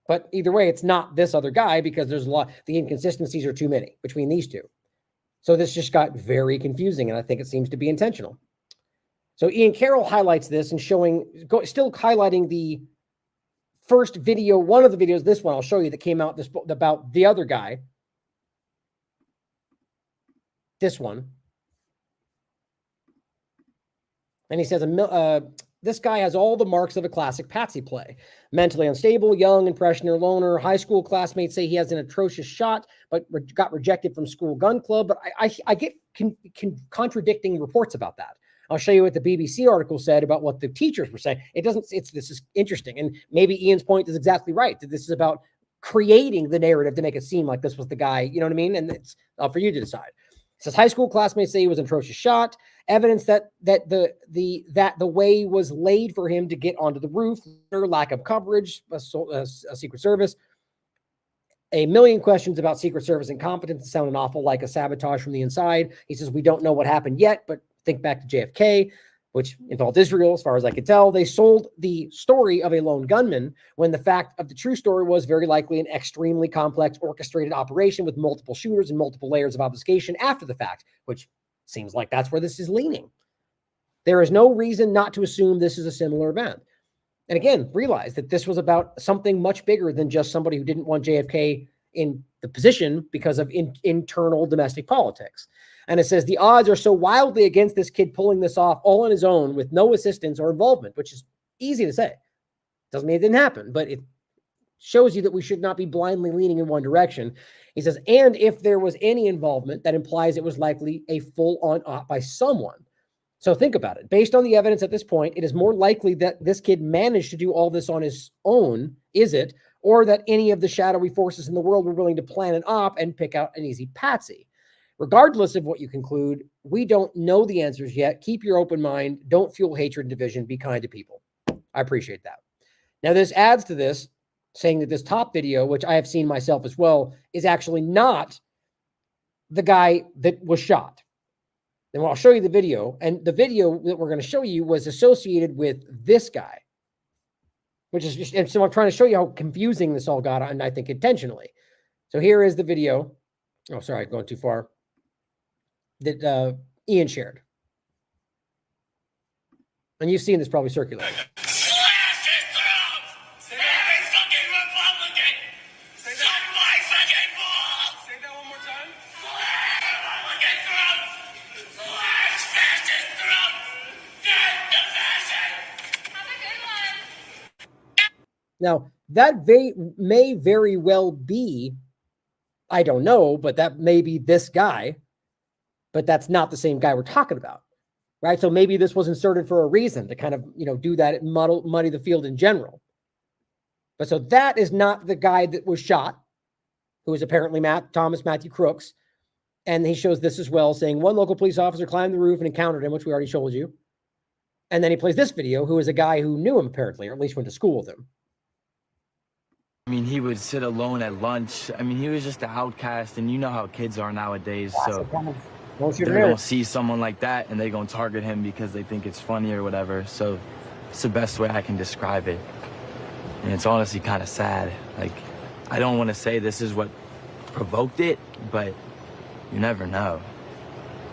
Speaker 7: But either way, it's not this other guy because there's a lot, the inconsistencies are too many between these two. So this just got very confusing, and I think it seems to be intentional. So Ian Carroll highlights this and still highlighting the first video, one of the videos, this one I'll show you that came out about the other guy. This one. And he says, this guy has all the marks of a classic patsy play. Mentally unstable, young, impressioner, loner. High school classmates say he has an atrocious shot, but got rejected from school gun club. But I get contradicting reports about that. I'll show you what the BBC article said about what the teachers were saying. This is interesting. And maybe Ian's point is exactly right, that this is about creating the narrative to make it seem like this was the guy, you know what I mean? And it's up for you to decide. It says high school classmates say he was an atrocious shot. Evidence that the way was laid for him to get onto the roof. Lack of coverage, a Secret Service. A million questions about Secret Service incompetence sound an awful like a sabotage from the inside. He says we don't know what happened yet, but think back to JFK, which involved Israel, as far as I could tell. They sold the story of a lone gunman when the fact of the true story was very likely an extremely complex orchestrated operation with multiple shooters and multiple layers of obfuscation after the fact, which seems like that's where this is leaning. There is no reason not to assume this is a similar event. And again, realize that this was about something much bigger than just somebody who didn't want JFK in the position because of internal domestic politics. And it says the odds are so wildly against this kid pulling this off all on his own with no assistance or involvement, which is easy to say. Doesn't mean it didn't happen, but it shows you that we should not be blindly leaning in one direction. He says, and if there was any involvement, that implies it was likely a full-on op by someone. So think about it. Based on the evidence at this point, it is more likely that this kid managed to do all this on his own, is it? Or that any of the shadowy forces in the world were willing to plan an op and pick out an easy patsy. Regardless of what you conclude, we don't know the answers yet. Keep your open mind. Don't fuel hatred and division. Be kind to people. I appreciate that. Now, this adds to this, saying that this top video, which I have seen myself as well, is actually not the guy that was shot. Then I'll show you the video. And the video that we're going to show you was associated with this guy, which is just, and so I'm trying to show you how confusing this all got, and I think intentionally. So here is the video. Oh, sorry, going too far. That Ian shared. And you've seen this probably circulate. Now, that may very well be, I don't know, but that may be this guy, but that's not the same guy we're talking about, right? So maybe this was inserted for a reason to kind of, do that, muddy the field in general. But so that is not the guy that was shot, who is apparently Thomas Matthew Crooks. And he shows this as well, saying one local police officer climbed the roof and encountered him, which we already showed you. And then he plays this video, who is a guy who knew him apparently, or at least went to school with him.
Speaker 19: I mean, he would sit alone at lunch. I mean, he was just an outcast, and you know how kids are nowadays. So they're going to see someone like that, and they're going to target him because they think it's funny or whatever. So it's the best way I can describe it. And it's honestly kind of sad. Like, I don't want to say this is what provoked it, but you never know.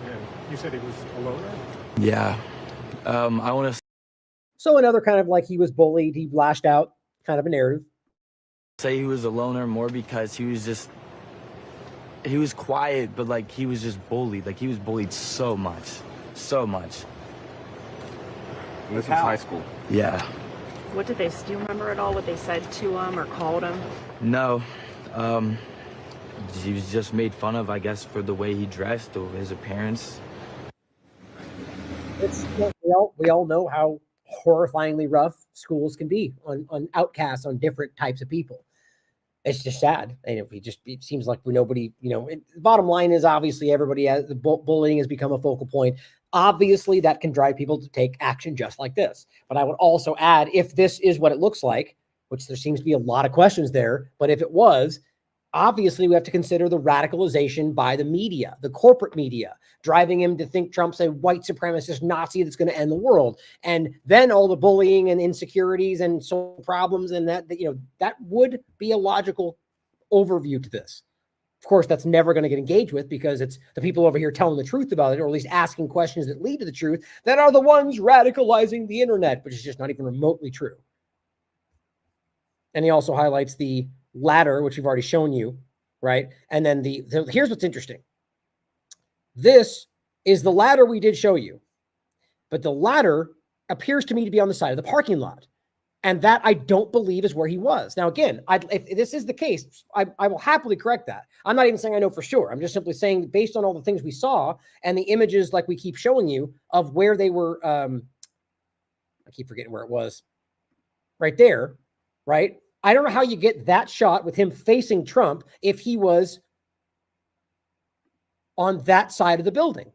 Speaker 20: Yeah. You said he was a loner?
Speaker 19: Yeah. I want to...
Speaker 7: So another kind of like he was bullied, he lashed out, kind of a narrative.
Speaker 19: Say he was a loner more because he was quiet, but like he was just bullied. Like he was bullied so much. This was high school. Yeah.
Speaker 21: What did they, do you remember at all what they said to him or called him?
Speaker 19: No. he was just made fun of, I guess, for the way he dressed or his appearance.
Speaker 7: We all know how horrifyingly rough schools can be on outcasts, on different types of people. It's just sad. And it seems like nobody, the bottom line is obviously everybody has the bullying has become a focal point. Obviously that can drive people to take action just like this. But I would also add, if this is what it looks like, which there seems to be a lot of questions there, but if it was, obviously we have to consider the radicalization by the media, the corporate media, driving him to think Trump's a white supremacist Nazi that's going to end the world. And then all the bullying and insecurities and social problems and that would be a logical overview to this. Of course, that's never going to get engaged with because it's the people over here telling the truth about it, or at least asking questions that lead to the truth, that are the ones radicalizing the internet, which is just not even remotely true. And he also highlights the ladder, which we've already shown you, right? And then here's what's interesting. This is the ladder we did show you, but the ladder appears to me to be on the side of the parking lot. And that I don't believe is where he was. Now, again, if this is the case, I will happily correct that. I'm not even saying I know for sure. I'm just simply saying based on all the things we saw and the images like we keep showing you of where they were, I keep forgetting where it was, right there, right? I don't know how you get that shot with him facing Trump if he was on that side of the building,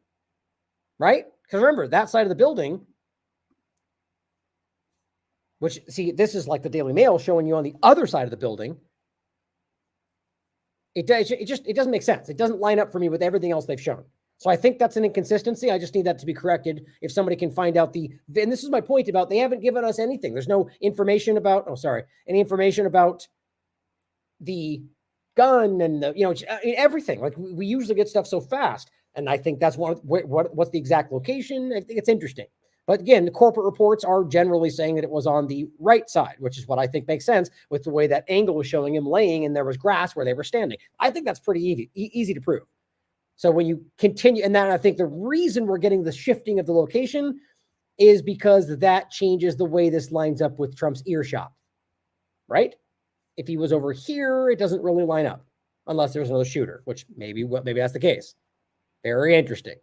Speaker 7: right? Because remember, that side of the building, which, see, this is like the Daily Mail showing you on the other side of the building. It doesn't make sense. It doesn't line up for me with everything else they've shown. So I think that's an inconsistency. I just need that to be corrected. If somebody can find out and this is my point about, they haven't given us anything. There's no information about, any information about the gun and everything. Like we usually get stuff so fast. And I think that's what's the exact location. I think it's interesting. But again, the corporate reports are generally saying that it was on the right side, which is what I think makes sense with the way that angle was showing him laying and there was grass where they were standing. I think that's pretty easy to prove. So when you continue, and then I think the reason we're getting the shifting of the location is because that changes the way this lines up with Trump's earshot, right? If he was over here, it doesn't really line up unless there's another shooter, which maybe that's the case. Very interesting.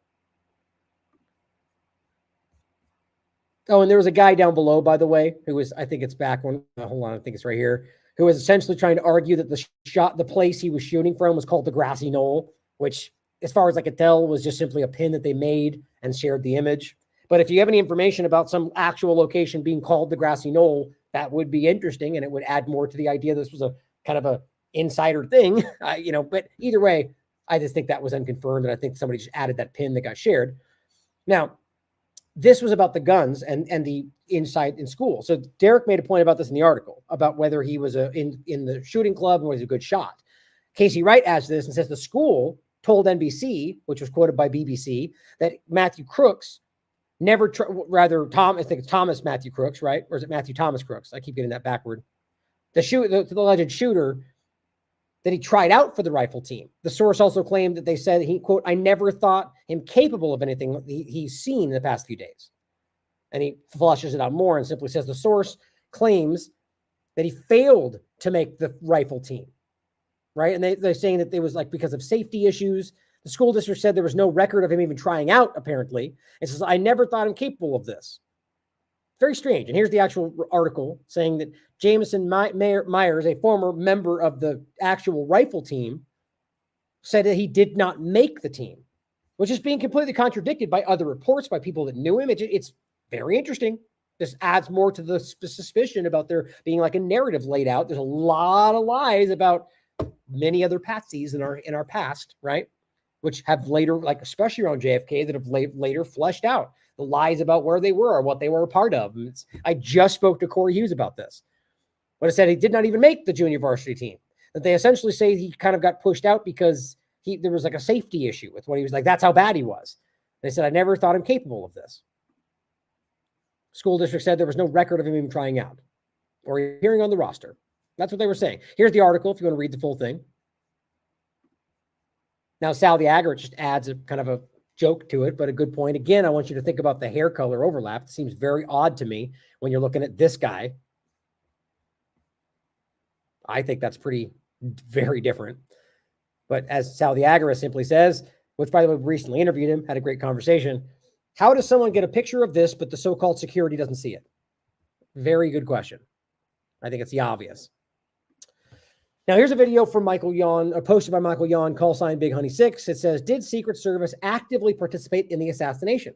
Speaker 7: Oh, and there was a guy down below, by the way, who was, I think it's back one. Hold on, I think it's right here, who was essentially trying to argue that the place he was shooting from was called the grassy knoll, which, as far as I could tell, was just simply a pin that they made and shared the image. But if you have any information about some actual location being called the grassy knoll, that would be interesting, and it would add more to the idea this was a kind of a insider thing, But either way, I just think that was unconfirmed, and I think somebody just added that pin that got shared. Now, this was about the guns and the inside in school. So Derrick made a point about this in the article about whether he was in the shooting club and was a good shot. Casey Wright adds this and says the school told NBC, which was quoted by BBC, that Matthew Crooks never, I think it's Thomas Matthew Crooks, right? Or is it Matthew Thomas Crooks? I keep getting that backward. The alleged shooter, that he tried out for the rifle team. The source also claimed that they said he, quote, I never thought him capable of anything he's seen in the past few days. And he flushes it out more and simply says the source claims that he failed to make the rifle team, right? And they're saying that it was like because of safety issues. The school district said there was no record of him even trying out, apparently. It says, I never thought him capable of this. Very strange. And here's the actual article saying that Jameson Myers, a former member of the actual rifle team, said that he did not make the team, which is being completely contradicted by other reports by people that knew him. It's very interesting. This adds more to the suspicion about there being like a narrative laid out. There's a lot of lies about many other patsies in our past, right? Which have later, like especially around JFK, that have later fleshed out the lies about where they were or what they were a part of. I just spoke to Corey Hughes about this. But it said he did not even make the junior varsity team. That they essentially say he kind of got pushed out because there was like a safety issue with what he was like. That's how bad he was. They said, I never thought him capable of this. School district said there was no record of him even trying out or hearing on the roster. That's what they were saying. Here's the article if you want to read the full thing. Now, Sal the Agger just adds a kind of a joke to it, but a good point. Again, I want you to think about the hair color overlap. It seems very odd to me when you're looking at this guy. I think that's very different. But as Sal the Agorist simply says, which by the way, we recently interviewed him, had a great conversation. How does someone get a picture of this, but the so-called security doesn't see it? Very good question. I think it's the obvious. Now, here's a video from Michael Yon, posted by Michael Yon, call sign Big Honey 6. It says, did Secret Service actively participate in the assassination?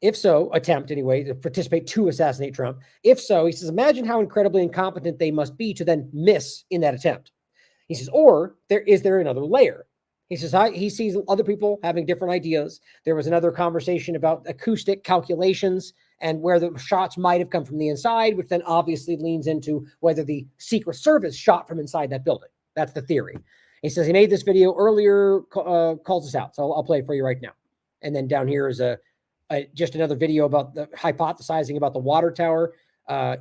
Speaker 7: If so, attempt anyway, to participate to assassinate Trump. If so, he says, imagine how incredibly incompetent they must be to then miss in that attempt. He says, or is there another layer? He says, he sees other people having different ideas. There was another conversation about acoustic calculations and where the shots might have come from the inside, which then obviously leans into whether the Secret Service shot from inside that building. That's the theory. He says he made this video earlier, calls us out. So I'll play it for you right now. And then down here is just another video about the hypothesizing about the water tower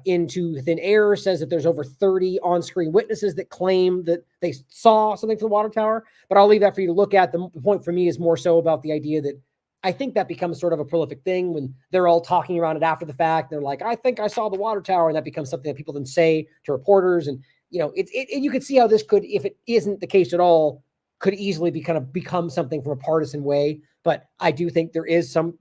Speaker 7: into thin air, says that there's over 30 on-screen witnesses that claim that they saw something from the water tower. But I'll leave that for you to look at. The point for me is more so about the idea that I think that becomes sort of a prolific thing when they're all talking around it after the fact. They're like, I think I saw the water tower. And that becomes something that people then say to reporters. And, you know, you could see how this could, if it isn't the case at all, could easily become something from a partisan way. But I do think there is some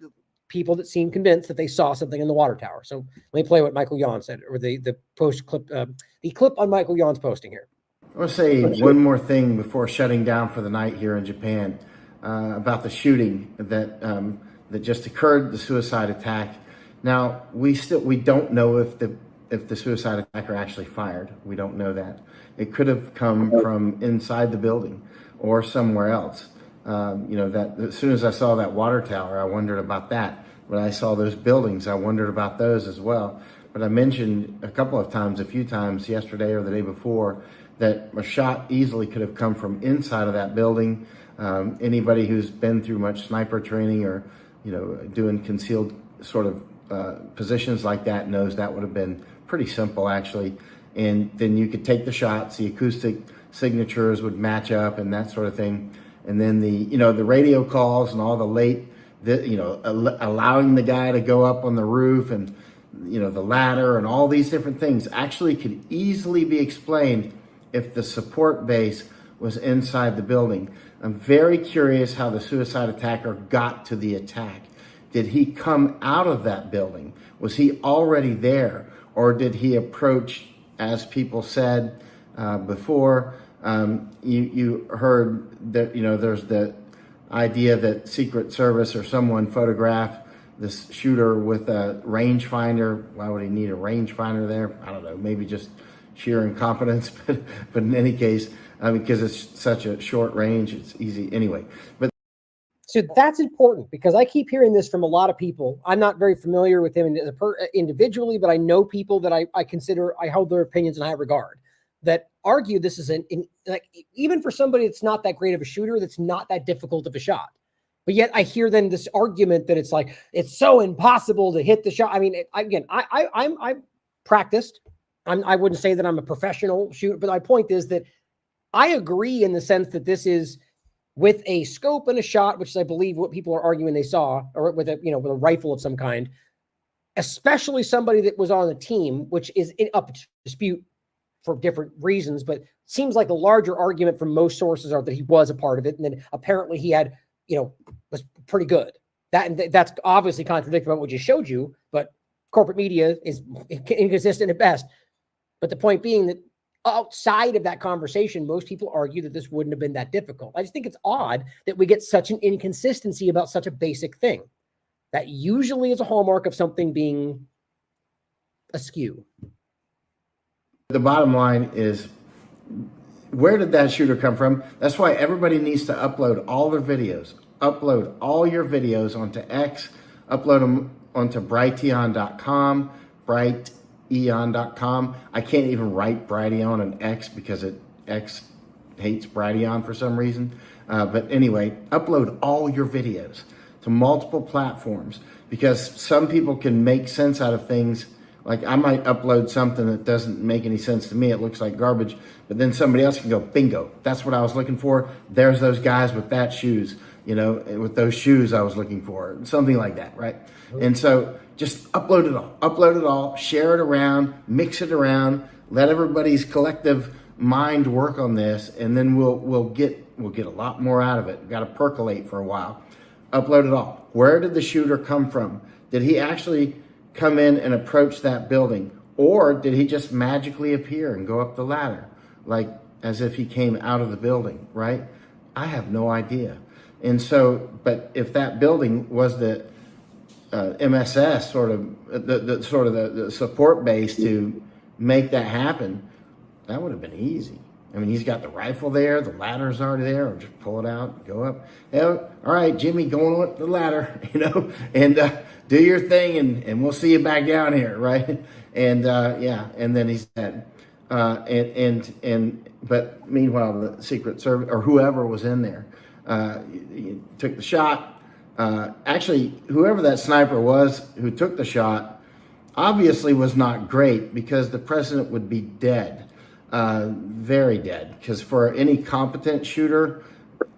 Speaker 7: people that seem convinced that they saw something in the water tower. So let me play what Michael Yon said, or the post clip, the clip on Michael Yon's posting here.
Speaker 21: I want to say one more thing before shutting down for the night here in Japan about the shooting that just occurred, the suicide attack. Now we don't know if the suicide attacker actually fired. We don't know that. It could have come from inside the building or somewhere else. That as soon as I saw that water tower, I wondered about that. When I saw those buildings, I wondered about those as well. But I mentioned a few times yesterday or the day before, that a shot easily could have come from inside of that building. Anybody who's been through much sniper training or, doing concealed sort of positions like that knows that would have been pretty simple actually. And then you could take the shots, the acoustic signatures would match up and that sort of thing. And then the radio calls and all the late, allowing the guy to go up on the roof and, the ladder and all these different things actually could easily be explained if the support base was inside the building. I'm very curious how the suicide attacker got to the attack. Did he come out of that building? Was he already there? Or did he approach, as people said before, you heard that, there's the idea that Secret Service or someone photographed this shooter with a rangefinder. Why would he need a rangefinder there? I don't know, maybe just sheer incompetence, but in any case, because it's such a short range, it's easy anyway. But
Speaker 7: so that's important because I keep hearing this from a lot of people. I'm not very familiar with him individually, but I know people that I hold their opinions in high regard that argue this is like even for somebody that's not that great of a shooter, that's not that difficult of a shot. But yet I hear then this argument that it's like, it's so impossible to hit the shot. I mean, I'm practiced. I wouldn't say that I'm a professional shooter, but my point is that I agree in the sense that this is with a scope and a shot, which is, I believe, what people are arguing they saw, or with a rifle of some kind, especially somebody that was on the team, which is up to dispute for different reasons, but it seems like the larger argument from most sources are that he was a part of it. And then apparently he had, was pretty good. That's obviously contradictory about what just showed you, but corporate media is inconsistent at best. But the point being that outside of that conversation, most people argue that this wouldn't have been that difficult. I just think it's odd that we get such an inconsistency about such a basic thing. That usually is a hallmark of something being askew.
Speaker 21: The bottom line is, where did that shooter come from? That's why everybody needs to upload all their videos. Upload all your videos onto X. Upload them onto brighteon.com, brighteon.com. I can't even write Brighteon on X because X hates Brighteon for some reason. But anyway, upload all your videos to multiple platforms because some people can make sense out of things. Like I might upload something that doesn't make any sense to me. It looks like garbage, but then somebody else can go, bingo, that's what I was looking for. There's those guys with that shoes, with those shoes I was looking for, something like that, right? And so just upload it all, share it around, mix it around, let everybody's collective mind work on this, and then we'll get we'll get a lot more out of it. We've got to percolate for a while. Upload it all. Where did the shooter come from? Did he actually come in and approach that building? Or did he just magically appear and go up the ladder? Like as if he came out of the building, right? I have no idea. And so, but if that building was the MSS sort of the support base to make that happen, that would have been easy. I mean, he's got the rifle there, the ladder's already there, or just pull it out, go up. All right, Jimmy, going up the ladder, and do your thing, and we'll see you back down here, right? And yeah, and then he's dead. But meanwhile, the Secret Service or whoever was in there took the shot. Actually, whoever that sniper was who took the shot obviously was not great, because the president would be dead, very dead. Because for any competent shooter,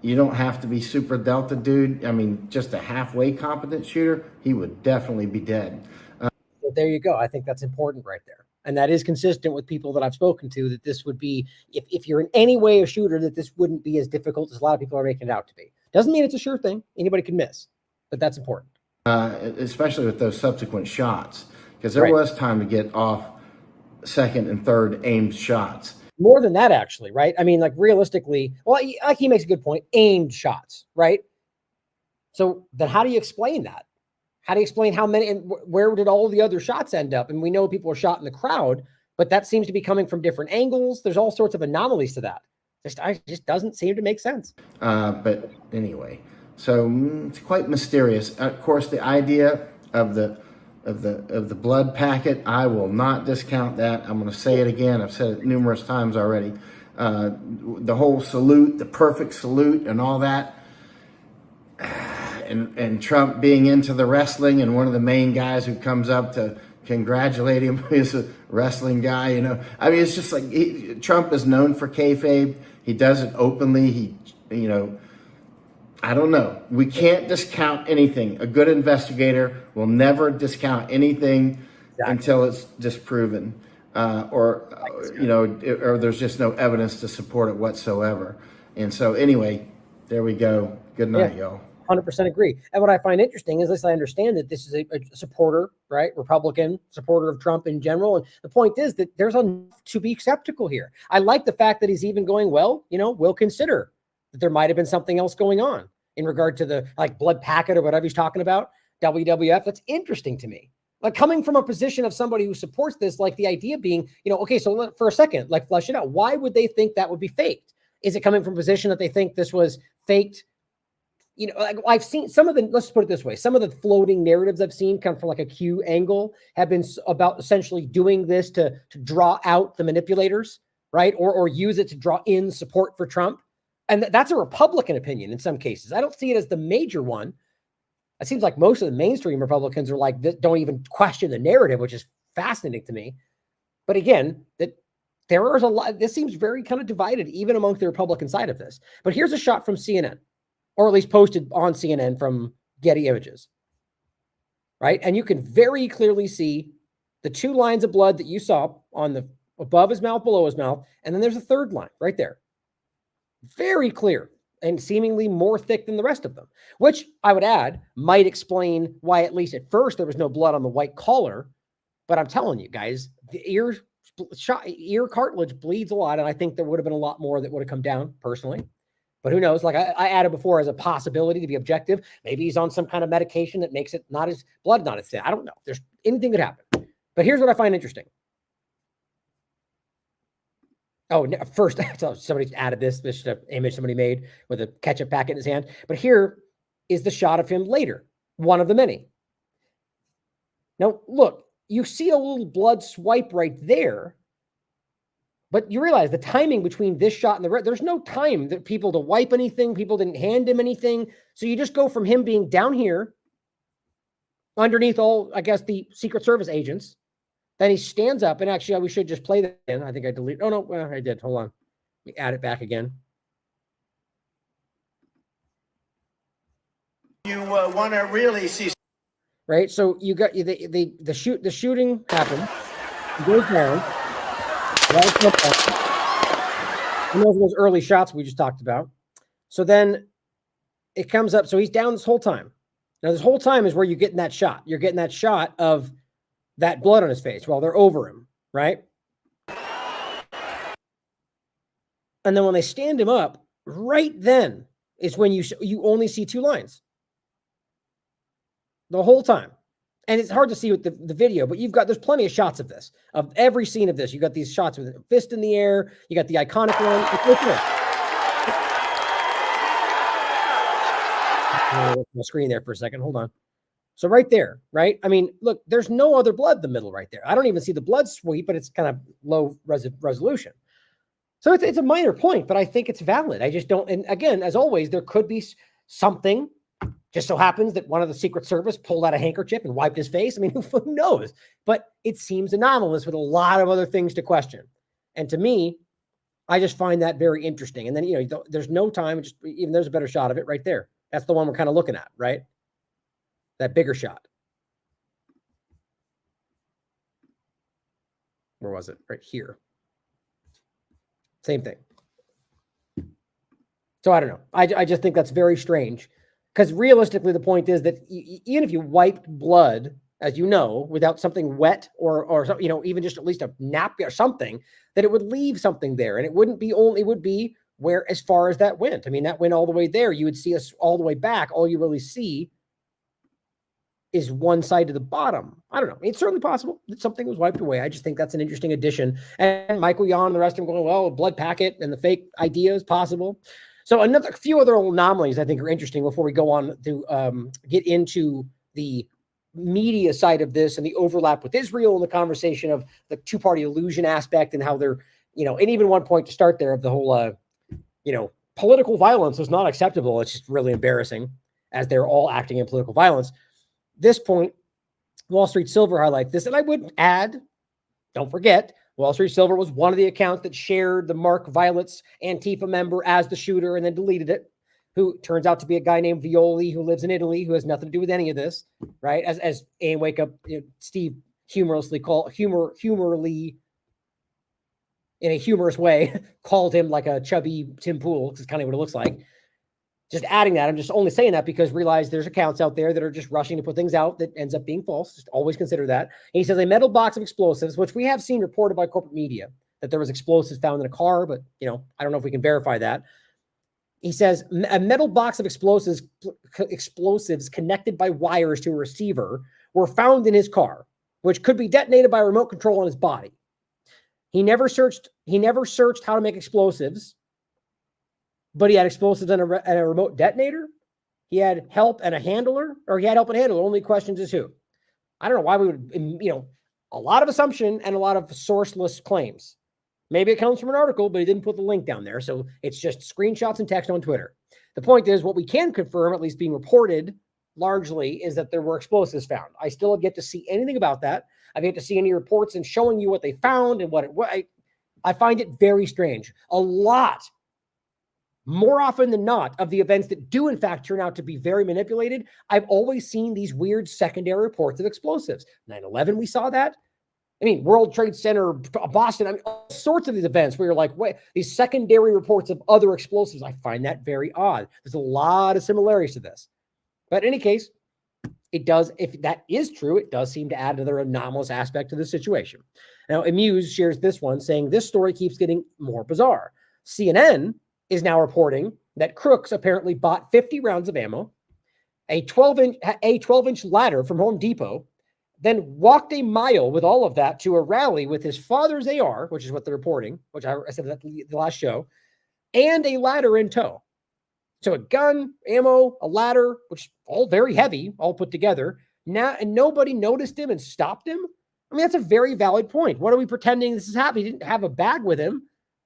Speaker 21: you don't have to be super Delta dude. I mean, just a halfway competent shooter, he would definitely be dead.
Speaker 7: So there you go. I think that's important right there. And that is consistent with people that I've spoken to, that this would be, if you're in any way a shooter, that this wouldn't be as difficult as a lot of people are making it out to be. Doesn't mean it's a sure thing. Anybody can miss, but that's important.
Speaker 21: Especially with those subsequent shots, because there was time to get off second and third aimed shots.
Speaker 7: More than that, actually, right? I mean, like realistically, well, like he makes a good point, aimed shots, right? So then how do you explain that? How do you explain how many, and where did all the other shots end up? And we know people were shot in the crowd, but that seems to be coming from different angles. There's all sorts of anomalies to that. Just doesn't seem to make sense.
Speaker 21: But anyway, so it's quite mysterious. Of course, the idea of the blood packet, I will not discount that. I'm going to say it again. I've said it numerous times already. The whole salute, the perfect salute, and all that. And Trump being into the wrestling, and one of the main guys who comes up to congratulate him is a wrestling guy, I mean, it's just like Trump is known for kayfabe. He does it openly. I don't know. We can't discount anything. A good investigator will never discount anything until it's disproven, or there's just no evidence to support it whatsoever. And so anyway, there we go. Good night, y'all.
Speaker 7: 100% agree. And what I find interesting is, I understand that this is a supporter, right? Republican supporter of Trump in general. And the point is that there's enough to be skeptical here. I like the fact that he's even going, we'll consider that there might've been something else going on in regard to the blood packet or whatever he's talking about. WWF. That's interesting to me. Like, coming from a position of somebody who supports this, like the idea being, okay, so for a second, flesh it out. Why would they think that would be faked? Is it coming from a position that they think this was faked? I've seen some of the, let's put it this way, some of the floating narratives I've seen come from a Q angle have been about essentially doing this to draw out the manipulators, right? Or use it to draw in support for Trump. And that's a Republican opinion in some cases. I don't see it as the major one. It seems like most of the mainstream Republicans are don't even question the narrative, which is fascinating to me. But again, that there is a lot, this seems very kind of divided even amongst the Republican side of this. But here's a shot from CNN. Or at least posted on CNN from Getty Images, right? And you can very clearly see the two lines of blood that you saw on the above his mouth, below his mouth, and then there's a third line right there. Very clear and seemingly more thick than the rest of them, which I would add might explain why at least at first there was no blood on the white collar. But I'm telling you guys, the ear cartilage bleeds a lot, and I think there would have been a lot more that would have come down personally. But who knows? Like I added before as a possibility to be objective. Maybe he's on some kind of medication that makes it not as blood, not as thin. I don't know. There's anything could happen. But here's what I find interesting. Oh, first, somebody added this image somebody made with a ketchup packet in his hand. But here is the shot of him later, one of the many. Now, look, you see a little blood swipe right there. But you realize the timing between this shot and the there's no time that people to wipe anything. People didn't hand him anything. So you just go from him being down here underneath all, I guess, the Secret Service agents. Then he stands up, and actually we should just play that in. I think I deleted. Oh, no, well, I did. Hold on. Let me add it back again.
Speaker 15: You want to really see.
Speaker 7: Right. So you got the shooting happened. He goes down. And those early shots we just talked about. So then it comes up. So he's down this whole time. Now, this whole time is where you're getting that shot. You're getting that shot of that blood on his face while they're over him, right? And then when they stand him up, right then is when you only see 2 lines the whole time. And it's hard to see with the video, but there's plenty of shots of this, of every scene of this. You got these shots with a fist in the air. You got the iconic one. My screen there for a second. Hold on. So right there, right? I mean, look, there's no other blood in the middle right there. I don't even see the blood sweep, but it's kind of low resolution. So it's a minor point, but I think it's valid. I just don't. And again, as always, there could be something. Just so happens that one of the Secret Service pulled out a handkerchief and wiped his face. I mean, who knows? But it seems anomalous with a lot of other things to question. And to me, I just find that very interesting. And then, there's no time. Even there's a better shot of it right there. That's the one we're kind of looking at, right? That bigger shot. Where was it? Right here. Same thing. So I don't know. I just think that's very strange. Because realistically, the point is that even if you wiped blood, as you know, without something wet or even just at least a napkin or something, that it would leave something there. And it wouldn't be only, it would be where, as far as that went. I mean, that went all the way there. You would see us all the way back. All you really see is one side to the bottom. I don't know. It's certainly possible that something was wiped away. I just think that's an interesting addition. And Michael Yon and the rest of them going, well, a blood packet and the fake idea is possible. So a few other anomalies I think are interesting before we go on to get into the media side of this and the overlap with Israel and the conversation of the two-party illusion aspect and how they're, and even one point to start there of the whole, political violence is not acceptable. It's just really embarrassing as they're all acting in political violence. This point, Wall Street Silver highlights this, and I would add, don't forget, Wall Street Silver was one of the accounts that shared the Mark Violet's Antifa member as the shooter and then deleted it, who turns out to be a guy named Violi who lives in Italy, who has nothing to do with any of this, right? As A Wake Up, Steve humorously in a humorous way, called him like a chubby Tim Pool, which is kind of what it looks like. Just adding that, I'm just only saying that because realize there's accounts out there that are just rushing to put things out that ends up being false. Just always consider that. And he says a metal box of explosives, which we have seen reported by corporate media, that there was explosives found in a car, but I don't know if we can verify that. He says a metal box of explosives connected by wires to a receiver were found in his car, which could be detonated by a remote control on his body. He never searched how to make explosives. But he had explosives and a remote detonator. He had help and a handler, or he had help and a handler. Only questions is who. I don't know why we would, a lot of assumption and a lot of sourceless claims. Maybe it comes from an article, but he didn't put the link down there. So it's just screenshots and text on Twitter. The point is, what we can confirm, at least being reported largely, is that there were explosives found. I still have yet to see anything about that. I've yet to see any reports and showing you what they found and what I find it very strange. A lot, more often than not, of the events that do in fact turn out to be very manipulated, I've always seen these weird secondary reports of explosives. 9/11, we saw that. I mean, World Trade Center, Boston, all sorts of these events where you're like, wait, these secondary reports of other explosives, I find that very odd. There's a lot of similarities to this. But in any case, it does, if that is true, it does seem to add another anomalous aspect to the situation. Now, Amuse shares this one, saying this story keeps getting more bizarre. CNN is now reporting that crooks apparently bought 50 rounds of ammo, a 12-inch ladder from Home Depot, then walked a mile with all of that to a rally with his father's AR, which is what they're reporting, which I said at the last show, and a ladder in tow. So a gun, ammo, a ladder, which all very heavy, all put together. Now, and nobody noticed him and stopped him. I mean, that's a very valid point. What are we pretending this is happening? He didn't have a bag with him.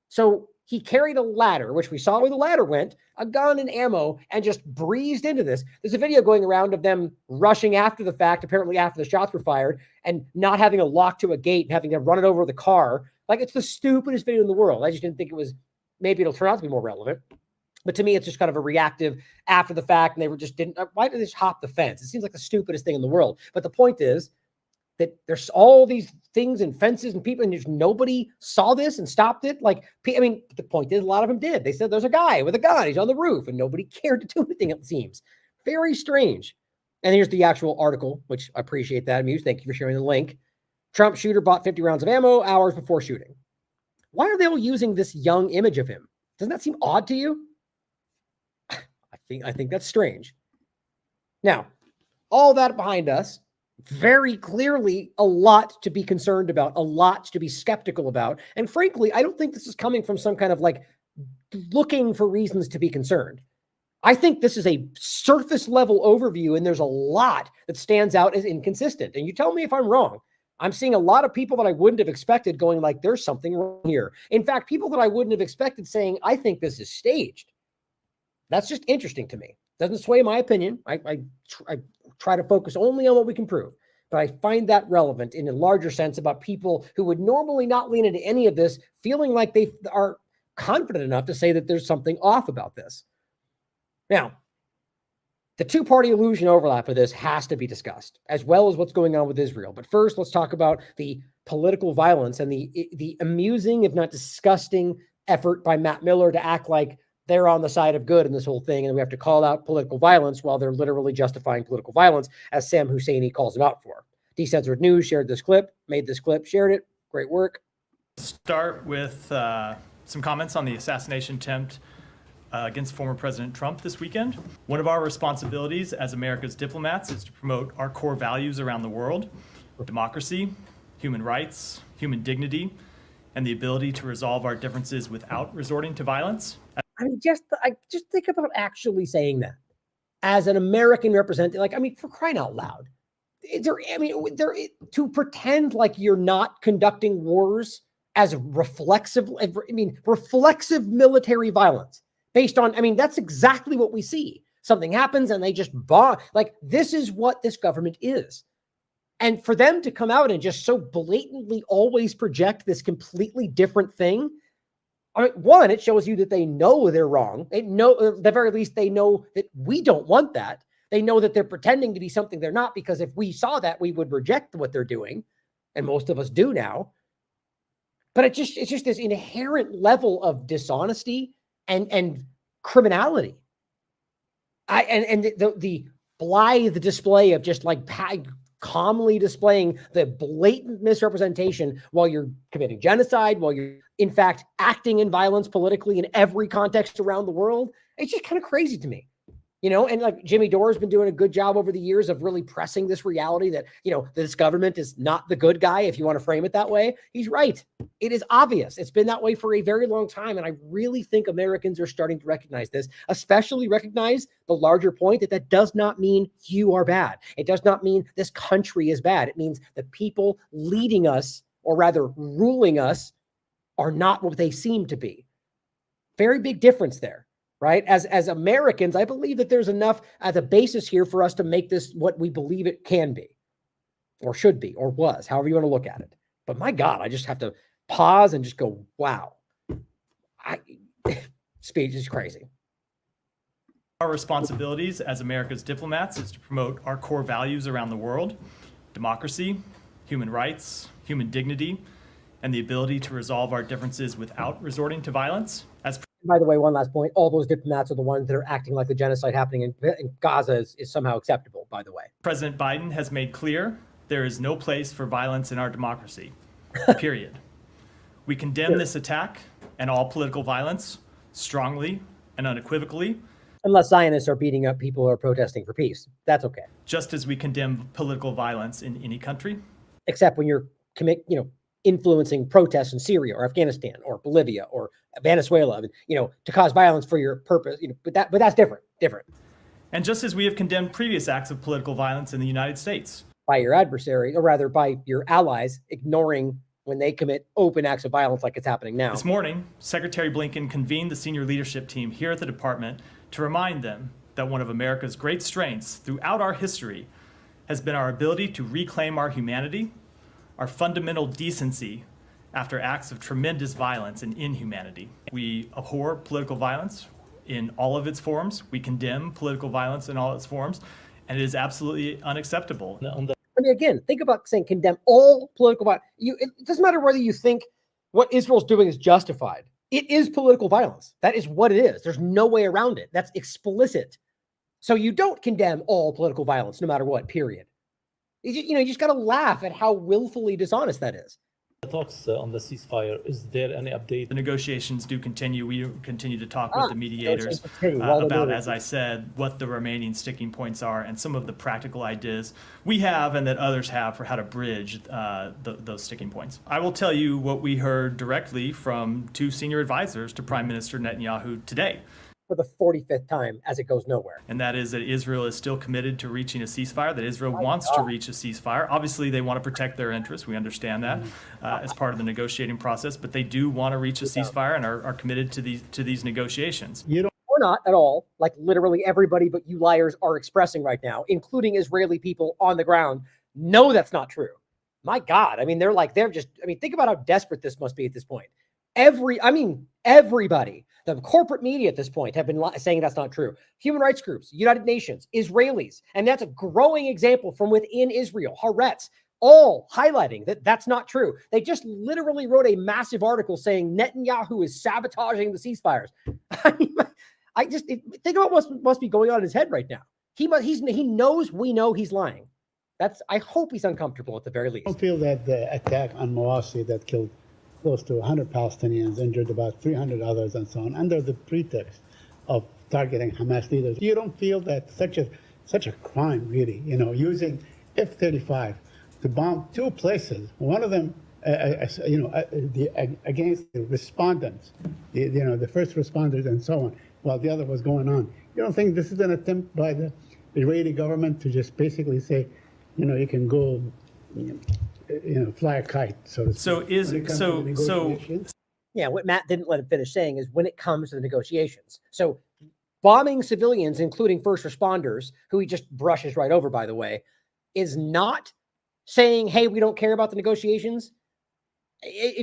Speaker 7: So he carried a ladder, which we saw where the ladder went, a gun and ammo, and just breezed into this. There's a video going around of them rushing after the fact, apparently after the shots were fired, and not having a lock to a gate and having to run it over the car. Like, it's the stupidest video in the world. I just didn't think it was, maybe it'll turn out to be more relevant. But to me, it's just kind of a reactive after the fact, and they were just why did they just hop the fence? It seems like the stupidest thing in the world. But the point is that there's all these things and fences and people, and just nobody saw this and stopped it. Like, I mean, the point is, a lot of them did. They said there's a guy with a gun, he's on the roof, and nobody cared to do anything, it seems. Very strange. And here's the actual article, which I appreciate that, Muse. Thank you for sharing the link. Trump shooter bought 50 rounds of ammo hours before shooting. Why are they all using this young image of him? Doesn't that seem odd to you? I think that's strange. Now, all that behind us, very clearly a lot to be concerned about, a lot to be skeptical about. And frankly, I don't think this is coming from some kind of like looking for reasons to be concerned. I think this is a surface level overview, and there's a lot that stands out as inconsistent. And you tell me if I'm wrong. I'm seeing a lot of people that I wouldn't have expected going like, there's something wrong here. In fact, people that I wouldn't have expected saying, I think this is staged. That's just interesting to me. Doesn't sway my opinion. I try to focus only on what we can prove. But I find that relevant in a larger sense about people who would normally not lean into any of this, feeling like they are confident enough to say that there's something off about this. Now, the two-party illusion overlap of this has to be discussed, as well as what's going on with Israel. But first, let's talk about the political violence and the amusing, if not disgusting, effort by Matt Miller to act like they're on the side of good in this whole thing, and we have to call out political violence while they're literally justifying political violence, as Sam Husseini calls them out for. Decensored News shared this clip, made this clip, shared it. Great work.
Speaker 2: Start with some comments on the assassination attempt against former President Trump this weekend. One of our responsibilities as America's diplomats is to promote our core values around the world: democracy, human rights, human dignity, and the ability to resolve our differences without resorting to violence.
Speaker 7: I just think about actually saying that as an American representative. Like, I mean, for crying out loud, to pretend like you're not conducting wars as reflexive military violence based on, I mean, that's exactly what we see. Something happens and they just bomb. Like, this is what this government is. And for them to come out and just so blatantly always project this completely different thing, I mean, one, it shows you that they know they're wrong. They know, at the very least, they know that we don't want that. They know that they're pretending to be something they're not, because if we saw that, we would reject what they're doing. And most of us do now. But it's just this inherent level of dishonesty and criminality. The blithe display of just like calmly displaying the blatant misrepresentation while you're committing genocide, while you're in fact acting in violence politically in every context around the world. It's just kind of crazy to me, and like Jimmy Dore's been doing a good job over the years of really pressing this reality that, this government is not the good guy, if you want to frame it that way. He's right. It is obvious. It's been that way for a very long time. And I really think Americans are starting to recognize this, especially recognize the larger point that does not mean you are bad. It does not mean this country is bad. It means the people leading us, or rather ruling us, are not what they seem to be. Very big difference there. Right? As Americans, I believe that there's enough as a basis here for us to make this what we believe it can be, or should be, or was, however you want to look at it. But my God, I just have to pause and just go, wow. Speech is crazy.
Speaker 2: Our responsibilities as America's diplomats is to promote our core values around the world: democracy, human rights, human dignity, and the ability to resolve our differences without resorting to violence.
Speaker 7: By the way, one last point, all those diplomats are the ones that are acting like the genocide happening in Gaza is somehow acceptable, by the way.
Speaker 2: President Biden has made clear there is no place for violence in our democracy, period. We condemn this attack and all political violence strongly and unequivocally.
Speaker 7: Unless Zionists are beating up people who are protesting for peace. That's okay.
Speaker 2: Just as we condemn political violence in any country.
Speaker 7: Except when you're influencing protests in Syria or Afghanistan or Bolivia or Venezuela, to cause violence for your purpose, but that's different.
Speaker 2: And just as we have condemned previous acts of political violence in the United States.
Speaker 7: By your adversary, or rather by your allies, ignoring when they commit open acts of violence like it's happening now.
Speaker 2: This morning, Secretary Blinken convened the senior leadership team here at the department to remind them that one of America's great strengths throughout our history has been our ability to reclaim our humanity, our fundamental decency after acts of tremendous violence and inhumanity. We abhor political violence in all of its forms. We condemn political violence in all its forms, and it is absolutely unacceptable.
Speaker 7: I mean, again, think about saying condemn all political violence. It doesn't matter whether you think what Israel's doing is justified. It is political violence. That is what it is. There's no way around it. That's explicit. So you don't condemn all political violence, no matter what, period. You just got to laugh at how willfully dishonest that is.
Speaker 1: Talks on the ceasefire. Is there any update?
Speaker 2: The negotiations do continue. We continue to talk with the mediators about, as I said, what the remaining sticking points are and some of the practical ideas we have and that others have for how to bridge those sticking points. I will tell you what we heard directly from two senior advisors to Prime Minister Netanyahu today.
Speaker 7: For the 45th time as it goes nowhere.
Speaker 2: And that is that Israel is still committed to reaching a ceasefire, that Israel wants to reach a ceasefire. Obviously, they want to protect their interests. We understand that as part of the negotiating process, but they do want to reach a ceasefire and are committed to these negotiations.
Speaker 7: Or not at all, like literally everybody but you liars are expressing right now, including Israeli people on the ground, know that's not true. My God, I mean, think about how desperate this must be at this point. Everybody, the corporate media at this point have been saying that's not true. Human rights groups, United Nations, Israelis, and that's a growing example from within Israel. Haaretz, all highlighting that that's not true. They just literally wrote a massive article saying Netanyahu is sabotaging the ceasefires. Think about what must be going on in his head right now. He knows we know he's lying. I hope he's uncomfortable at the very least.
Speaker 22: I don't feel that the attack on Mawasi that killed close to 100 Palestinians, injured about 300 others and so on, under the pretext of targeting Hamas leaders. You don't feel that such a crime, really, using F-35 to bomb two places, one of them, against the respondents, the first responders and so on, while the other was going on. You don't think this is an attempt by the Israeli government to just basically say, you can go, fly a kite, so to speak.
Speaker 7: Yeah, what Matt didn't let him finish saying is when it comes to the negotiations. So bombing civilians, including first responders, who he just brushes right over, by the way, is not saying, hey, we don't care about the negotiations.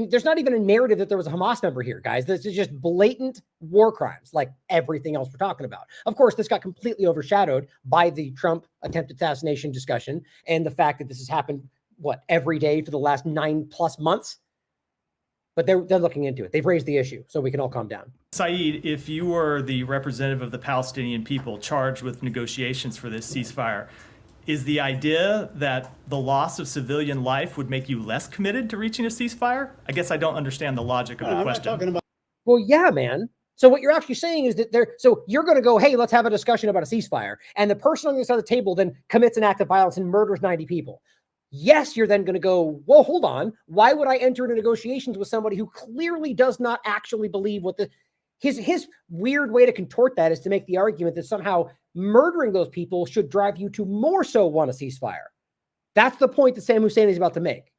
Speaker 7: There's not even a narrative that there was a Hamas member here, guys. This is just blatant war crimes, like everything else we're talking about. Of course, this got completely overshadowed by the Trump attempted assassination discussion and the fact that this has happened every day for the last 9+ months. But they're looking into it. They've raised the issue, so we can all calm down.
Speaker 2: Saeed, if you were the representative of the Palestinian people charged with negotiations for this ceasefire, is the idea that the loss of civilian life would make you less committed to reaching a ceasefire? I guess I don't understand the logic of the question.
Speaker 22: I'm not talking about.
Speaker 7: Well, yeah, man. So what you're actually saying is that so you're going to go, hey, let's have a discussion about a ceasefire. And the person on the other side of the table then commits an act of violence and murders 90 people. Yes, you're then going to go, well, hold on. Why would I enter into negotiations with somebody who clearly does not actually believe what his weird way to contort that is to make the argument that somehow murdering those people should drive you to more so want a ceasefire. That's the point that Sam Hussein is about to make.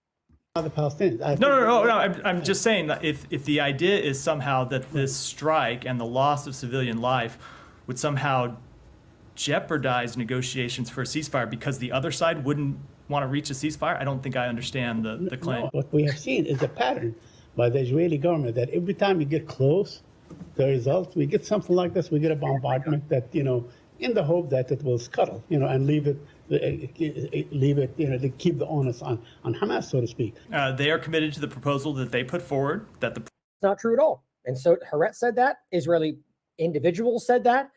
Speaker 22: The Palestinians.
Speaker 2: No. I'm just saying that if the idea is somehow that this strike and the loss of civilian life would somehow jeopardize negotiations for a ceasefire because the other side wouldn't want to reach a ceasefire, I don't think I understand the claim.
Speaker 22: No, what we have seen is a pattern by the Israeli government that every time you get close to the results, we get something like this, we get a bombardment that, in the hope that it will scuttle, and leave it, to keep the onus on Hamas, so to speak.
Speaker 2: They are committed to the proposal that they put forward. It's
Speaker 7: not true at all. And so Haaretz said that, Israeli individuals said that,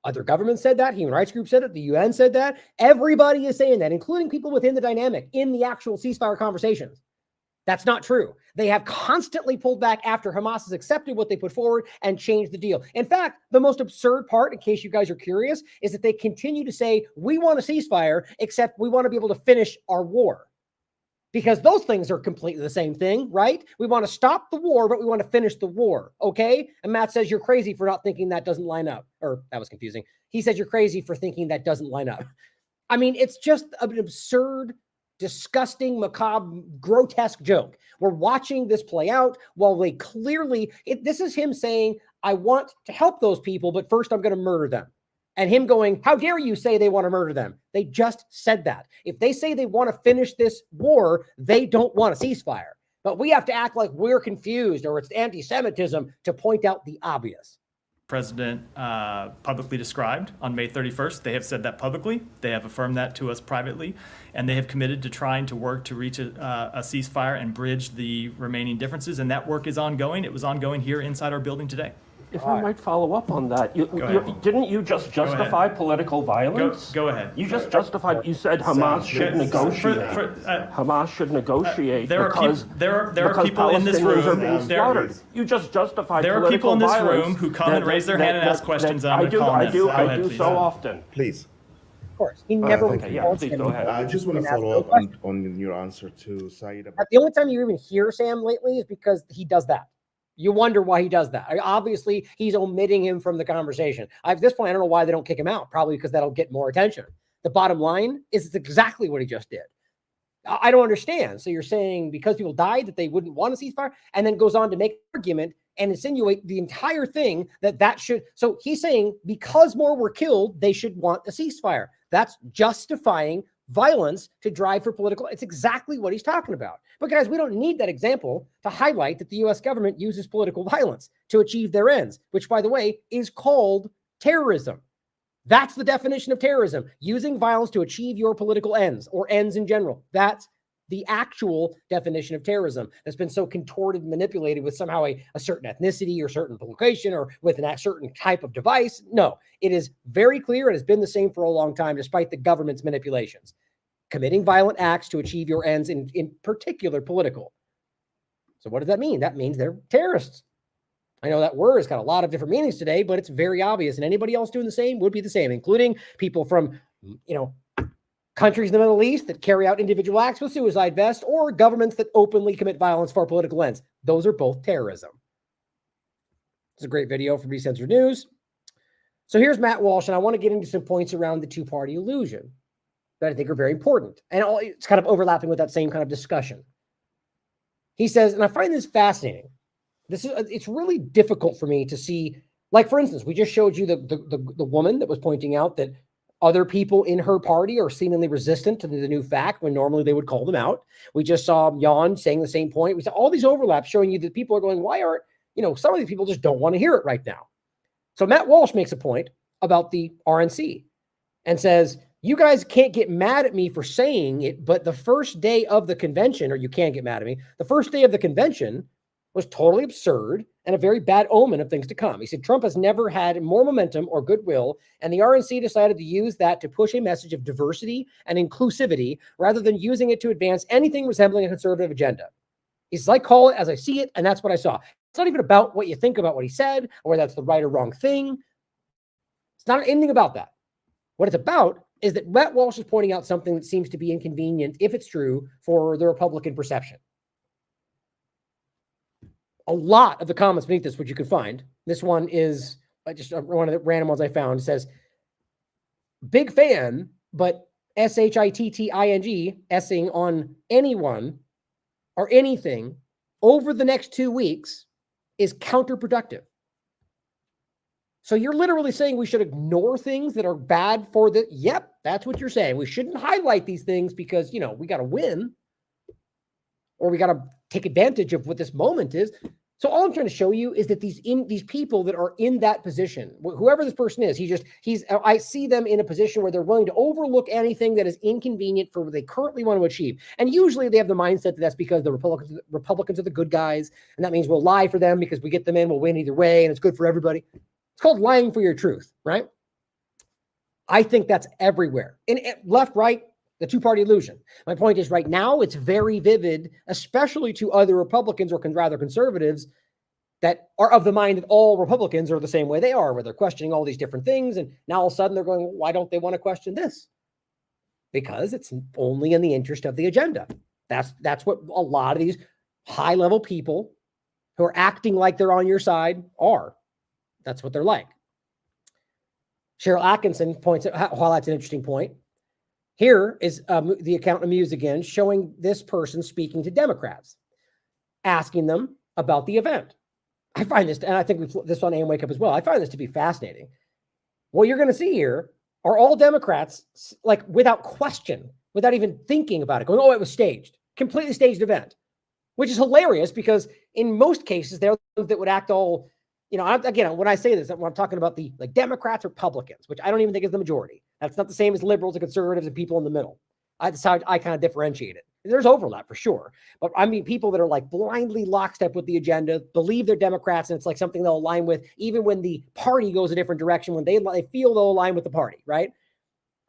Speaker 7: other governments said that, human rights groups said it, the UN said that. Everybody is saying that, including people within the dynamic in the actual ceasefire conversations. That's not true. They have constantly pulled back after Hamas has accepted what they put forward and changed the deal. In fact, the most absurd part, in case you guys are curious, is that they continue to say, we want a ceasefire, except we want to be able to finish our war. Because those things are completely the same thing, right? We want to stop the war, but we want to finish the war, okay? And Matt says you're crazy for not thinking that doesn't line up. Or that was confusing. He says you're crazy for thinking that doesn't line up. I mean, it's just an absurd, disgusting, macabre, grotesque joke. We're watching this play out while they clearly, this is him saying, I want to help those people, but first I'm going to murder them. And him going, how dare you say they want to murder them? They just said that. If they say they want to finish this war, they don't want a ceasefire. But we have to act like we're confused or it's anti-Semitism to point out the obvious.
Speaker 2: President publicly described on May 31st. They have said that publicly. They have affirmed that to us privately, and they have committed to trying to work to reach a ceasefire and bridge the remaining differences, and that work is ongoing. It was ongoing here inside our building today.
Speaker 3: If I might follow up on that, didn't you just justify political violence?
Speaker 2: Go ahead.
Speaker 3: You just justified. You said Hamas should negotiate. Hamas should negotiate because
Speaker 2: there are people in this room.
Speaker 3: Are being slaughtered. You just justified.
Speaker 2: There are people in this room who come and raise their hand and ask questions.
Speaker 3: I do so often.
Speaker 5: Please.
Speaker 7: Of course, he never.
Speaker 3: Please go ahead.
Speaker 5: I just want to follow up on your answer to Saeed.
Speaker 7: The only time you even hear Sam lately is because he does that. You wonder why he does that. Obviously, he's omitting him from the conversation. At this point, I don't know why they don't kick him out. Probably because that'll get more attention. The bottom line is it's exactly what he just did. I don't understand. So you're saying because people died that they wouldn't want a ceasefire, and then goes on to make an argument and insinuate the entire thing that should. So he's saying because more were killed, they should want a ceasefire. That's justifying violence to drive for political. It's exactly what he's talking about. But guys, we don't need that example to highlight that the US government uses political violence to achieve their ends, which, by the way, is called terrorism. That's the definition of terrorism, using violence to achieve your political ends or ends in general. That's the actual definition of terrorism that's been so contorted and manipulated with somehow a certain ethnicity or certain location or with a certain type of device. No, it is very clear. It has been the same for a long time, despite the government's manipulations. Committing violent acts to achieve your ends, in particular political. So what does that mean? That means they're terrorists. I know that word has got a lot of different meanings today, but it's very obvious. And anybody else doing the same would be the same, including people from, countries in the Middle East that carry out individual acts with suicide vests, or governments that openly commit violence for political ends. Those are both terrorism. It's a great video from Decensored News. So here's Matt Walsh, and I want to get into some points around the two-party illusion that I think are very important. And it's kind of overlapping with that same kind of discussion. He says, and I find this fascinating. It's really difficult for me to see, like, for instance, we just showed you the woman that was pointing out that other people in her party are seemingly resistant to the new fact when normally they would call them out. We just saw Jan saying the same point. We saw all these overlaps showing you that people are going, why aren't, some of these people just don't want to hear it right now. So Matt Walsh makes a point about the RNC and says, you guys can't get mad at me for saying it, but the first day of the convention, or you can get mad at me, the first day of the convention was totally absurd and a very bad omen of things to come. He said, Trump has never had more momentum or goodwill, and the RNC decided to use that to push a message of diversity and inclusivity rather than using it to advance anything resembling a conservative agenda. He says, I call it as I see it, and that's what I saw. It's not even about what you think about what he said or whether that's the right or wrong thing. It's not anything about that. What it's about is that Matt Walsh is pointing out something that seems to be inconvenient, if it's true, for the Republican perception. A lot of the comments beneath this, which you can find, this one is just one of the random ones I found. It says, big fan, but SHITTING, S-ing on anyone or anything over the next 2 weeks is counterproductive. So you're literally saying we should ignore things that are bad for the, yep, that's what you're saying. We shouldn't highlight these things because, we got to win or we got to take advantage of what this moment is. So all I'm trying to show you is that these people that are in that position, whoever this person is, I see them in a position where they're willing to overlook anything that is inconvenient for what they currently want to achieve. And usually they have the mindset that that's because the Republicans are the good guys. And that means we'll lie for them because we get them in, we'll win either way. And it's good for everybody. It's called lying for your truth, right? I think that's everywhere. In left, right, the two-party illusion. My point is right now it's very vivid, especially to other Republicans or rather conservatives that are of the mind that all Republicans are the same way they are, where they're questioning all these different things. And now all of a sudden they're going, why don't they want to question this? Because it's only in the interest of the agenda. That's what a lot of these high-level people who are acting like they're on your side are. That's what they're like. Cheryl Atkinson points out, while that's an interesting point, here is the account of Muse again, showing this person speaking to Democrats, asking them about the event. I find this, and I think we've this on AM Wake Up as well, I find this to be fascinating. What you're going to see here are all Democrats, like without question, without even thinking about it, going, oh, it was staged, completely staged event, which is hilarious because in most cases, they're those that would act all, you know, again, when I say this, when I'm talking about the like Democrats, Republicans, which I don't even think is the majority. That's not the same as liberals and conservatives and people in the middle. That's how I kind of differentiate it. There's overlap for sure. But I mean, people that are like blindly lockstep with the agenda, believe they're Democrats, and it's like something they'll align with, even when the party goes a different direction, when they feel they'll align with the party, right?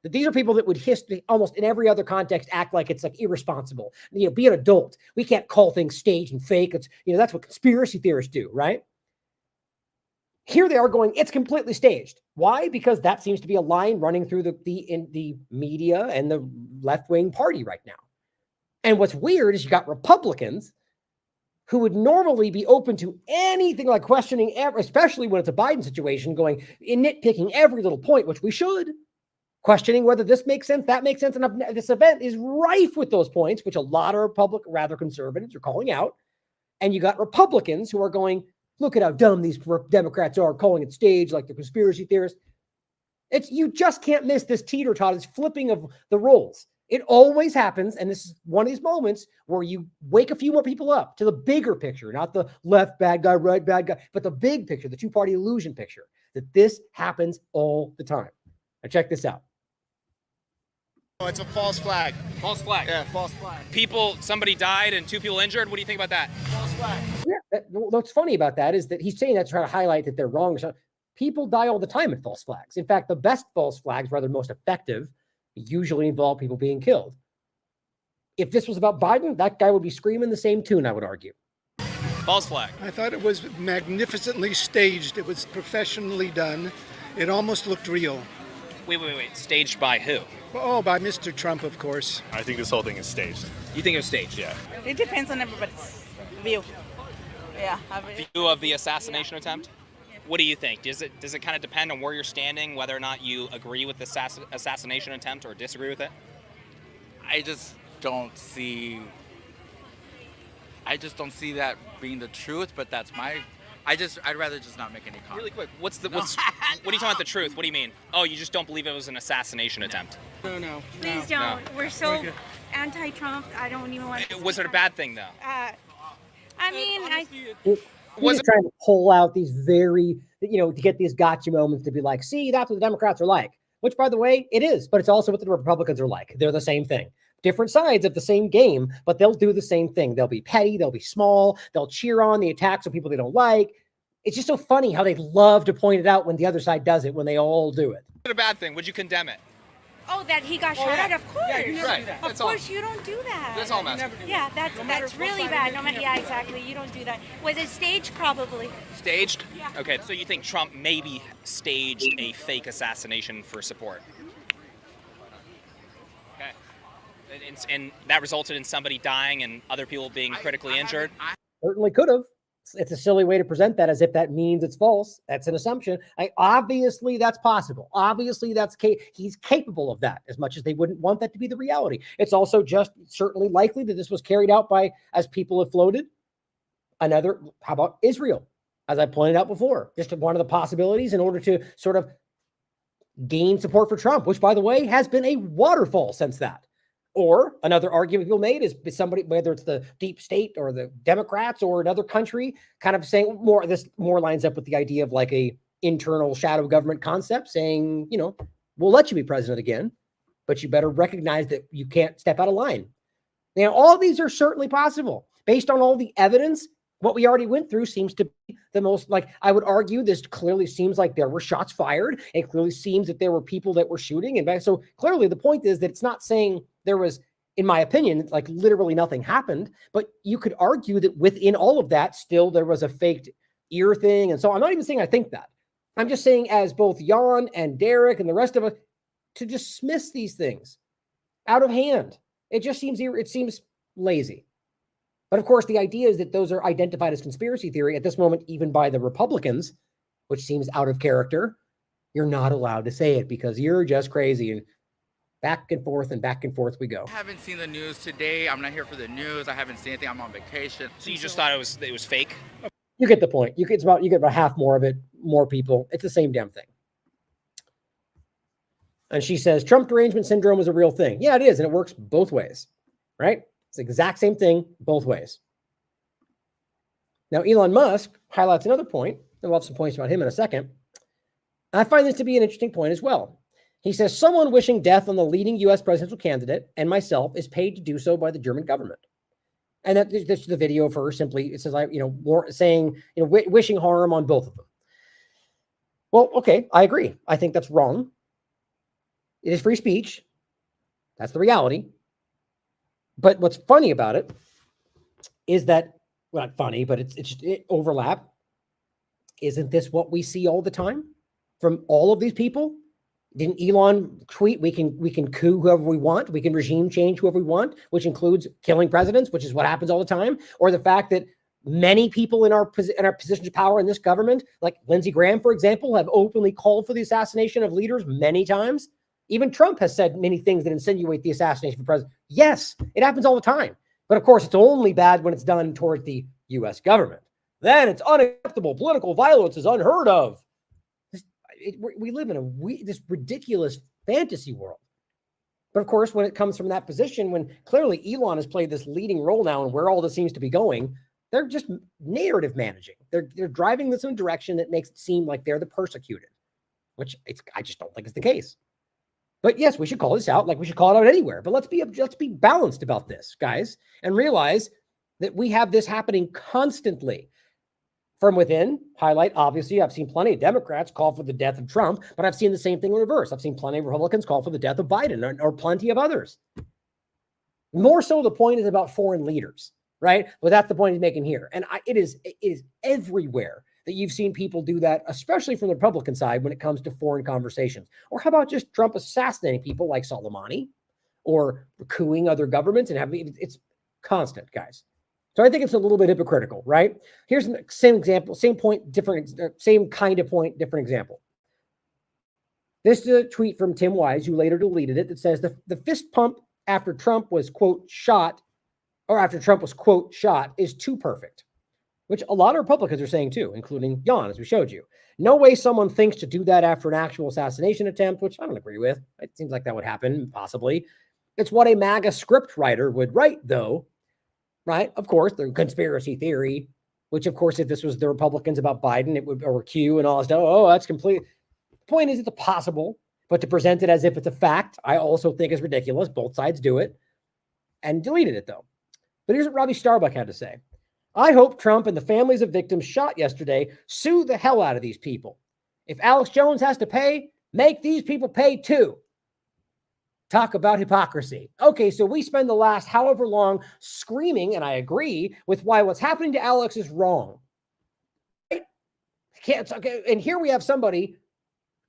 Speaker 7: That these are people that would almost in every other context act like it's like irresponsible. You know, be an adult. We can't call things staged and fake. It's, you know, that's what conspiracy theorists do, right? Here they are going, it's completely staged. Why? Because that seems to be a line running through the media and the left-wing party right now. And what's weird is you got Republicans who would normally be open to anything like questioning, especially when it's a Biden situation, going in nitpicking every little point, which we should, questioning whether this makes sense, that makes sense. And this event is rife with those points, which a lot of rather conservatives are calling out. And you got Republicans who are going, look at how dumb these Democrats are, calling it staged like the conspiracy theorists. You just can't miss this teeter-totter, this flipping of the roles. It always happens, and this is one of these moments where you wake a few more people up to the bigger picture, not the left bad guy, right bad guy, but the big picture, the two-party illusion picture, that this happens all the time. Now check this out.
Speaker 6: Oh, it's a false flag.
Speaker 11: False flag.
Speaker 6: Yeah, false flag.
Speaker 11: Somebody died and 2 people injured. What do you think about that?
Speaker 6: False flag.
Speaker 7: Yeah, what's funny about that is that he's saying that to try to highlight that they're wrong. People die all the time at false flags. In fact, the best false flags, rather most effective, usually involve people being killed. If this was about Biden, that guy would be screaming the same tune, I would argue.
Speaker 11: False flag.
Speaker 23: I thought it was magnificently staged. It was professionally done. It almost looked real.
Speaker 11: Wait. Staged by who?
Speaker 23: Oh, by Mr. Trump, of course.
Speaker 24: I think this whole thing is staged.
Speaker 11: You think it was staged?
Speaker 24: Yeah.
Speaker 25: It depends on everybody's view. Yeah.
Speaker 11: View of the assassination attempt? What do you think? Does it kind of depend on where you're standing, whether or not you agree with the assassination attempt or disagree with it?
Speaker 26: I just don't see that being the truth, but that's I'd rather just not make any comment.
Speaker 11: Really quick, what are you talking about the truth? What do you mean? Oh, you just don't believe it was an assassination attempt?
Speaker 25: No.
Speaker 27: Please don't. We're so anti-Trump. I don't even want to.
Speaker 11: Was it a bad thing though?
Speaker 27: I mean,
Speaker 7: He's trying to pull out these very, to get these gotcha moments to be like, see, that's what the Democrats are like, which, by the way, it is, but it's also what the Republicans are like. They're the same thing. Different sides of the same game, but they'll do the same thing. They'll be petty. They'll be small. They'll cheer on the attacks of people they don't like. It's just so funny how they love to point it out when the other side does it, when they all do it.
Speaker 11: Was it a bad thing? Would you condemn it?
Speaker 27: Oh, that he got shot at? Of course.
Speaker 11: Yeah, you never do
Speaker 27: that. Of course, you don't do that.
Speaker 11: That's all messed.
Speaker 27: Yeah, that's really bad. Yeah, exactly. You don't do that. Was it staged? Probably.
Speaker 11: Staged? Yeah. Okay, so you think Trump maybe staged a fake assassination for support? Okay. And that resulted in somebody dying and other people being critically injured?
Speaker 7: Certainly could have. It's a silly way to present that as if that means it's false. That's an assumption. Obviously, that's possible. Obviously, he's capable of that, as much as they wouldn't want that to be the reality. It's also just certainly likely that this was carried out by, as people have floated, how about Israel? As I pointed out before, just one of the possibilities in order to sort of gain support for Trump, which, by the way, has been a waterfall since that. Or another argument people made is somebody, whether it's the deep state or the Democrats or another country, kind of saying this more lines up with the idea of like a internal shadow government concept, saying, we'll let you be president again, but you better recognize that you can't step out of line. All these are certainly possible based on all the evidence. What we already went through seems to be the most, I would argue, this clearly seems like there were shots fired. It clearly seems that there were people that were shooting. And so clearly the point is that it's not saying there was, in my opinion, literally nothing happened, but you could argue that within all of that, still there was a faked ear thing. And so I'm not even saying I think that. I'm just saying, as both Jan and Derrick and the rest of us, to dismiss these things out of hand. It just seems lazy. But of course, the idea is that those are identified as conspiracy theory at this moment, even by the Republicans, which seems out of character. You're not allowed to say it because you're just crazy. And back and forth we go.
Speaker 26: I haven't seen the news today. I'm not here for the news. I haven't seen anything. I'm on vacation.
Speaker 11: So you just thought it was fake?
Speaker 7: You get the point. You get about half more of it, more people. It's the same damn thing. And she says, Trump derangement syndrome is a real thing. Yeah, it is. And it works both ways, right? It's the exact same thing both ways. Now, Elon Musk highlights another point And we'll have some points about him in a second. I find this to be an interesting point as well. He says, someone wishing death on the leading U.S. presidential candidate and myself is paid to do so by the German government. And that's the video of her simply, it says, saying, wishing harm on both of them. Well, okay, I agree. I think that's wrong. It is free speech. That's the reality. But what's funny about it is that, well, not funny, but it's just overlap. Isn't this what we see all the time from all of these people? Didn't Elon tweet, we can coup whoever we want, we can regime change whoever we want, which includes killing presidents, which is what happens all the time, or the fact that many people in our positions of power in this government, like Lindsey Graham, for example, have openly called for the assassination of leaders many times. Even Trump has said many things that insinuate the assassination of president. Yes, it happens all the time. But of course, it's only bad when it's done towards the U.S. government. Then it's unacceptable. Political violence is unheard of. We live in this ridiculous fantasy world. But of course, when it comes from that position, when clearly Elon has played this leading role now and where all this seems to be going, they're just narrative managing. They're driving this in a direction that makes it seem like they're the persecuted, which I just don't think is the case. But yes, we should call this out like we should call it out anywhere. But let's be balanced about this, guys, and realize that we have this happening constantly. From within, highlight, obviously, I've seen plenty of Democrats call for the death of Trump, but I've seen the same thing in reverse. I've seen plenty of Republicans call for the death of Biden or plenty of others. More so, the point is about foreign leaders, right? But that's the point he's making here. And it is everywhere that you've seen people do that, especially from the Republican side when it comes to foreign conversations. Or how about just Trump assassinating people like Soleimani or coupping other governments and having it's constant, guys. So I think it's a little bit hypocritical, right? Here's the same example, same point, different, same kind of point, different example. This is a tweet from Tim Wise, who later deleted it, that says the fist pump after Trump was, quote, shot, or after Trump was, quote, shot, is too perfect, which a lot of Republicans are saying too, including Jan, as we showed you. No way someone thinks to do that after an actual assassination attempt, which I don't agree with. It seems like that would happen, possibly. It's what a MAGA script writer would write, though. Right? Of course, the conspiracy theory, which, of course, if this was the Republicans about Biden, it would, or Q and all that stuff. Oh, that's complete. The point is, it's possible, but to present it as if it's a fact, I also think is ridiculous. Both sides do it, and deleted it, though. But here's what Robbie Starbuck had to say. I hope Trump and the families of victims shot yesterday sue the hell out of these people. If Alex Jones has to pay, make these people pay too. Talk about hypocrisy. Okay, so we spend the last however long screaming, and I agree with why what's happening to Alex is wrong. Right? Okay, and here we have somebody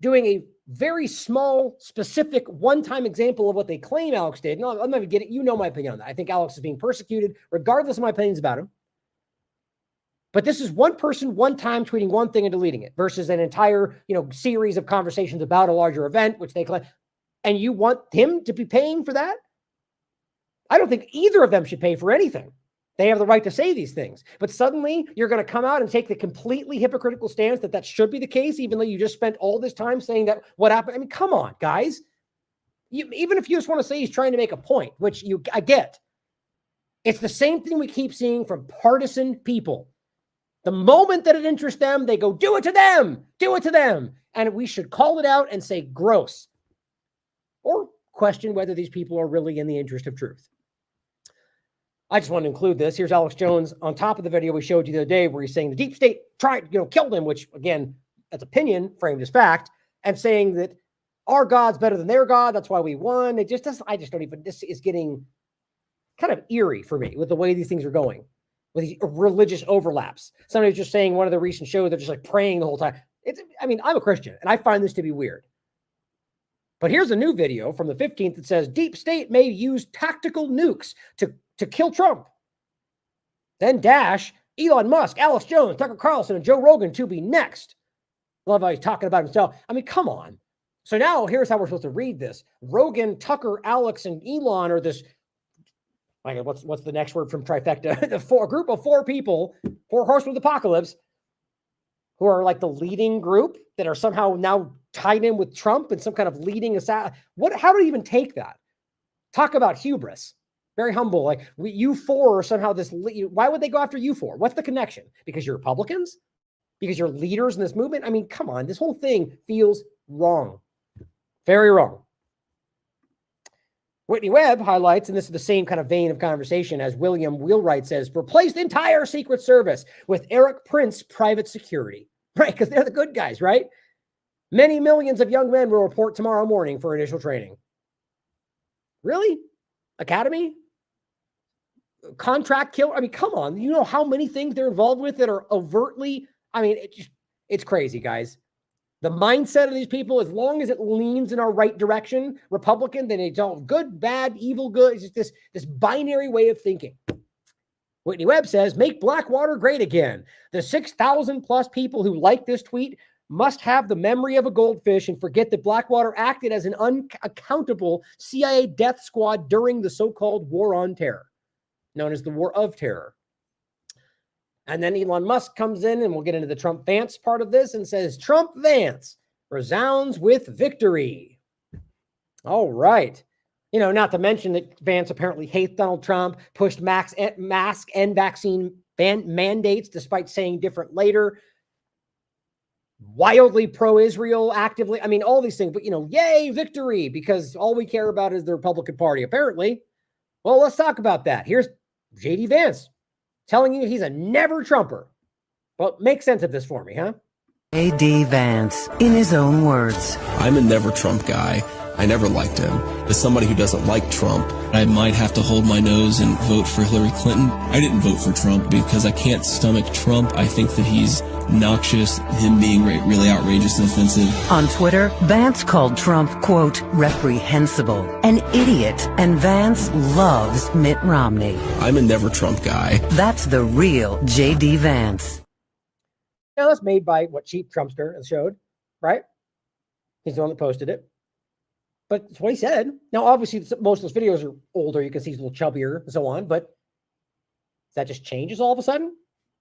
Speaker 7: doing a very small, specific, one-time example of what they claim Alex did. No, I'm not even getting, you know my opinion on that. I think Alex is being persecuted, regardless of my opinions about him. But this is one person, one time tweeting one thing and deleting it versus an entire, series of conversations about a larger event, which they claim. And you want him to be paying for that? I don't think either of them should pay for anything. They have the right to say these things. But suddenly you're going to come out and take the completely hypocritical stance that should be the case, even though you just spent all this time saying that what happened. I mean, come on, guys. Even if you just want to say he's trying to make a point, which I get. It's the same thing we keep seeing from partisan people. The moment that it interests them, they go, do it to them, do it to them. And we should call it out and say gross. Or question whether these people are really in the interest of truth. I just want to include this. Here's Alex Jones on top of the video we showed you the other day where he's saying the deep state tried, killed him, which again, that's opinion framed as fact, and saying that our God's better than their God. That's why we won. It just doesn't, I just don't even, this is getting kind of eerie for me with the way these things are going, with these religious overlaps. Somebody was just saying one of the recent shows, they're just like praying the whole time. I'm a Christian and I find this to be weird. But here's a new video from the 15th that says deep state may use tactical nukes to kill Trump. Then dash Elon Musk, Alex Jones, Tucker Carlson, and Joe Rogan to be next. Love how he's talking about himself. I mean, come on. So now here's how we're supposed to read this. Rogan, Tucker, Alex, and Elon are this. What's the next word from trifecta? A group of four people, four horsemen of the apocalypse, who are like the leading group that are somehow now tied in with Trump and some kind of leading assassin. How do you even take that? Talk about hubris. Very humble. Like you four are somehow this. Why would they go after you four? What's the connection? Because you're Republicans? because you're leaders in this movement. I mean, come on, this whole thing feels wrong. Very wrong. Whitney Webb highlights, and this is the same kind of vein of conversation as William Wheelwright says, replace the entire Secret Service with Eric Prince private security, right? Because they're the good guys, right? Many millions of young men will report tomorrow morning for initial training. Really? Academy? Contract killer? I mean, come on. You know how many things they're involved with that are overtly, I mean, it's crazy, guys. The mindset of these people, as long as it leans in our right direction, Republican, then it's all good, bad, evil, good. It's just this binary way of thinking. Whitney Webb says, make Blackwater great again. The 6,000 plus people who like this tweet must have the memory of a goldfish and forget that Blackwater acted as an unaccountable CIA death squad during the so-called War on Terror, known as the War of Terror. And then Elon Musk comes in, and we'll get into the Trump-Vance part of this, and says, Trump-Vance resounds with victory. All right. You know, not to mention that Vance apparently hates Donald Trump, pushed mask and vaccine mandates despite saying different later. Wildly pro-Israel, actively. I mean, all these things. But, you know, yay, victory, because all we care about is the Republican Party, apparently. Well, let's talk about that. Here's J.D. Vance telling you he's a never Trumper. Well, make sense of this for me, huh?
Speaker 8: J.D. Vance, in his own words.
Speaker 9: I'm a never Trump guy. I never liked him. As somebody who doesn't like Trump, I might have to hold my nose and vote for Hillary Clinton. I didn't vote for Trump because I can't stomach Trump. I think that he's noxious, him being really outrageous and offensive.
Speaker 8: On Twitter, Vance called Trump, quote, reprehensible, an idiot, and Vance loves Mitt Romney.
Speaker 9: I'm a never Trump guy.
Speaker 8: That's the real J.D. Vance.
Speaker 7: Now, that's made by what Cheap Trumpster has showed, right? He's the one that posted it. But it's what he said. Now, obviously, most of those videos are older. You can see he's a little chubbier and so on. But that just changes all of a sudden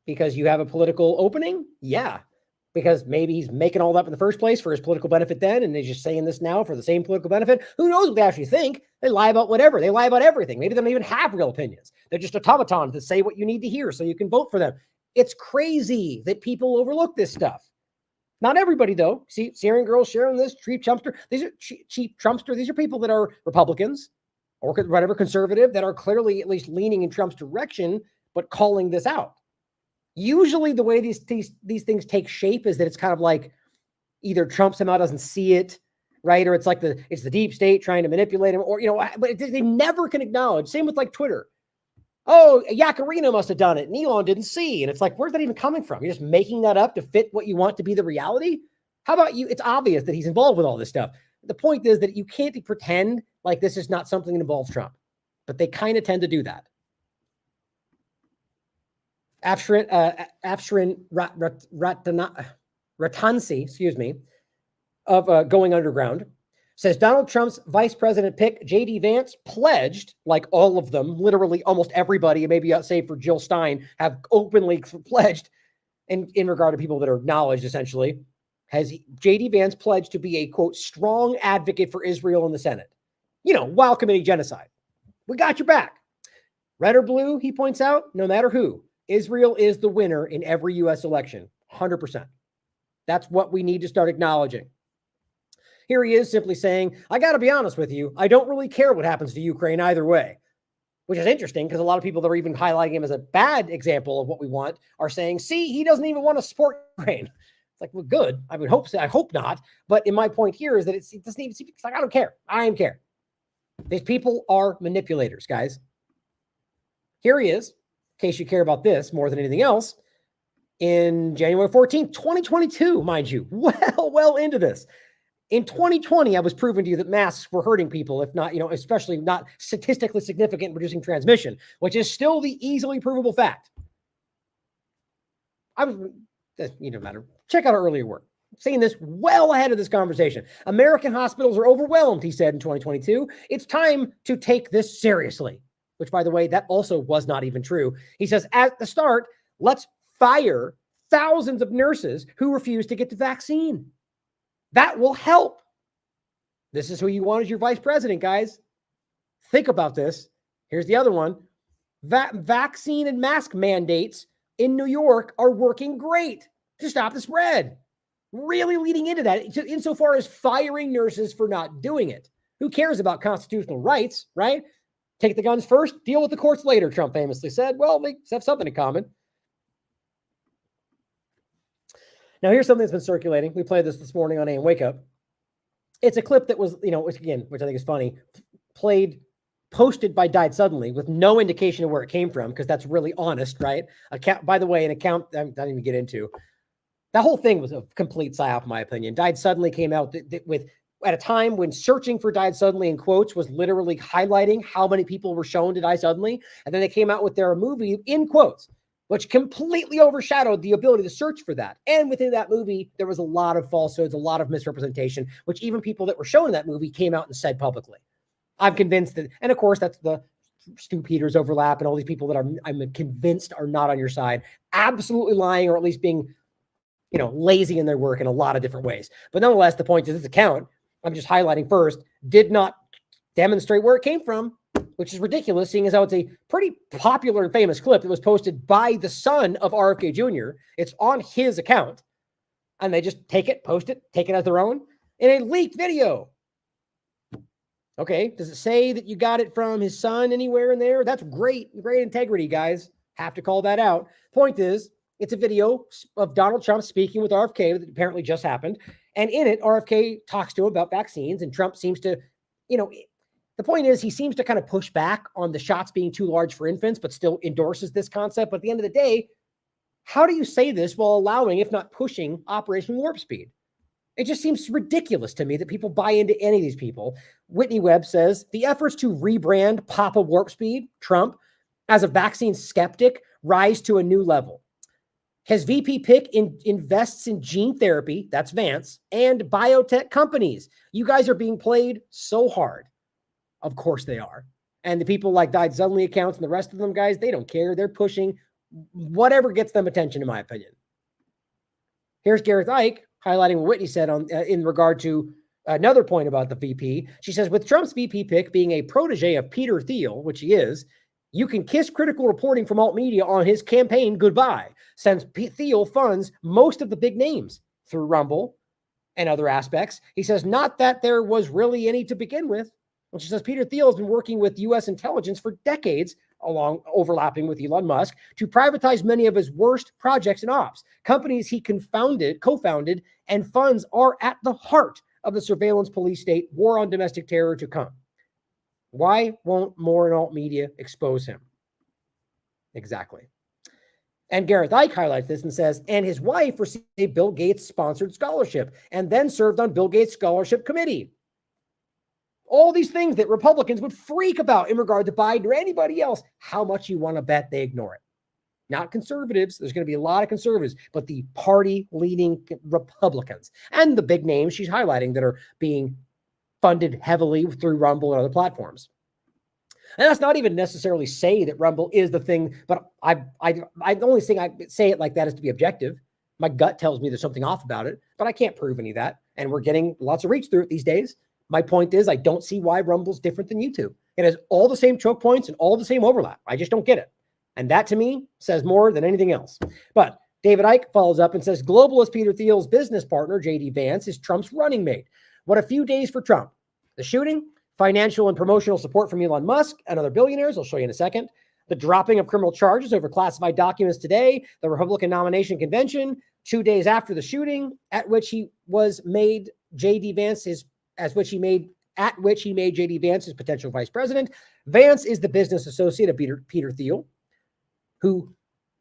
Speaker 7: because you have a political opening? Yeah. Because maybe he's making all that up in the first place for his political benefit then, and he's just saying this now for the same political benefit. Who knows what they actually think? They lie about whatever. They lie about everything. Maybe they don't even have real opinions. They're just automatons that say what you need to hear so you can vote for them. It's crazy that people overlook this stuff. Not everybody, though. See, Syrian girls sharing this, cheap Trumpster. These are cheap Trumpster. These are people that are Republicans or whatever conservative that are clearly at least leaning in Trump's direction, but calling this out. Usually the way these things take shape is that it's kind of like either Trump somehow doesn't see it, right? Or it's like it's the deep state trying to manipulate him, or, you know, but they never can acknowledge. Same with like Twitter. Oh, Yakarina must have done it. And Elon didn't see. And it's like, where's that even coming from? You're just making that up to fit what you want to be the reality? How about you? It's obvious that he's involved with all this stuff. The point is that you can't pretend like this is not something that involves Trump. But they kind of tend to do that. Afsharin Ratansi, excuse me, of Going Underground, says Donald Trump's vice president pick, J.D. Vance, pledged, like all of them, literally almost everybody, maybe save for Jill Stein, have openly pledged, in regard to people that are acknowledged, essentially, has J.D. Vance pledged to be a, quote, strong advocate for Israel in the Senate. You know, while committing genocide. We got your back. Red or blue, he points out, no matter who, Israel is the winner in every U.S. election, 100%. That's what we need to start acknowledging. Here he is simply saying, I got to be honest with you. I don't really care what happens to Ukraine either way, which is interesting because a lot of people that are even highlighting him as a bad example of what we want are saying, see, he doesn't even want to support Ukraine. It's like, well, good. I would hope so. I hope not. But in my point here is that it doesn't even seem, it's like, I don't care. I am care. These people are manipulators, guys. Here he is, in case you care about this more than anything else, in January 14th, 2022, mind you, well into this. In 2020, I was proving to you that masks were hurting people, if not, you know, especially not statistically significant in reducing transmission, which is still the easily provable fact. You don't matter. Check out our earlier work. I'm saying this well ahead of this conversation. American hospitals are overwhelmed, he said in 2022. It's time to take this seriously, which, by the way, that also was not even true. He says, at the start, let's fire thousands of nurses who refuse to get the vaccine. That will help. This is who you want as your vice president, guys. Think about this. Here's the other one. Vaccine and mask mandates in New York are working great. to stop the spread. Really leading into that, insofar as firing nurses for not doing it. Who cares about constitutional rights, right? Take the guns first, deal with the courts later, Trump famously said. Well, they have something in common. Now, here's something that's been circulating. We played this morning on AM Wake Up. It's a clip that was, again, which I think is funny, posted by Died Suddenly with no indication of where it came from, because that's really honest, right? By the way, an account I don't even get into. That whole thing was a complete psyop, in my opinion. Died Suddenly came out with at a time when searching for Died Suddenly in quotes was literally highlighting how many people were shown to die suddenly. And then they came out with their movie in quotes, which completely overshadowed the ability to search for that. And within that movie, there was a lot of falsehoods, a lot of misrepresentation, which even people that were shown in that movie came out and said publicly. I'm convinced that, and of course, that's the Stu Peters overlap and all these people that I'm convinced are not on your side, absolutely lying, or at least being, lazy in their work in a lot of different ways. But nonetheless, the point is this account, I'm just highlighting first, did not demonstrate where it came from, which is ridiculous, seeing as how it's a pretty popular and famous clip that was posted by the son of RFK Jr. It's on his account, and they just take it, post it, take it as their own in a leaked video. Okay, does it say that you got it from his son anywhere in there? That's great integrity, guys. Have to call that out. Point is, it's a video of Donald Trump speaking with RFK that apparently just happened. And in it, RFK talks to him about vaccines, and Trump seems to, the point is he seems to kind of push back on the shots being too large for infants, but still endorses this concept. But at the end of the day, how do you say this while allowing, if not pushing, Operation Warp Speed? It just seems ridiculous to me that people buy into any of these people. Whitney Webb says, the efforts to rebrand Papa Warp Speed, Trump, as a vaccine skeptic rise to a new level. His VP pick invests in gene therapy, that's Vance, and biotech companies. You guys are being played so hard. Of course they are. And the people like Died Suddenly accounts and the rest of them, guys, they don't care. They're pushing whatever gets them attention, in my opinion. Here's Gareth Ike highlighting what Whitney said in regard to another point about the VP. She says, with Trump's VP pick being a protege of Peter Thiel, which he is, you can kiss critical reporting from alt media on his campaign goodbye, since Thiel funds most of the big names through Rumble and other aspects. He says, not that there was really any to begin with. Well, she says, Peter Thiel has been working with U.S. intelligence for decades, overlapping with Elon Musk, to privatize many of his worst projects and ops. Companies he co-founded, and funds are at the heart of the surveillance police state war on domestic terror to come. Why won't more and alt media expose him? Exactly. And Gareth Ike highlights this and says, and his wife received a Bill Gates sponsored scholarship and then served on Bill Gates scholarship committee. All these things that Republicans would freak about in regard to Biden or anybody else. How much you want to bet they ignore it? Not conservatives. There's going to be a lot of conservatives, but the party-leaning Republicans and the big names she's highlighting that are being funded heavily through Rumble and other platforms. And that's not even necessarily say that Rumble is the thing, but I the only thing I say it like that is to be objective. My gut tells me there's something off about it, but I can't prove any of that. And we're getting lots of reach through it these days. My point is, I don't see why Rumble's different than YouTube. It has all the same choke points and all the same overlap. I just don't get it. And that, to me, says more than anything else. But David Ike follows up and says, globalist Peter Thiel's business partner, J.D. Vance, is Trump's running mate. What a few days for Trump. The shooting, financial and promotional support from Elon Musk and other billionaires, I'll show you in a second. The dropping of criminal charges over classified documents today, the Republican nomination convention, 2 days after the shooting, at which he made J.D. Vance his potential vice president. Vance is the business associate of Peter Thiel, who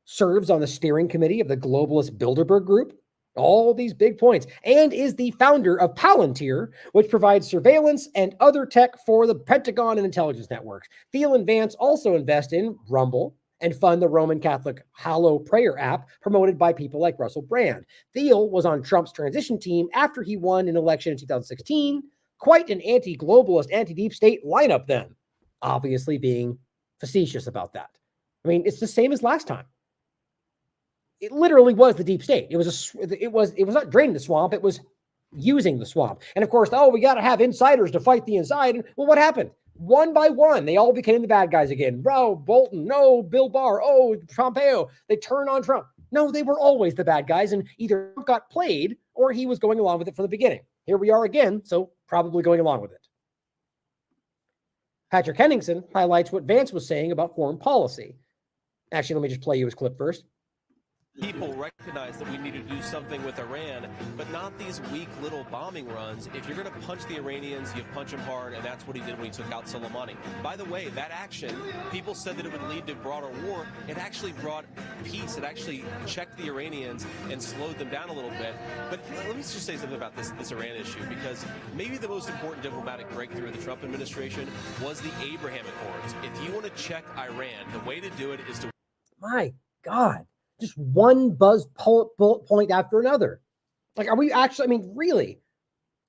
Speaker 7: serves on the steering committee of the globalist Bilderberg Group. All these big points, and is the founder of Palantir, which provides surveillance and other tech for the Pentagon and intelligence networks. Thiel and Vance also invest in Rumble and fund the Roman Catholic Hallow Prayer app promoted by people like Russell Brand. Thiel was on Trump's transition team after he won an election in 2016. Quite an anti-globalist, anti-deep state lineup then, obviously being facetious about that. I mean, it's the same as last time. It literally was the deep state. It was not draining the swamp. It was using the swamp. And of course, we got to have insiders to fight the inside. And well, what happened? One by one, they all became the bad guys again. Bro, Bolton, no, Bill Barr, Pompeo. They turn on Trump. No, they were always the bad guys, and either Trump got played or he was going along with it from the beginning. Here we are again, so probably going along with it. Patrick Henningsen highlights what Vance was saying about foreign policy. Actually, let me just play you his clip first.
Speaker 4: People recognize that we need to do something with Iran, but not these weak little bombing runs. If you're going to punch the Iranians, you punch them hard, and that's what he did when he took out Soleimani. By the way, that action, people said that it would lead to broader war. It actually brought peace. It actually checked the Iranians and slowed them down a little bit. But let me just say something about this Iran issue, because maybe the most important diplomatic breakthrough of the Trump administration was the Abraham Accords. If you want to check Iran, the way to do it is to...
Speaker 7: My God. Just one bullet point after another. Like, are we actually, I mean, really,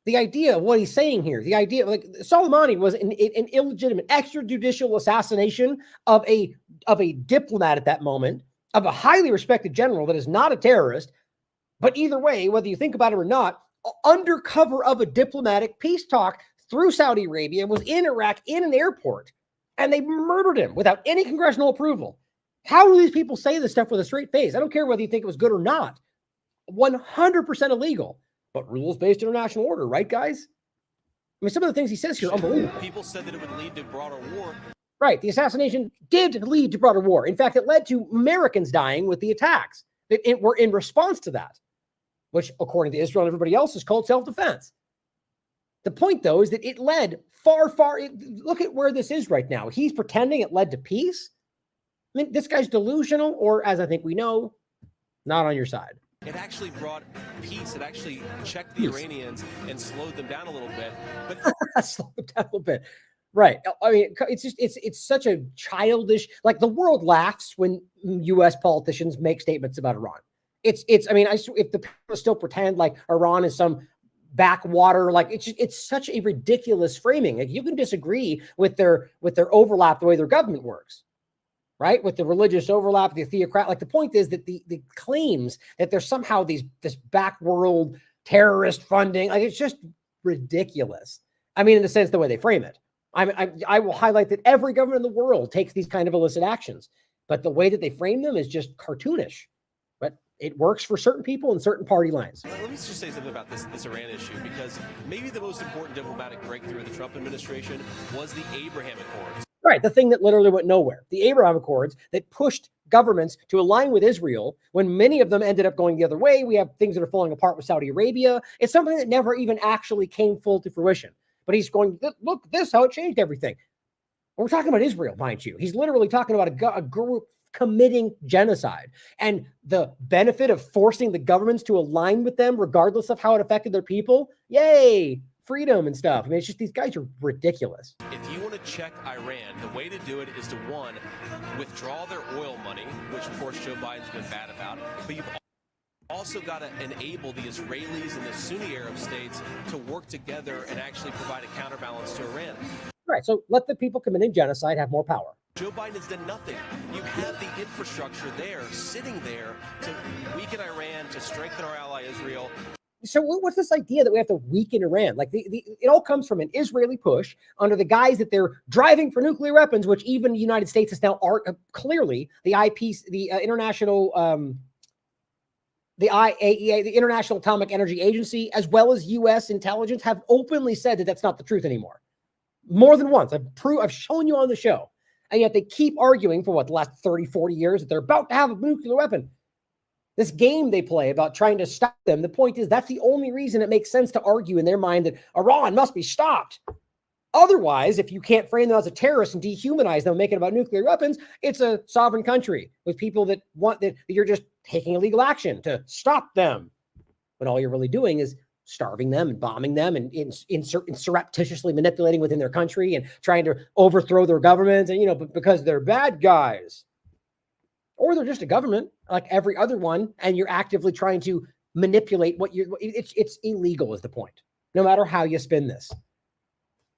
Speaker 7: the idea of what he's saying here, the idea, like, Soleimani was an illegitimate extrajudicial assassination of a diplomat at that moment, of a highly respected general that is not a terrorist. But either way, whether you think about it or not, under cover of a diplomatic peace talk through Saudi Arabia, was in Iraq in an airport, and they murdered him without any congressional approval. How do these people say this stuff with a straight face? I don't care whether you think it was good or not. 100% illegal, but rules-based international order, right, guys? I mean, some of the things he says here are unbelievable.
Speaker 4: People said that it would lead to broader war.
Speaker 7: Right. The assassination did lead to broader war. In fact, it led to Americans dying with the attacks that were in response to that, which, according to Israel and everybody else, is called self-defense. The point, though, is that it led far, look at where this is right now. He's pretending it led to peace. I mean, this guy's delusional, or as I think we know, not on your side.
Speaker 4: It actually brought peace. It actually checked the Iranians and slowed them down a little bit. But
Speaker 7: slowed them down a little bit. Right. I mean, it's just, it's such a childish, like, the world laughs when U.S. politicians make statements about Iran. I mean, if the people still pretend like Iran is some backwater, like, it's such a ridiculous framing. Like, you can disagree with their overlap, the way their government works. Right? With the religious overlap, the theocrat, like, the point is that the claims that there's somehow this back world terrorist funding, like, it's just ridiculous. I mean, in the sense, the way they frame it. I will highlight that every government in the world takes these kind of illicit actions, but the way that they frame them is just cartoonish. But it works for certain people and certain party lines.
Speaker 4: Let me just say something about this Iran issue, because maybe the most important diplomatic breakthrough of the Trump administration was the Abraham Accords.
Speaker 7: Right, the thing that literally went nowhere. The Abraham Accords that pushed governments to align with Israel when many of them ended up going the other way. We have things that are falling apart with Saudi Arabia. It's something that never even actually came full to fruition. But he's going, look, this is how it changed everything. We're talking about Israel, mind you. He's literally talking about a group committing genocide. And the benefit of forcing the governments to align with them, regardless of how it affected their people, yay! Freedom and stuff. I mean, it's just, these guys are ridiculous.
Speaker 4: If you want to check Iran, the way to do it is to, one, withdraw their oil money, which of course Joe Biden's been bad about, but you've also got to enable the Israelis and the Sunni Arab states to work together and actually provide a counterbalance to Iran.
Speaker 7: Right, so let the people committing genocide have more power.
Speaker 4: Joe Biden has done nothing. You have the infrastructure there, sitting there, to weaken Iran, to strengthen our ally Israel.
Speaker 7: So what's this idea that we have to weaken Iran? Like, it all comes from an Israeli push under the guise that they're driving for nuclear weapons, which even the United States is now clearly the international, the IAEA, the International Atomic Energy Agency, as well as U.S. intelligence, have openly said that that's not the truth anymore. More than once. I've shown you on the show. And yet they keep arguing for the last 30, 40 years that they're about to have a nuclear weapon. This game they play about trying to stop them. The point is, that's the only reason it makes sense to argue in their mind that Iran must be stopped. Otherwise, if you can't frame them as a terrorist and dehumanize them, make it about nuclear weapons, it's a sovereign country with people that want that you're just taking illegal action to stop them. When all you're really doing is starving them and bombing them and surreptitiously manipulating within their country and trying to overthrow their government, and but because they're bad guys. Or they're just a government like every other one, and you're actively trying to manipulate it's illegal is the point, no matter how you spin this.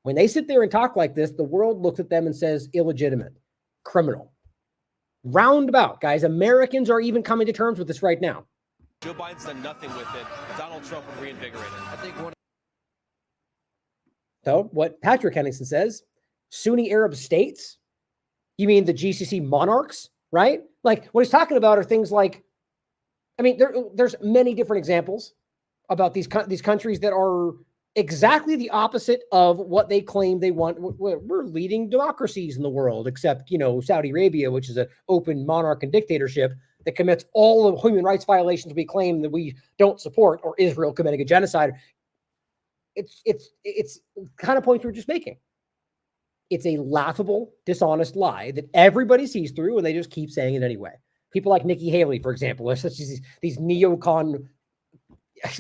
Speaker 7: When they sit there and talk like this, the world looks at them and says illegitimate, criminal. Roundabout, guys. Americans are even coming to terms with this right now.
Speaker 4: Joe Biden's done nothing with it. Donald Trump would reinvigorate it. I think
Speaker 7: So what Patrick Henningsen says, Sunni Arab states, you mean the GCC monarchs, right? Like, what he's talking about are things like I mean, there's many different examples about these countries that are exactly the opposite of what they claim they want. We're leading democracies in the world, except, Saudi Arabia, which is an open monarch and dictatorship that commits all the human rights violations we claim that we don't support, or Israel committing a genocide. It's kind of points we're just making. It's a laughable, dishonest lie that everybody sees through, and they just keep saying it anyway. People like Nikki Haley, for example, are such as these neocon,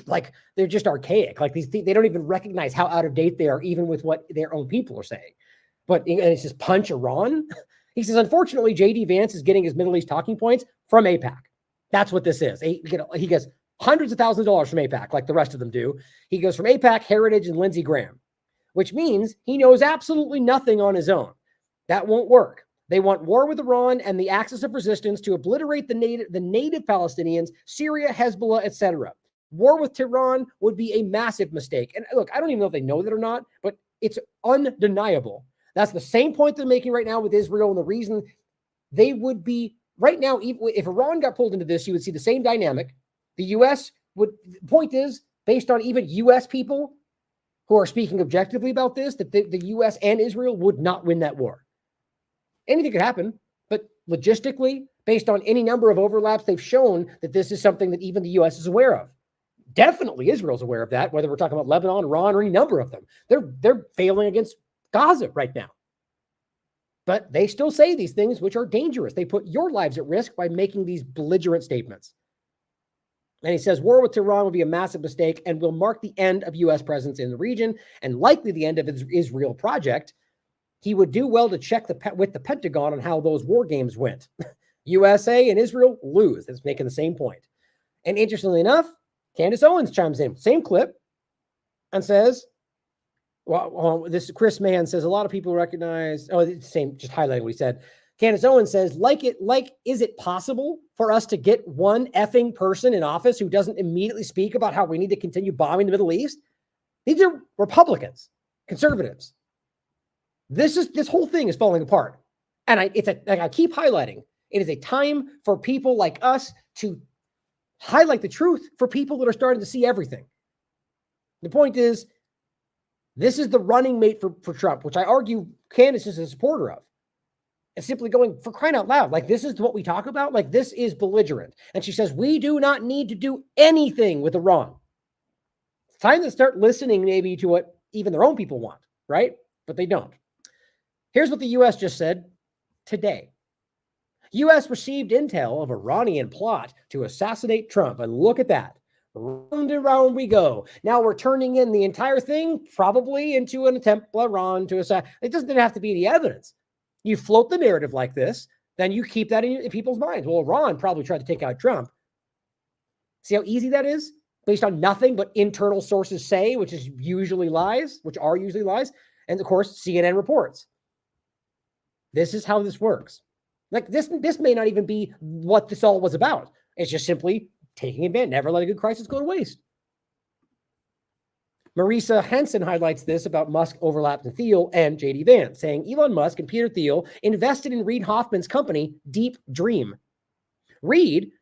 Speaker 7: like they're just archaic. Like they don't even recognize how out of date they are, even with what their own people are saying. But and it's just punch Iran. He says, unfortunately, J.D. Vance is getting his Middle East talking points from AIPAC. That's what this is. He gets hundreds of thousands of dollars from AIPAC, like the rest of them do. He goes from AIPAC, Heritage, and Lindsey Graham, which means he knows absolutely nothing on his own. That won't work. They want war with Iran and the axis of resistance to obliterate the native Palestinians, Syria, Hezbollah, etc. War with Tehran would be a massive mistake. And look, I don't even know if they know that or not, but it's undeniable. That's the same point they're making right now with Israel, and the reason they would be right now, if Iran got pulled into this, you would see the same dynamic. The U.S. would, the point is, based on even U.S. people who are speaking objectively about this, that the U.S. and Israel would not win that war. Anything could happen, but logistically, based on any number of overlaps, they've shown that this is something that even the U.S. is aware of. Definitely Israel's aware of that, whether we're talking about Lebanon, Iran, or any number of them. They're failing against Gaza right now. But they still say these things which are dangerous. They put your lives at risk by making these belligerent statements. And he says, war with Tehran will be a massive mistake and will mark the end of U.S. presence in the region and likely the end of his Israel project. He would do well to check with the Pentagon on how those war games went. USA and Israel lose. That's making the same point. And interestingly enough, Candace Owens chimes in, same clip, and says, well, this Chris Mann says a lot of people recognize, same, just highlighting what he said. Candace Owens says, is it possible for us to get one effing person in office who doesn't immediately speak about how we need to continue bombing the Middle East? These are Republicans, conservatives. This whole thing is falling apart. And I keep highlighting, it is a time for people like us to highlight the truth for people that are starting to see everything. The point is, this is the running mate for Trump, which I argue Candace is a supporter of. It's simply going, for crying out loud, like, this is what we talk about? Like, this is belligerent. And she says, we do not need to do anything with Iran. It's time to start listening maybe to what even their own people want, right? But they don't. Here's what the U.S. just said today. U.S. received intel of Iranian plot to assassinate Trump. And look at that. Round and round we go. Now we're turning in the entire thing probably into an attempt by Iran to assassinate. It doesn't have to be the evidence. You float the narrative like this, then you keep that in people's minds. Well, Iran probably tried to take out Trump. See how easy that is? Based on nothing but internal sources say, which are usually lies. And of course, CNN reports. This is how this works. Like this may not even be what this all was about. It's just simply taking advantage, never let a good crisis go to waste. Marisa Henson highlights this about Musk overlapped in Thiel and J.D. Vance, saying Elon Musk and Peter Thiel invested in Reid Hoffman's company, Deep Dream. Reid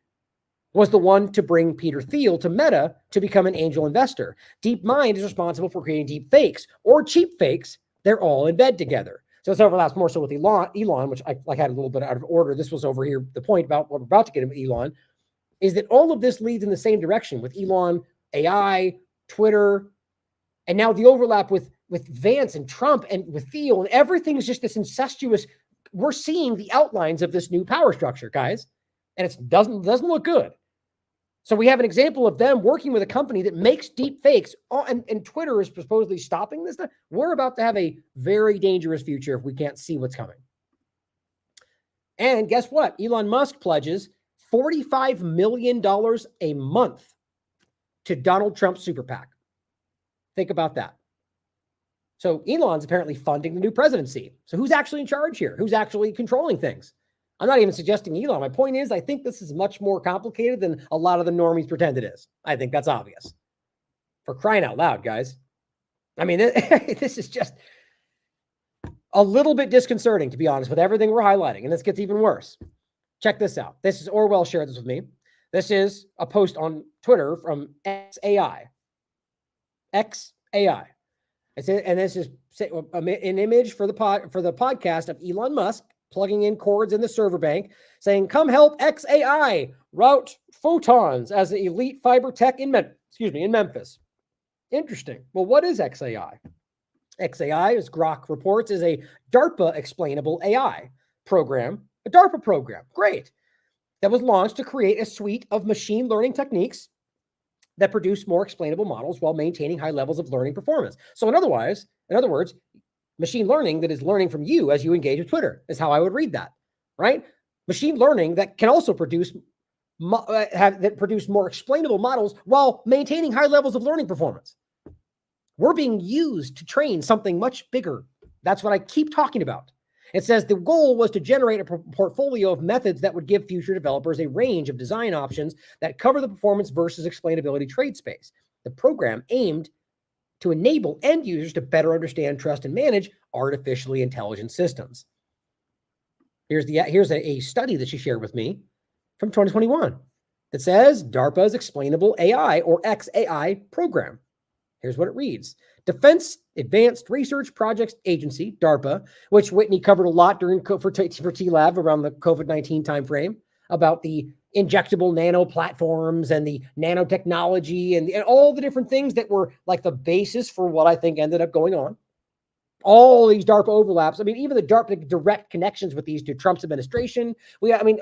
Speaker 7: was the one to bring Peter Thiel to Meta to become an angel investor. DeepMind is responsible for creating deep fakes or cheap fakes. They're all in bed together. So this overlaps more so with Elon, which I had a little bit out of order. This was over here. The point about what we're about to get into Elon is that all of this leads in the same direction with Elon, AI, Twitter, and now the overlap with Vance and Trump and with Thiel, and everything is just this incestuous. We're seeing the outlines of this new power structure, guys, and it doesn't look good. So we have an example of them working with a company that makes deep fakes, and Twitter is supposedly stopping this stuff. We're about to have a very dangerous future if we can't see what's coming. And guess what? Elon Musk pledges $45 million a month to Donald Trump's super PAC. Think about that. So Elon's apparently funding the new presidency. So who's actually in charge here? Who's actually controlling things? I'm not even suggesting Elon. My point is, I think this is much more complicated than a lot of the normies pretend it is. I think that's obvious. For crying out loud, guys. I mean, this is just a little bit disconcerting, to be honest, with everything we're highlighting. And this gets even worse. Check this out. This is Orwell shared this with me. This is a post on Twitter from XAI. XAI. And this is an image for the podcast of Elon Musk plugging in cords in the server bank, saying, "Come help XAI route photons as the elite fiber tech in Memphis." Interesting. Well, what is XAI? XAI, as Grok reports, is a DARPA explainable AI program, a DARPA program. Great. That was launched to create a suite of machine learning techniques that produce more explainable models while maintaining high levels of learning performance. So in other words, machine learning that is learning from you as you engage with Twitter is how I would read that, right? Machine learning that can also produce more explainable models while maintaining high levels of learning performance. We're being used to train something much bigger. That's what I keep talking about. It says the goal was to generate a portfolio of methods that would give future developers a range of design options that cover the performance versus explainability trade space. The program aimed to enable end users to better understand, trust, and manage artificially intelligent systems. Here's a study that she shared with me from 2021 that says DARPA's Explainable AI, or XAI, program. Here's what it reads. Defense Advanced Research Projects Agency, DARPA, which Whitney covered a lot for TLAV around the COVID-19 timeframe, about the injectable nano platforms and the nanotechnology and all the different things that were like the basis for what I think ended up going on. All these DARPA overlaps. I mean, even the DARPA direct connections with these to Trump's administration.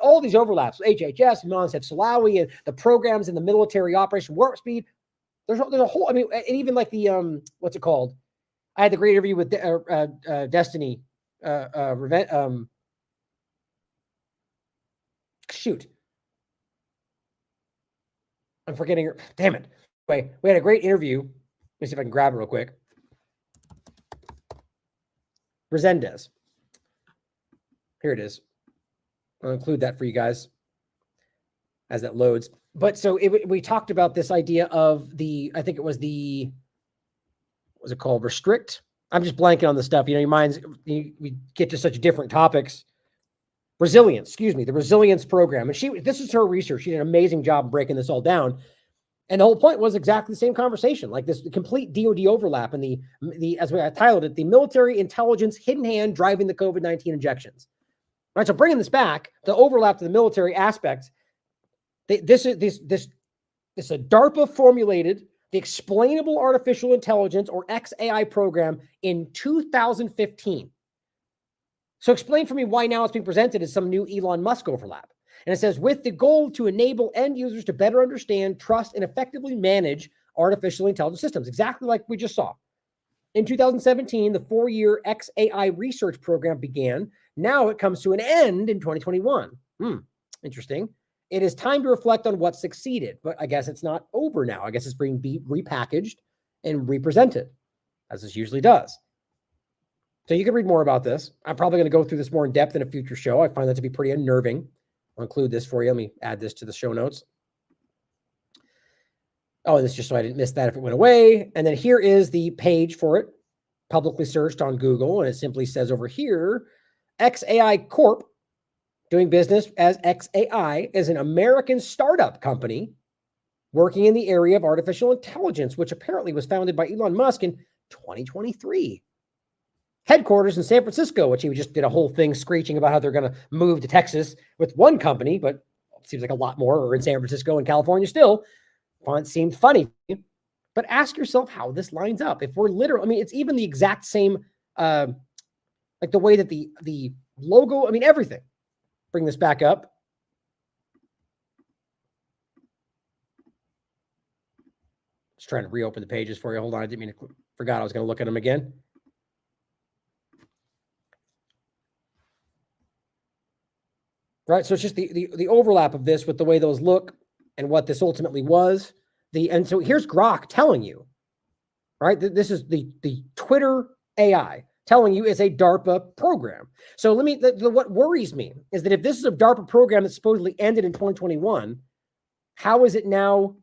Speaker 7: All these overlaps. HHS, Moncef Slaoui, and the programs in the military Operation Warp Speed. There's a whole, and even like the, what's it called? I had the great interview with Destiny. Shoot. I'm forgetting her. Damn it. Anyway, we had a great interview. Let me see if I can grab it real quick. Resendez. Here it is. I'll include that for you guys as that loads. But so we talked about this idea of I think it was what's it called? Restrict. I'm just blanking on the stuff. Your minds, we get to such different topics. Resilience, the resilience program. And this is her research. She did an amazing job breaking this all down. And the whole point was exactly the same conversation, like this complete DoD overlap and the as I titled it, the military intelligence hidden hand driving the COVID-19 injections. Right. So bringing this back, the overlap to the military aspect. This is a DARPA formulated the Explainable Artificial Intelligence, or XAI, program in 2015. So explain for me why now it's being presented as some new Elon Musk overlap. And it says, with the goal to enable end users to better understand, trust, and effectively manage artificial intelligence systems, exactly like we just saw. In 2017, the 4-year XAI research program began. Now it comes to an end in 2021. Interesting. It is time to reflect on what succeeded, but I guess it's not over now. I guess it's being repackaged and represented, as this usually does. So you can read more about this. I'm probably going to go through this more in depth in a future show. I find that to be pretty unnerving. I'll include this for you. Let me add this to the show notes. Oh, and this just so I didn't miss that if it went away. And then here is the page for it, publicly searched on Google. And it simply says over here, XAI Corp, doing business as XAI, is an American startup company working in the area of artificial intelligence, which apparently was founded by Elon Musk in 2023. Headquarters in San Francisco, which he just did a whole thing screeching about how they're going to move to Texas with one company, but it seems like a lot more are in San Francisco and California still. Font seemed funny. But ask yourself how this lines up. If we're literally, it's even the exact same, like the way that the logo, everything. Bring this back up. Just trying to reopen the pages for you. Hold on. I didn't mean to, forgot I was going to look at them again. Right. So it's just the overlap of this with the way those look and what this ultimately was. And so here's Grok telling you, right? This is the Twitter AI telling you it's a DARPA program. So what worries me is that if this is a DARPA program that supposedly ended in 2021, how is it now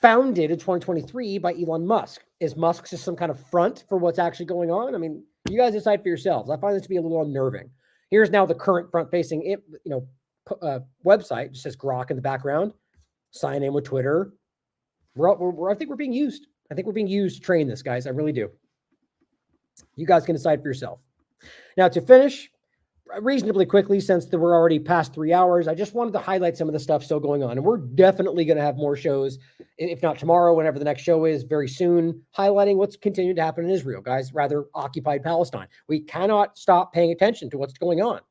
Speaker 7: founded in 2023 by Elon Musk? Is Musk just some kind of front for what's actually going on? You guys decide for yourselves. I find this to be a little unnerving. Here's now the current front-facing, website. It just says Grok in the background. Sign in with Twitter. I think we're being used. I think we're being used to train this, guys. I really do. You guys can decide for yourself. Now, to finish reasonably quickly, since we're already past 3 hours, I just wanted to highlight some of the stuff still going on. And we're definitely going to have more shows, if not tomorrow, whenever the next show is, very soon, highlighting what's continuing to happen in Israel, guys, rather occupied Palestine. We cannot stop paying attention to what's going on.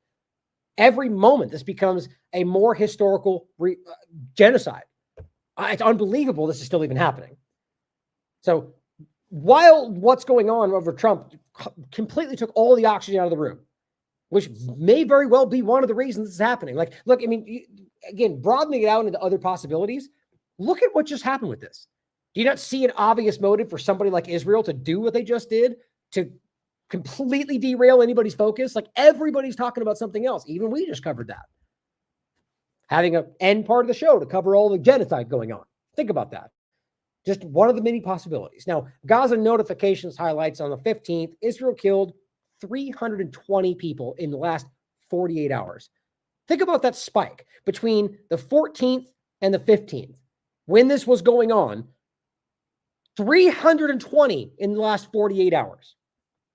Speaker 7: Every moment, this becomes a more historical genocide. It's unbelievable this is still even happening. So while what's going on over Trump completely took all the oxygen out of the room, which may very well be one of the reasons this is happening. Like, look, I mean, again, broadening it out into other possibilities, look at what just happened with this. Do you not see an obvious motive for somebody like Israel to do what they just did, to completely derail anybody's focus? Like, everybody's talking about something else. Even we just covered that. Having an end part of the show to cover all the genocide going on. Think about that. Just one of the many possibilities. Now, Gaza notifications highlights on the 15th, Israel killed 320 people in the last 48 hours. Think about that spike between the 14th and the 15th. When this was going on, 320 in the last 48 hours.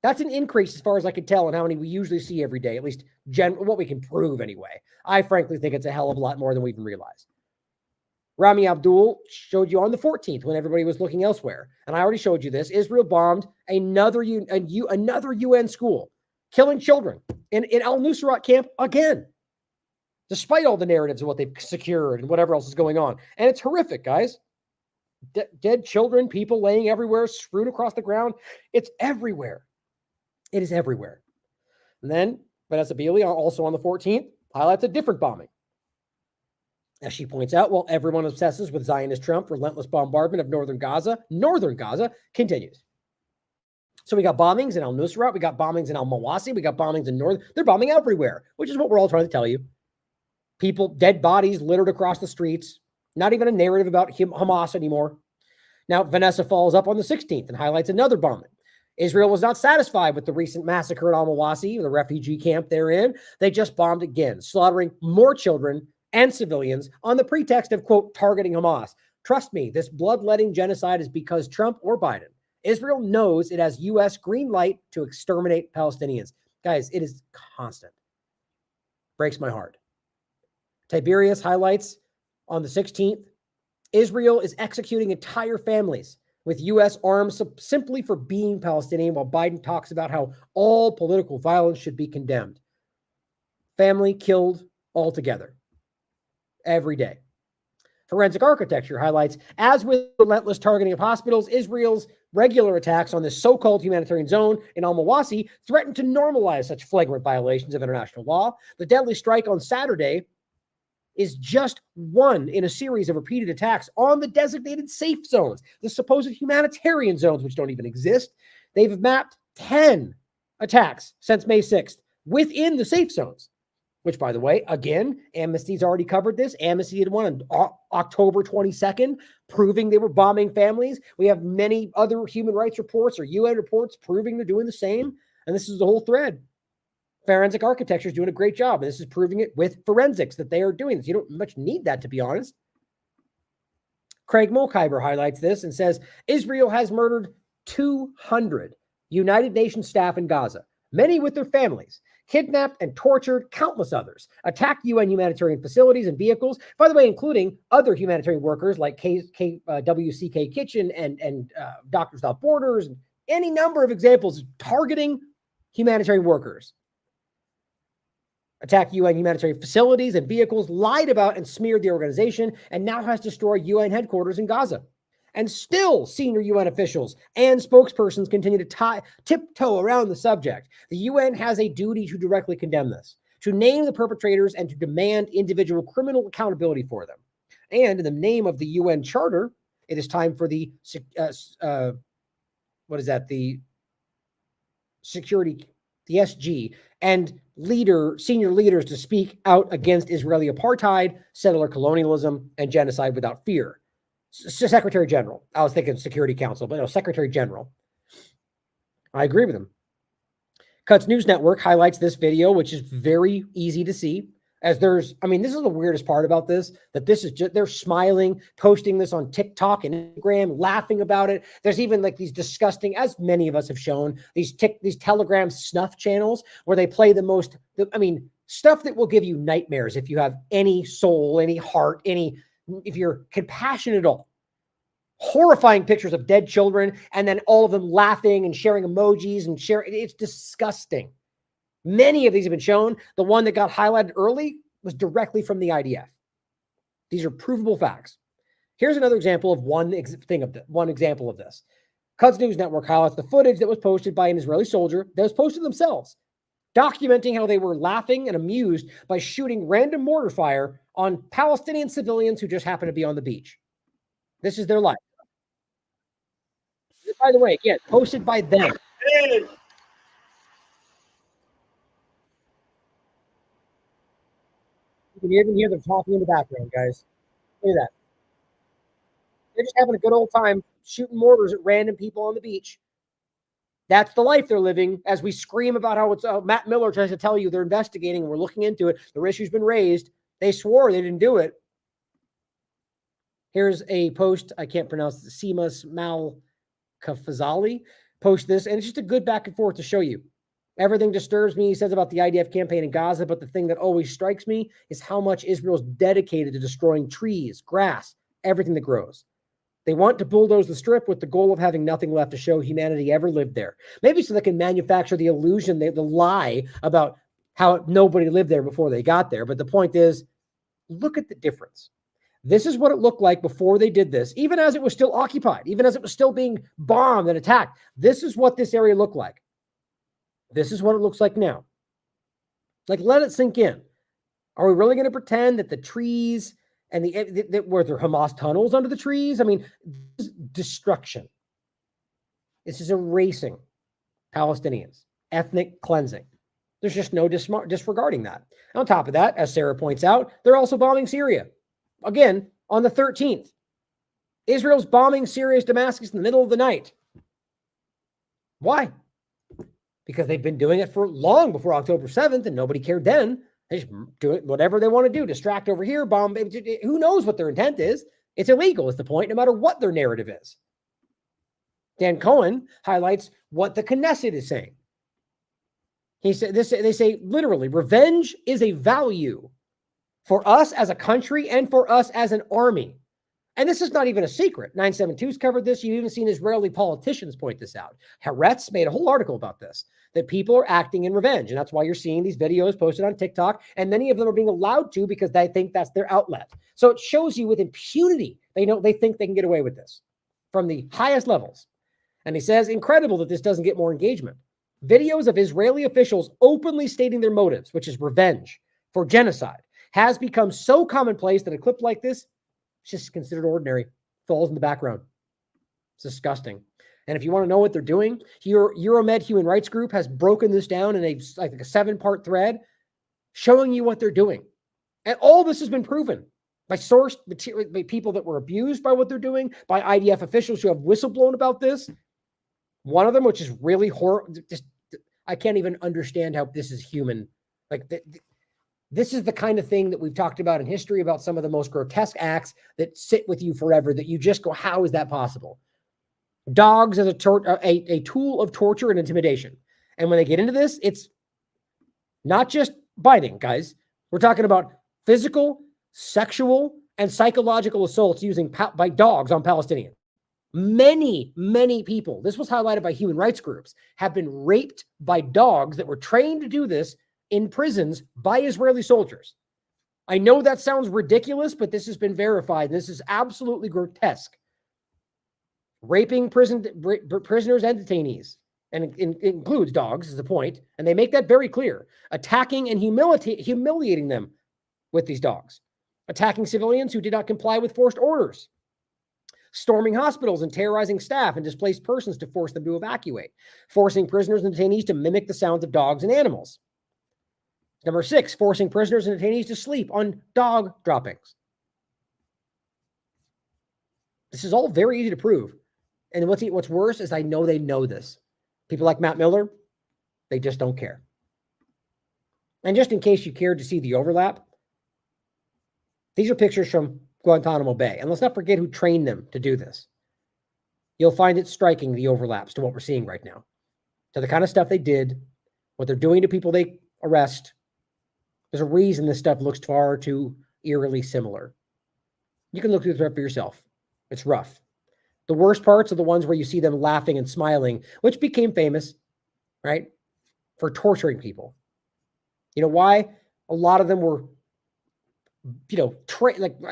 Speaker 7: That's an increase as far as I could tell in how many we usually see every day, at least what we can prove anyway. I frankly think it's a hell of a lot more than we even realize. Rami Abdul showed you on the 14th when everybody was looking elsewhere. And I already showed you this. Israel bombed another UN school, killing children in al-Nusrat camp again, despite all the narratives of what they've secured and whatever else is going on. And it's horrific, guys. Dead children, people laying everywhere, strewn across the ground. It's everywhere. It is everywhere. And then Vanessa Beeley, also on the 14th, highlights a different bombing. As she points out, while everyone obsesses with Zionist Trump, relentless bombardment of northern Gaza continues. So we got bombings in al-Nusrat, we got bombings in al-Mawasi, we got bombings in north. They're bombing everywhere, which is what we're all trying to tell you. People, dead bodies littered across the streets. Not even a narrative about Hamas anymore. Now, Vanessa follows up on the 16th and highlights another bombing. Israel was not satisfied with the recent massacre at al-Mawasi, the refugee camp they're in. They just bombed again, slaughtering more children and civilians on the pretext of, quote, targeting Hamas. Trust me, this bloodletting genocide is because Trump or Biden. Israel knows it has U.S. green light to exterminate Palestinians. Guys, it is constant. Breaks my heart. Tiberius highlights on the 16th, Israel is executing entire families with U.S. arms simply for being Palestinian, while Biden talks about how all political violence should be condemned. Family killed altogether. Every day. Forensic architecture highlights, as with relentless targeting of hospitals, Israel's regular attacks on this so-called humanitarian zone in al-Mawasi threaten to normalize such flagrant violations of international law. The deadly strike on Saturday is just one in a series of repeated attacks on the designated safe zones, the supposed humanitarian zones, which don't even exist. They've mapped 10 attacks since May 6th within the safe zones. Which, by the way, again, Amnesty's already covered this. Amnesty did one on October 22nd, proving they were bombing families. We have many other human rights reports or UN reports proving they're doing the same. And this is the whole thread. Forensic architecture is doing a great job. And this is proving it with forensics that they are doing this. You don't much need that, to be honest. Craig Molkheiber highlights this and says, Israel has murdered 200 United Nations staff in Gaza, many with their families, kidnapped and tortured countless others, attacked UN humanitarian facilities and vehicles, by the way, including other humanitarian workers like WCK Kitchen and Doctors Without Borders, and any number of examples targeting humanitarian workers. Attacked UN humanitarian facilities and vehicles, lied about and smeared the organization, and now has destroyed UN headquarters in Gaza. And still, senior UN officials and spokespersons continue to tiptoe around the subject. The UN has a duty to directly condemn this, to name the perpetrators and to demand individual criminal accountability for them. And in the name of the UN Charter, it is time for the SG, and senior leaders to speak out against Israeli apartheid, settler colonialism, and genocide without fear. Secretary General. I was thinking Security Council, but no, Secretary General. I agree with him. Cuts News Network highlights this video, which is very easy to see. As there's, I mean, this is the weirdest part about this, that this is just, they're smiling, posting this on TikTok and Instagram, laughing about it. There's even like these disgusting, as many of us have shown, these Telegram snuff channels where they play stuff that will give you nightmares if you have any soul, any heart, if you're compassionate at all. Horrifying pictures of dead children and then all of them laughing and sharing emojis and sharing. It's disgusting. Many of these have been shown. The one that got highlighted early was directly from the IDF. These are provable facts. Here's another example of one example of this. Quds News Network highlights the footage that was posted by an Israeli soldier that was posted themselves, documenting how they were laughing and amused by shooting random mortar fire on Palestinian civilians who just happened to be on the beach. This is their life. By the way, again, posted by them. You can even hear them talking in the background, guys. Look at that. They're just having a good old time shooting mortars at random people on the beach. That's the life they're living. As we scream about how it's Matt Miller tries to tell you they're investigating and we're looking into it. The issue's been raised. They swore they didn't do it. Here's a post. I can't pronounce it. Simas Mal-Kafazali post this, and it's just a good back and forth to show you. Everything disturbs me, he says, about the IDF campaign in Gaza, but the thing that always strikes me is how much Israel's dedicated to destroying trees, grass, everything that grows. They want to bulldoze the strip with the goal of having nothing left to show humanity ever lived there. Maybe so they can manufacture the illusion, the lie about how nobody lived there before they got there. But the point is, look at the difference. This is what it looked like before they did this, even as it was still occupied, even as it was still being bombed and attacked. This is what this area looked like. This is what it looks like now. Like, let it sink in. Are we really going to pretend that the trees and were there Hamas tunnels under the trees? I mean, this is destruction. This is erasing Palestinians, ethnic cleansing. There's just no disregarding that. On top of that, as Sarah points out, they're also bombing Syria. Again, on the 13th. Israel's bombing Syria's Damascus in the middle of the night. Why? Because they've been doing it for long before October 7th, and nobody cared then. They just do it, whatever they want to do, distract over here, bomb. Who knows what their intent is? It's illegal is the point, no matter what their narrative is. Dan Cohen highlights what the Knesset is saying. He said this. They say literally, revenge is a value for us as a country and for us as an army. And this is not even a secret. 972's covered this. You've even seen Israeli politicians point this out. Haaretz made a whole article about this, that people are acting in revenge. And that's why you're seeing these videos posted on TikTok. And many of them are being allowed to because they think that's their outlet. So it shows you with impunity. They think they can get away with this from the highest levels. And he says, incredible that this doesn't get more engagement. Videos of Israeli officials openly stating their motives, which is revenge for genocide, has become so commonplace that a clip like this is just considered ordinary, falls in the background. It's disgusting. And if you want to know what they're doing, Euromed Human Rights Group has broken this down in a 7-part thread showing you what they're doing. And all this has been proven by sourced material, by people that were abused by what they're doing, by IDF officials who have whistleblown about this. One of them, which is really horrible, I can't even understand how this is human. This is the kind of thing that we've talked about in history, about some of the most grotesque acts that sit with you forever, that you just go, how is that possible? Dogs as a tool of torture and intimidation. And when they get into this, it's not just biting, guys. We're talking about physical, sexual, and psychological assaults by dogs on Palestinians. Many, many people, this was highlighted by human rights groups, have been raped by dogs that were trained to do this in prisons by Israeli soldiers. I know that sounds ridiculous, but this has been verified. This is absolutely grotesque. Raping prisoners and detainees, and it includes dogs, is the point. And they make that very clear. Attacking and humiliating them with these dogs. Attacking civilians who did not comply with forced orders. Storming hospitals and terrorizing staff and displaced persons to force them to evacuate. Forcing prisoners and detainees to mimic the sounds of dogs and animals. Number 6, forcing prisoners and detainees to sleep on dog droppings. This is all very easy to prove. And what's worse is I know they know this. People like Matt Miller, they just don't care. And just in case you cared to see the overlap, These are pictures from Guantanamo Bay. And let's not forget who trained them to do this. You'll find it striking, the overlaps to what we're seeing right now. To the kind of stuff they did, what they're doing to people they arrest. There's a reason this stuff looks far too eerily similar. You can look through it for yourself. It's rough. The worst parts are the ones where you see them laughing and smiling, which became famous, right, for torturing people. You know why? A lot of them were,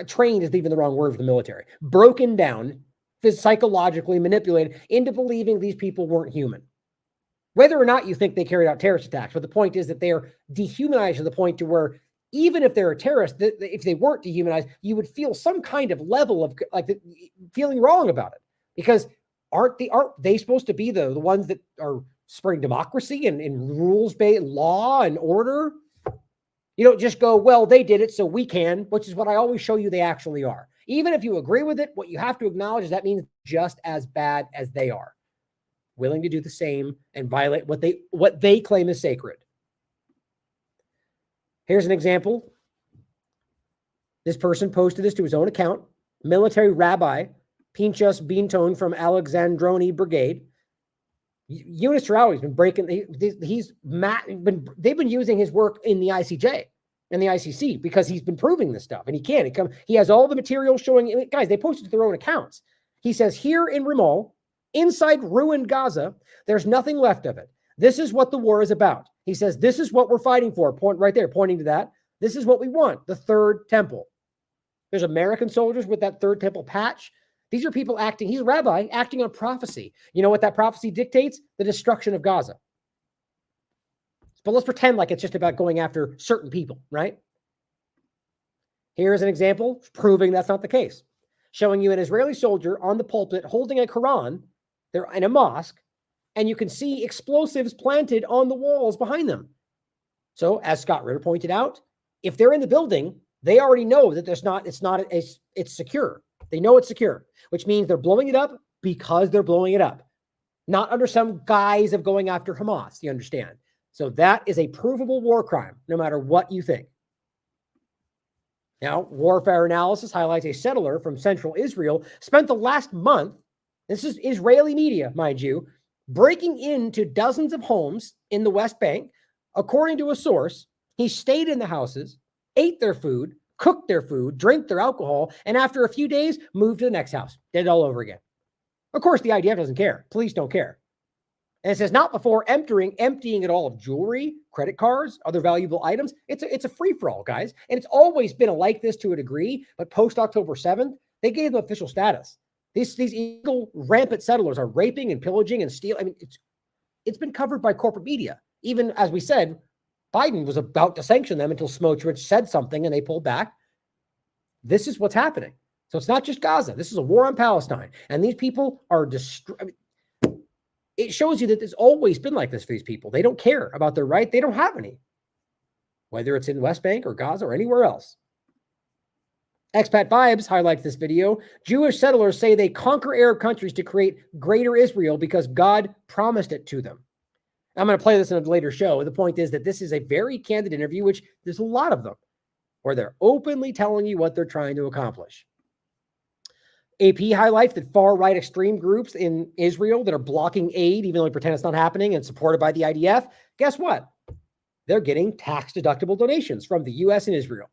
Speaker 7: trained is even the wrong word for the military, broken down, psychologically manipulated into believing these people weren't human. Whether or not you think they carried out terrorist attacks, but the point is that they are dehumanized to the point to where even if they're a terrorist, if they weren't dehumanized, you would feel some kind of level of feeling wrong about it. Because aren't they supposed to be the ones that are spreading democracy and rules-based law and order? You don't just go, well, they did it, so we can, which is what I always show you they actually are. Even if you agree with it, what you have to acknowledge is that means just as bad as they are. Willing to do the same and violate what they claim is sacred. Here's an example. This person posted this to his own account. Military rabbi Pinchas Binton from Alexandroni Brigade. Eunice Terrelli's been breaking. They've been using his work in the ICJ and the ICC because he's been proving this stuff, and he can. He has all the material showing. Guys, they posted to their own accounts. He says here in Ramal, inside ruined Gaza, there's nothing left of it. This is what the war is about. He says this is what we're fighting for. Point right there, pointing to that. This is what we want. The third temple. There's American soldiers with that third temple patch. These are people acting, he's a rabbi acting on prophecy. You know what that prophecy dictates? The destruction of Gaza. But let's pretend like it's just about going after certain people, right? Here's an example proving that's not the case. Showing you an Israeli soldier on the pulpit holding a Quran. They're in a mosque, and you can see explosives planted on the walls behind them. So, as Scott Ritter pointed out, if they're in the building, they already know that it's secure. They know it's secure, which means they're blowing it up because they're blowing it up, not under some guise of going after Hamas. You understand? So that is a provable war crime, no matter what you think. Now, warfare analysis highlights a settler from central Israel spent the last month, this is Israeli media, mind you, breaking into dozens of homes in the West Bank. According to a source, he stayed in the houses, ate their food, cooked their food, drank their alcohol, and after a few days, moved to the next house. Did it all over again. Of course, the IDF doesn't care. Police don't care. And it says not before emptying it all of jewelry, credit cards, other valuable items. It's a free-for-all, guys. And it's always been like this to a degree, but post-October 7th, they gave them official status. These illegal, rampant settlers are raping and pillaging and stealing. I mean, it's been covered by corporate media. Even, as we said, Biden was about to sanction them until Smotrich said something and they pulled back. This is what's happening. So it's not just Gaza. This is a war on Palestine. And these people are it shows you that it's always been like this for these people. They don't care about their right. They don't have any, whether it's in West Bank or Gaza or anywhere else. Expat Vibes highlights this video. Jewish settlers say they conquer Arab countries to create greater Israel because God promised it to them. I'm going to play this in a later show. The point is that this is a very candid interview, which there's a lot of them, where they're openly telling you what they're trying to accomplish. AP highlights that far-right extreme groups in Israel that are blocking aid, even though they pretend it's not happening, and supported by the IDF, guess what? They're getting tax-deductible donations from the U.S. and Israel.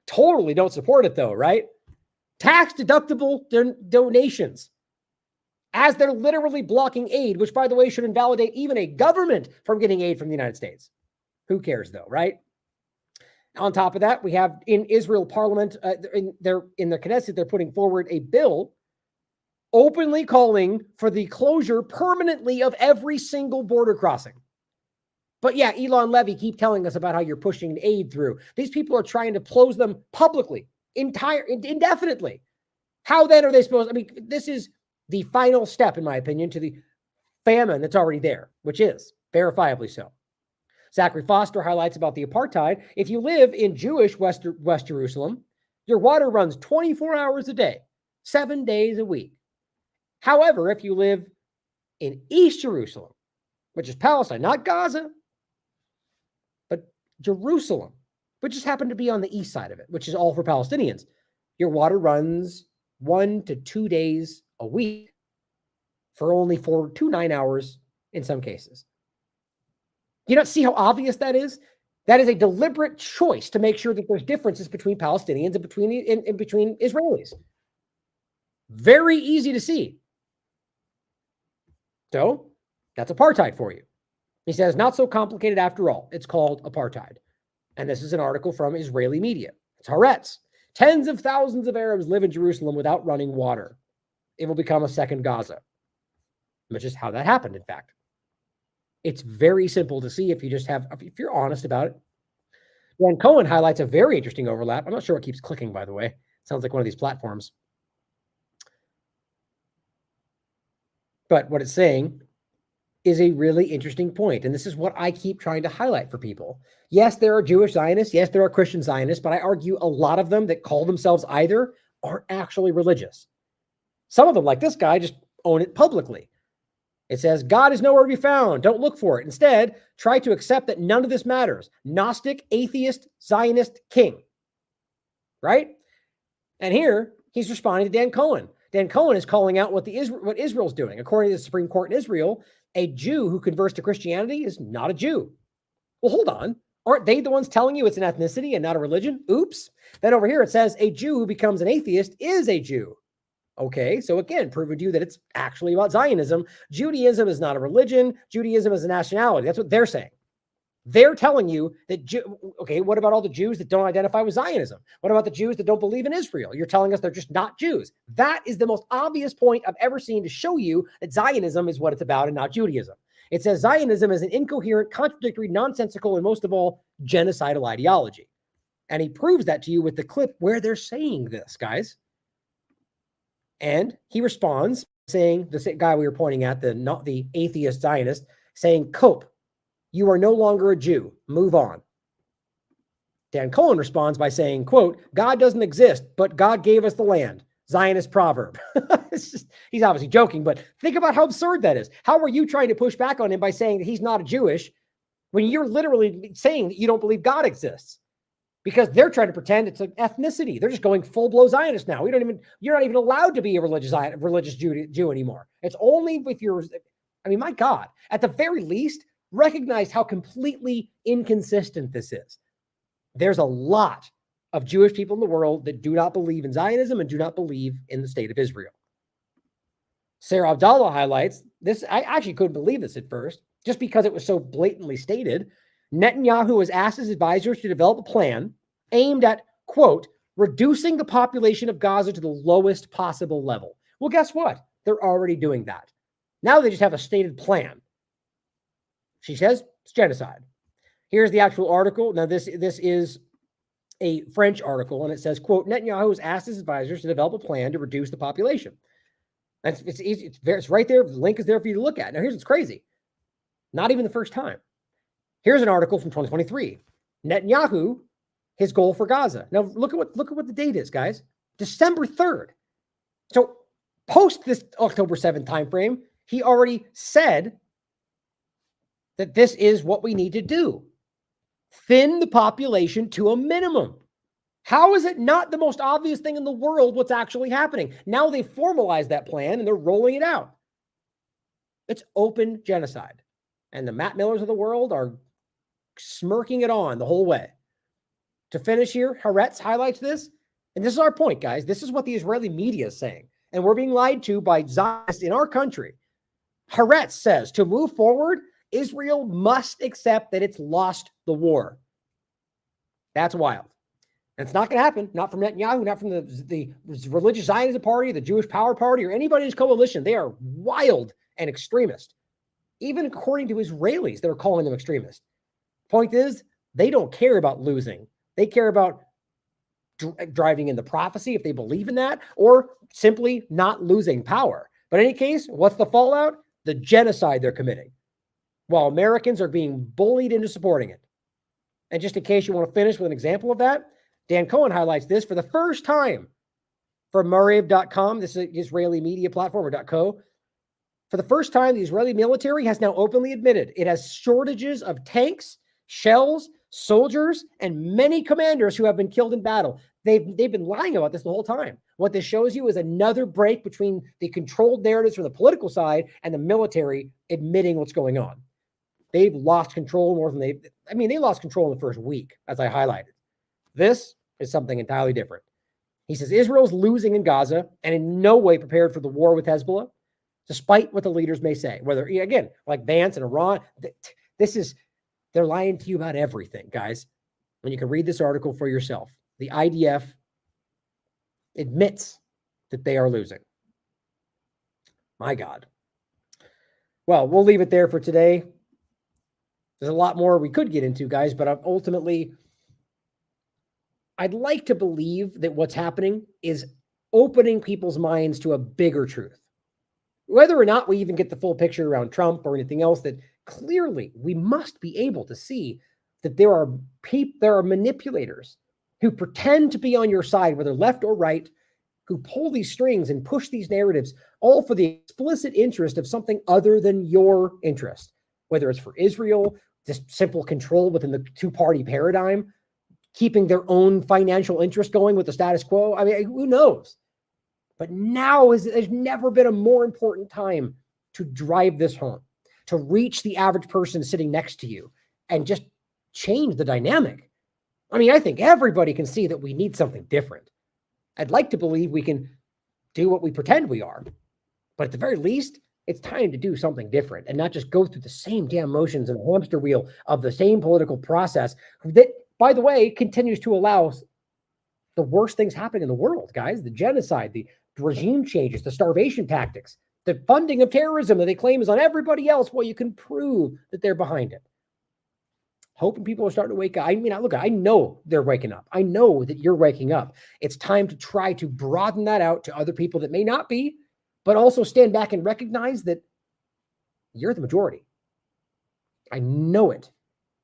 Speaker 7: Totally don't support it, though, right? Tax-deductible donations. As they're literally blocking aid, which, by the way, should invalidate even a government from getting aid from the United States. Who cares, though, right? On top of that, we have in Israel Parliament, in their Knesset, they're putting forward a bill openly calling for the closure permanently of every single border crossing. But yeah, Elon Levy keep telling us about how you're pushing aid through. These people are trying to close them publicly, indefinitely. How then are they supposed? I mean, this is the final step, in my opinion, to the famine that's already there, which is verifiably so. Zachary Foster highlights about the apartheid. If you live in Jewish West Jerusalem, your water runs 24 hours a day, 7 days a week. However, if you live in East Jerusalem, which is Palestine, not Gaza, but Jerusalem, but just happened to be on the east side of it, which is all for Palestinians. Your water runs 1 to 2 days a week for only 4 to 9 hours in some cases. You don't see how obvious that is? That is a deliberate choice to make sure that there's differences between Palestinians and between Israelis. Very easy to see. So that's apartheid for you. He says, not so complicated after all. It's called apartheid. And this is an article from Israeli media. It's Haaretz. Tens of thousands of Arabs live in Jerusalem without running water. It will become a second Gaza, which is how that happened, in fact. It's very simple to see if you're honest about it. Dan Cohen highlights a very interesting overlap. I'm not sure what keeps clicking, by the way. Sounds like one of these platforms. But what it's saying is a really interesting point. And this is what I keep trying to highlight for people. Yes, there are Jewish Zionists. Yes, there are Christian Zionists. But I argue a lot of them that call themselves either aren't actually religious. Some of them, like this guy, just own it publicly. It says, God is nowhere to be found. Don't look for it. Instead, try to accept that none of this matters. Gnostic, atheist, Zionist king. Right? And here, he's responding to Dan Cohen. Dan Cohen is calling out what Israel's doing. According to the Supreme Court in Israel, a Jew who converts to Christianity is not a Jew. Well, hold on. Aren't they the ones telling you it's an ethnicity and not a religion? Oops. Then over here it says a Jew who becomes an atheist is a Jew. Okay, so again, proving to you that it's actually about Zionism. Judaism is not a religion. Judaism is a nationality. That's what they're saying. They're telling you that, okay, what about all the Jews that don't identify with Zionism? What about the Jews that don't believe in Israel? You're telling us they're just not Jews. That is the most obvious point I've ever seen to show you that Zionism is what it's about and not Judaism. It says Zionism is an incoherent, contradictory, nonsensical, and most of all, genocidal ideology. And he proves that to you with the clip where they're saying this, guys. And he responds saying, the guy we were pointing at, the atheist Zionist, saying, cope. You are no longer a Jew. Move on. Dan Cohen responds by saying, quote, God doesn't exist, but God gave us the land. Zionist proverb. He's obviously joking, but think about how absurd that is. How are you trying to push back on him by saying that he's not a Jewish when you're literally saying that you don't believe God exists? Because they're trying to pretend it's an ethnicity. They're just going full-blown Zionist now. You're not even allowed to be a religious Jew anymore. It's only if you're, I mean, my God, at the very least, recognize how completely inconsistent this is. There's a lot of Jewish people in the world that do not believe in Zionism and do not believe in the state of Israel. Sarah Abdallah highlights this. I actually couldn't believe this at first, just because it was so blatantly stated. Netanyahu has asked his advisors to develop a plan aimed at, quote, reducing the population of Gaza to the lowest possible level. Well, guess what? They're already doing that. Now they just have a stated plan. She says it's genocide. Here's the actual article. Now, this is a French article, and it says, quote, Netanyahu has asked his advisors to develop a plan to reduce the population. It's easy. It's right there. The link is there for you to look at. Now, here's what's crazy. Not even the first time. Here's an article from 2023. Netanyahu, his goal for Gaza. Now, look at what the date is, guys. December 3rd. So post this October 7th timeframe, he already said that this is what we need to do. Thin the population to a minimum. How is it not the most obvious thing in the world what's actually happening? Now they formalized that plan and they're rolling it out. It's open genocide. And the Matt Millers of the world are smirking it on the whole way. To finish here, Haaretz highlights this. And this is our point, guys. This is what the Israeli media is saying. And we're being lied to by Zionists in our country. Haaretz says, to move forward, Israel must accept that it's lost the war. That's wild. And it's not going to happen. Not from Netanyahu, not from the religious Zionism party, the Jewish Power Party, or anybody in his coalition. They are wild and extremist. Even according to Israelis, they're calling them extremist. Point is, they don't care about losing. They care about driving in the prophecy, if they believe in that, or simply not losing power. But in any case, what's the fallout? The genocide they're committing, while Americans are being bullied into supporting it. And just in case you want to finish with an example of that, Dan Cohen highlights this for the first time from Maariv.com. This is an Israeli media platform, or .co. For the first time, the Israeli military has now openly admitted it has shortages of tanks, shells, soldiers and many commanders who have been killed in battle. They've been lying about this the whole time. What this shows you is another break between the controlled narratives from the political side and the military admitting what's going on. They've lost control more than they lost control in the first week, as I highlighted. This is something entirely different. He says Israel's losing in Gaza and in no way prepared for the war with Hezbollah, despite what the leaders may say. Whether, again, like Vance and Iran, they're lying to you about everything, guys. And you can read this article for yourself. The IDF admits that they are losing. My God. Well, we'll leave it there for today. There's a lot more we could get into, guys, but ultimately, I'd like to believe that what's happening is opening people's minds to a bigger truth. Whether or not we even get the full picture around Trump or anything else, that clearly we must be able to see that there are manipulators who pretend to be on your side, whether left or right, who pull these strings and push these narratives, all for the explicit interest of something other than your interest, whether it's for Israel, just simple control within the two-party paradigm, keeping their own financial interest going with the status quo. I mean, who knows? But now there's never been a more important time to drive this home, to reach the average person sitting next to you and just change the dynamic. I mean, I think everybody can see that we need something different. I'd like to believe we can do what we pretend we are, but at the very least, it's time to do something different and not just go through the same damn motions and hamster wheel of the same political process that, by the way, continues to allow the worst things happening in the world, guys. The genocide, the regime changes, the starvation tactics, the funding of terrorism that they claim is on everybody else. Well, you can prove that they're behind it. Hoping people are starting to wake up. I mean, look, I know they're waking up. I know that you're waking up. It's time to try to broaden that out to other people that may not be, but also stand back and recognize that you're the majority. I know it.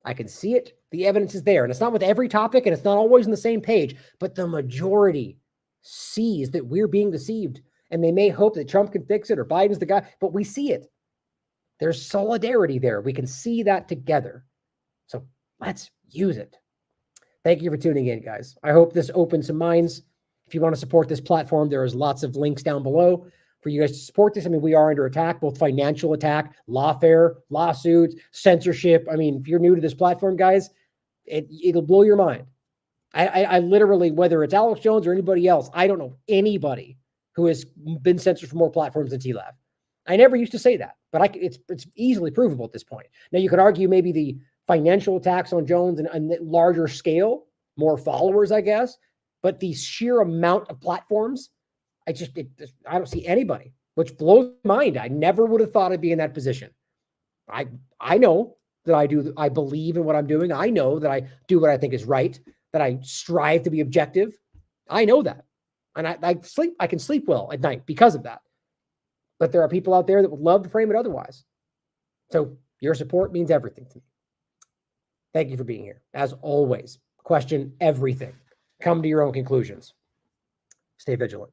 Speaker 7: I can see it. The evidence is there. And it's not with every topic, and it's not always on the same page, but the majority sees that we're being deceived. And they may hope that Trump can fix it or Biden's the guy, but we see it. There's solidarity there. We can see that together. So let's use it. Thank you for tuning in, guys. I hope this opens some minds. If you want to support this platform, there is lots of links down below for you guys to support this. I mean, we are under attack, both financial attack, lawfare, lawsuits, censorship. I mean, if you're new to this platform, guys, it'll blow your mind. I literally, whether it's Alex Jones or anybody else, I don't know anybody who has been censored for more platforms than TLAV. I never used to say that, but it's easily provable at this point. Now, you could argue maybe the financial attacks on Jones and larger scale, more followers, I guess, but the sheer amount of platforms, I don't see anybody, which blows my mind. I never would have thought I'd be in that position. I know that I believe in what I'm doing. I know that I do what I think is right, that I strive to be objective. I know that. And I can sleep well at night because of that. But there are people out there that would love to frame it otherwise. So your support means everything to me. Thank you for being here. As always, question everything. Come to your own conclusions. Stay vigilant.